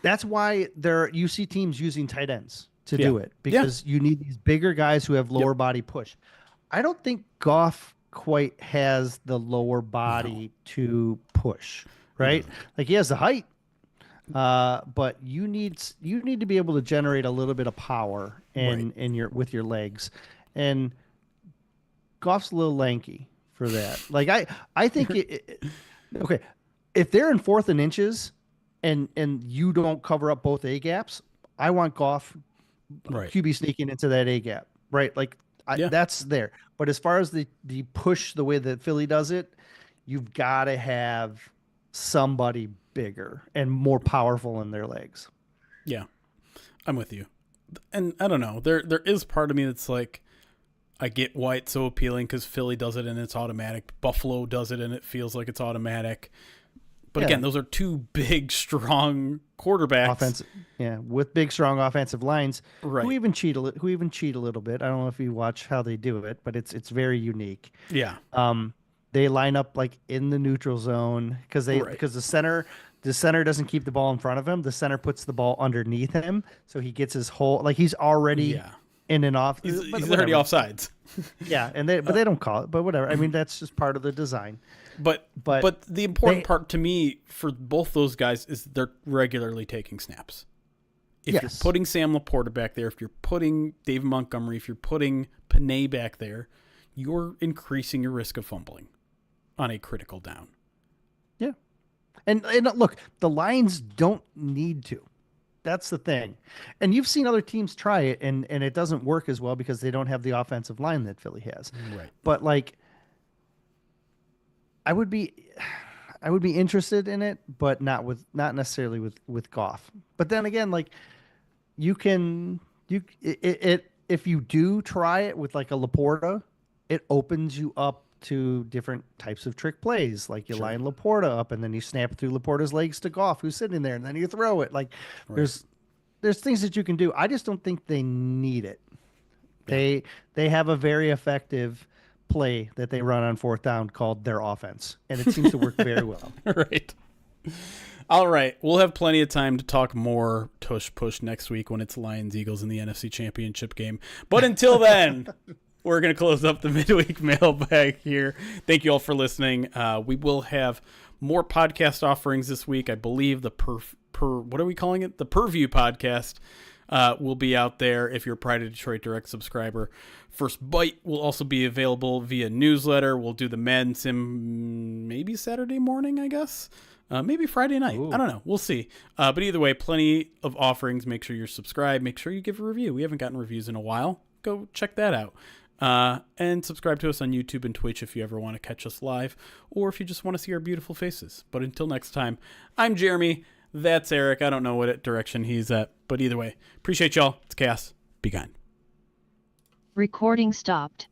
that's why you see teams using tight ends to do it, because you need these bigger guys who have lower body push. I don't think Goff quite has the lower body to push, right? Like he has the height, but you need to be able to generate a little bit of power with your legs, and Goff's a little lanky for that. Like I think okay, if they're in 4th and inches and you don't cover up both A gaps, I want Goff QB sneaking into that A gap, right? Like that's there. But as far as the push, the way that Philly does it, you've got to have somebody bigger and more powerful in their legs. Yeah, I'm with you. And I don't know, there is part of me that's like, I get why it's so appealing because Philly does it and it's automatic. Buffalo does it and it feels like it's automatic. But again, those are 2 big, strong quarterbacks. With big, strong offensive lines who even cheat a little bit. I don't know if you watch how they do it, but it's very unique. Yeah. They line up like in the neutral zone because the center doesn't keep the ball in front of him. The center puts the ball underneath him, so he gets his whole he's already. In and off. He's already offsides. But they don't call it. But whatever. I mean, that's just part of the design. But the important part to me for both those guys is they're regularly taking snaps. If you're putting Sam Laporta back there, if you're putting Dave Montgomery, if you're putting Panay back there, you're increasing your risk of fumbling on a critical down. Yeah. And look, the Lions don't need to. That's the thing. And you've seen other teams try it and it doesn't work as well because they don't have the offensive line that Philly has. Right. But like I would be interested in it, but not necessarily with Goff. But then again, like if you do try it with like a Laporta, it opens you up to different types of trick plays. Like you line Laporta up and then you snap through Laporta's legs to Goff, who's sitting there, and then you throw it. Like there's things that you can do. I just don't think they need it. They have a very effective play that they run on 4th down called their offense, and it seems to work very well. Right. All right. We'll have plenty of time to talk more tush push next week when it's Lions Eagles in the NFC Championship game. But until then, we're going to close up the midweek mailbag here. Thank you all for listening. We will have more podcast offerings this week. I believe the what are we calling it? The Purview podcast will be out there if you're a Pride of Detroit Direct subscriber. First Bite will also be available via newsletter. We'll do the Madden Sim maybe Saturday morning, I guess. Maybe Friday night. Ooh. I don't know. We'll see. But either way, plenty of offerings. Make sure you're subscribed. Make sure you give a review. We haven't gotten reviews in a while. Go check that out. And subscribe to us on YouTube and Twitch if you ever want to catch us live or if you just want to see our beautiful faces. But until next time, I'm Jeremy. That's Erik. I don't know what direction he's at. But either way, appreciate y'all. It's Chaos. Be kind. Recording stopped.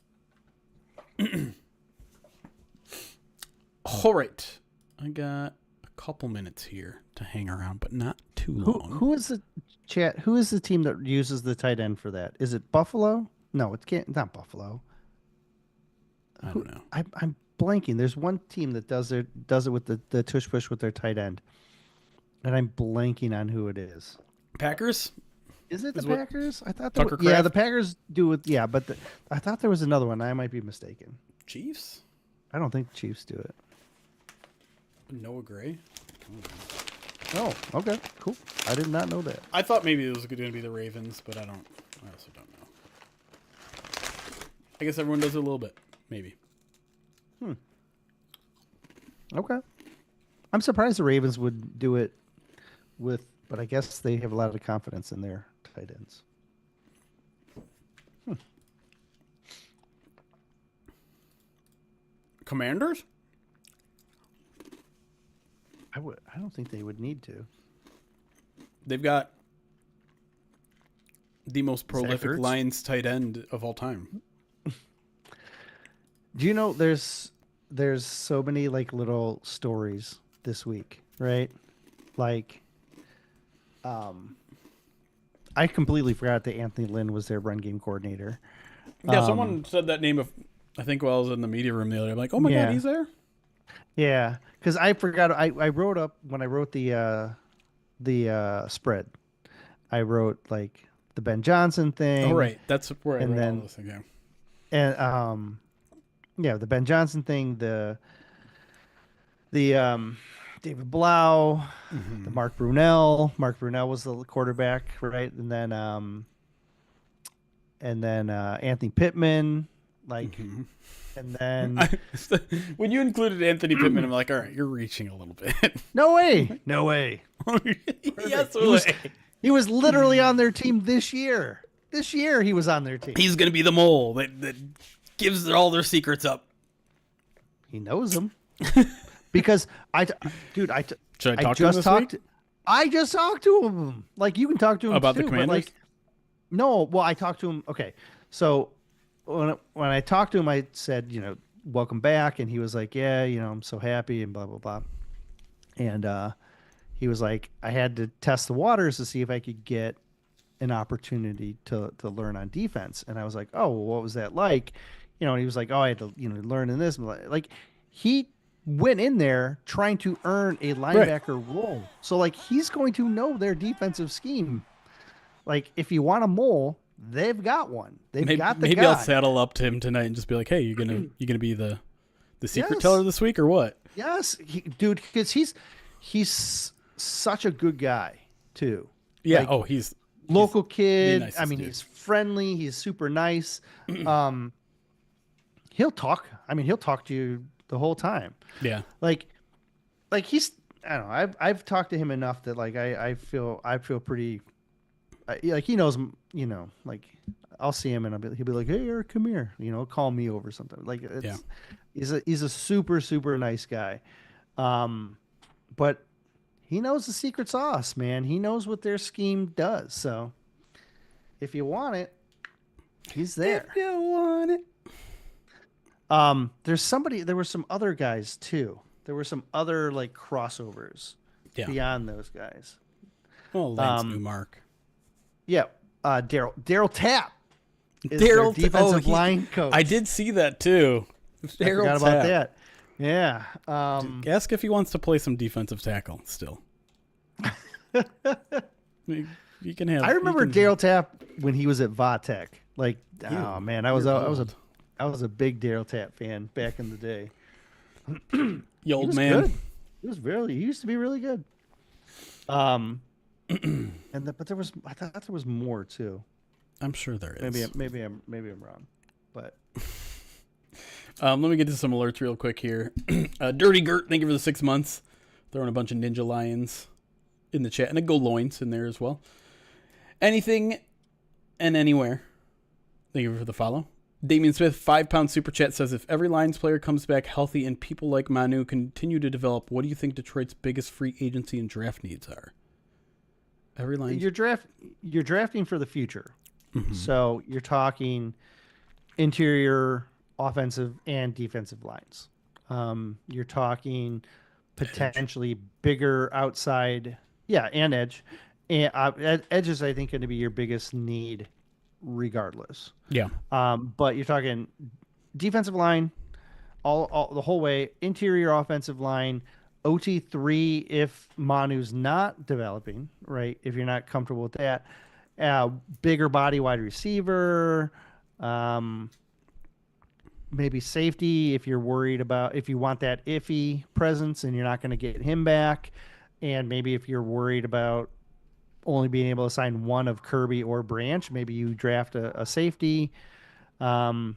All right. I got couple minutes here to hang around, but not too long. Who is the chat? Who is the team that uses the tight end for that? Is it Buffalo? No, it can't. Not Buffalo. I don't know. I'm blanking. There's one team that does it with the tush push with their tight end, and I'm blanking on who it is. Packers? Is it the what- Packers? I thought. Tucker Yeah, Kraft? the Packers do it. Yeah, but I thought there was another one. I might be mistaken. Chiefs? I don't think the Chiefs do it. Noah Gray? Oh, okay, cool. I did not know that. I thought maybe it was going to be the Ravens, but I also don't know. I guess everyone does it a little bit, maybe. Okay. I'm surprised the Ravens would do it but I guess they have a lot of confidence in their tight ends. Commanders? I don't think they would need to. They've got the most prolific Ertz? Lions tight end of all time. Do you know there's so many like little stories this week, right? Like I completely forgot that Anthony Lynn was their run game coordinator. Yeah, someone said that name I think while I was in the media room the other day. I'm like, oh my God, he's there? Yeah, because I forgot. I wrote up when I wrote the spread. I wrote like the Ben Johnson thing. Oh, right. That's where I And read then- all this again. And yeah, the Ben Johnson thing, the David Blau, the Mark Brunell. Mark Brunell was the quarterback, right? And then Anthony Pittman, like, and then When you included Anthony Pittman, I'm like, all right, you're reaching a little bit. no way. Yes, He was literally on their team this year. This year he was on their team. he's going to be the mole that gives all their secrets up. He knows them because Should I I talk to him just this talked. week? I just talked to him. Like you can talk to him About too, the but Commanders? like, no. Well, I talked to him. Okay, so when I talked to him, I said, welcome back, and he was like, yeah, I'm so happy, and blah blah blah, and he was like, I had to test the waters to see if I could get an opportunity to learn on defense, and I was like, oh, well, what was that like? And he was like, oh, I had to learn in this, like he went in there trying to earn a linebacker role. So like he's going to know their defensive scheme. Like if you want a mole, they've got one. They've got the maybe guy. I'll saddle up to him tonight and just be like, hey, you gonna be the secret Yes. teller this week or what? Yes, dude, because he's such a good guy too. Yeah. Like, he's local kid. nicest I mean, dude. he's friendly. He's super nice. He'll talk. I mean, he'll talk to you the whole time. yeah. Like he's. I don't know. I've talked to him enough that like I feel pretty. Like he knows. Like I'll see him and he'll be like, hey, Erik, come here. Call me over something. Like he's a super super nice guy. But he knows the secret sauce, man. He knows what their scheme does. So if you want it, he's there. If you want it. There were some other guys too. There were some other like crossovers beyond those guys. Well, Lance Newmark. Yeah. Daryl Tapp is Daryl their defensive line coach. I did see that too. I forgot about that. Yeah. Ask if he wants to play some defensive tackle still. You can have. I remember Daryl Tapp when he was at Vatek. Like, oh man, I was a big Daryl Tapp fan back in the day. You old He was man. good. He used to be really good. But I thought there was more too. I'm sure there is. Maybe I'm wrong, but let me get to some alerts real quick here. Dirty Gert, thank you for the 6 months. Throwing a bunch of Ninja Lions in the chat, and a Go Loins in there as well. Anything and anywhere. Thank you for the follow. Damian Smith, £5 super chat, says, if every Lions player comes back healthy and people like Manu continue to develop, what do you think Detroit's biggest free agency and draft needs are? Every Lions. You're drafting for the future. Mm-hmm. So you're talking interior, offensive, and defensive lines. You're talking potentially bigger outside, and edge. And edge is, I think, going to be your biggest need, regardless. Yeah. But you're talking defensive line, all the whole way. Interior offensive line, OT3 if Manu's not developing, right? If you're not comfortable with that, bigger body wide receiver. Maybe safety if you're worried about, if you want that iffy presence and you're not going to get him back. And maybe if you're worried about only being able to sign one of Kirby or Branch, maybe you draft a safety. You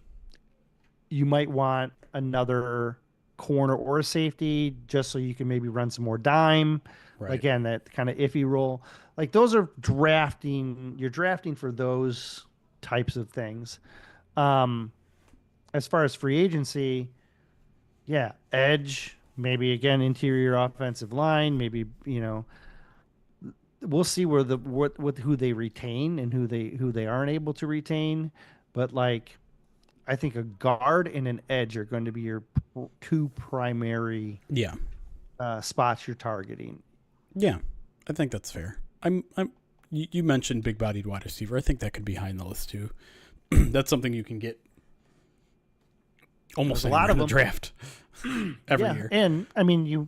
might want another corner or a safety just so you can maybe run some more dime. Right. Again, that kind of iffy role. Like those are drafting. You're drafting for those types of things. As far as free agency, edge, maybe again interior offensive line, maybe we'll see where who they retain and who they aren't able to retain, but like I think a guard and an edge are going to be your two primary spots you're targeting. Yeah, I think that's fair. You mentioned big-bodied wide receiver. I think that could be high in the list too. That's something you can get almost a lot of the draft every year. And I mean, you're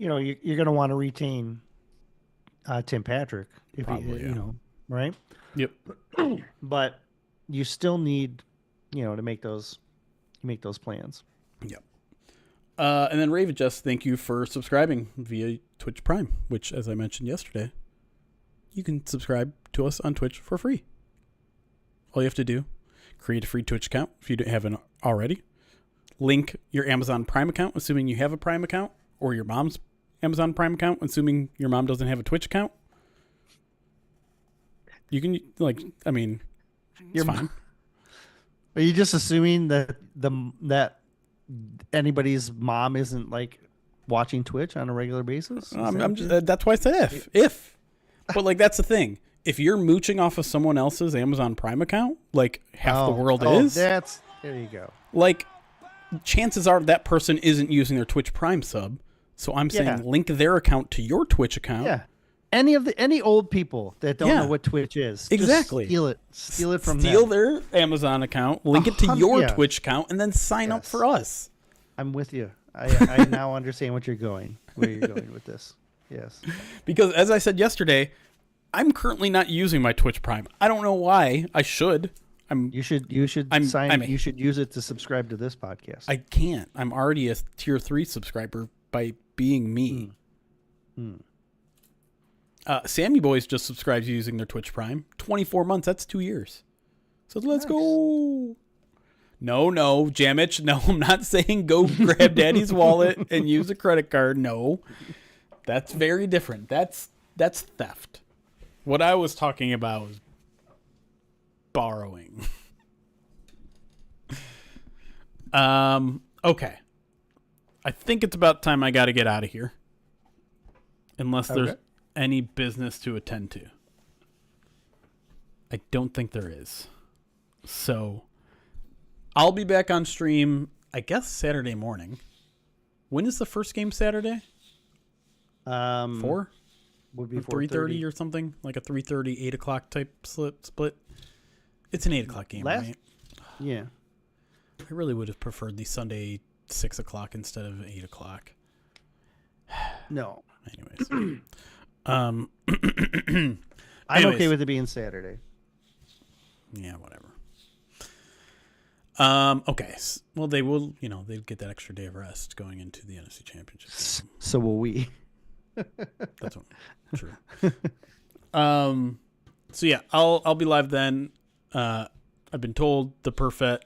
going to want to retain Tim Patrick if right? Yep. But you still need, to make those plans. Yep. And then Raven, just thank you for subscribing via Twitch Prime, which, as I mentioned yesterday, you can subscribe to us on Twitch for free. All you have to do, create a free Twitch account if you haven't already. Link your Amazon Prime account, assuming you have a Prime account, or your mom's Amazon Prime account, assuming your mom doesn't have a Twitch account. You can, it's fine. Are you just assuming that that anybody's mom isn't like watching Twitch on a regular basis? That's why I said if. But that's the thing. If you're mooching off of someone else's Amazon Prime account, like half the world is, there you go. Like, chances are that person isn't using their Twitch Prime sub. So I'm saying link their account to your Twitch account. Yeah. Any old people that don't know what Twitch is, exactly, just steal it from them. Their Amazon account, link it to your Twitch account, and then sign up for us. I'm with you. I now understand where you're going with this. Yes. Because as I said yesterday, I'm currently not using my Twitch Prime. I don't know why. I should. You should use it to subscribe to this podcast. I can't. I'm already a tier 3 subscriber by being me. Sammy Boys just subscribes using their Twitch Prime. 24 months. That's 2 years. So let's go. No, Jamich. No, I'm not saying go grab daddy's wallet and use a credit card. No, that's very different. That's theft. What I was talking about was borrowing. Okay. I think it's about time I got to get out of here. Unless there's any business to attend to. I don't think there is. So I'll be back on stream, I guess, Saturday morning. When is the first game Saturday? 4? Would be 3:30 or something, like a 3:30, 8 o'clock type split. It's an 8 o'clock game, right? Yeah. I really would have preferred the Sunday 6 o'clock instead of 8 o'clock. No. Anyways, I'm okay with it being Saturday. Yeah, whatever. Okay. Well, they will. They'll get that extra day of rest going into the NFC Championship. So will we. That's true. So yeah, I'll be live then. I've been told the Purview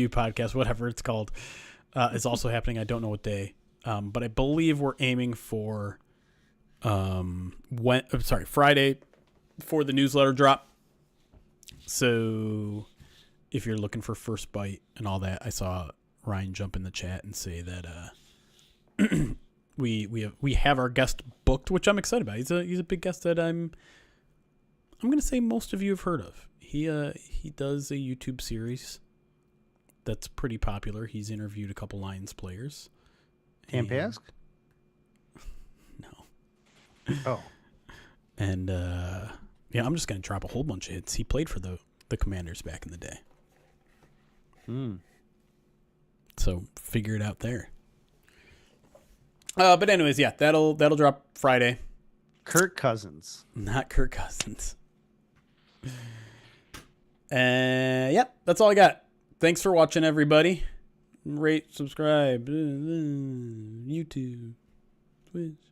podcast, whatever it's called, is also happening. I don't know what day, but I believe we're aiming for Friday for the newsletter drop. So if you're looking for first bite and all that, I saw Ryan jump in the chat and say that we have our guest booked, which I'm excited about. He's a big guest that I'm going to say most of you have heard of. He does a YouTube series that's pretty popular. He's interviewed a couple Lions players. Tampask? No. Oh. And I'm just going to drop a whole bunch of hits. He played for the Commanders back in the day. So figure it out there. But anyways, yeah, that'll drop Friday. Kirk Cousins. Not Kirk Cousins. Yep, that's all I got. Thanks for watching, everybody. Rate, subscribe, YouTube, Twitch.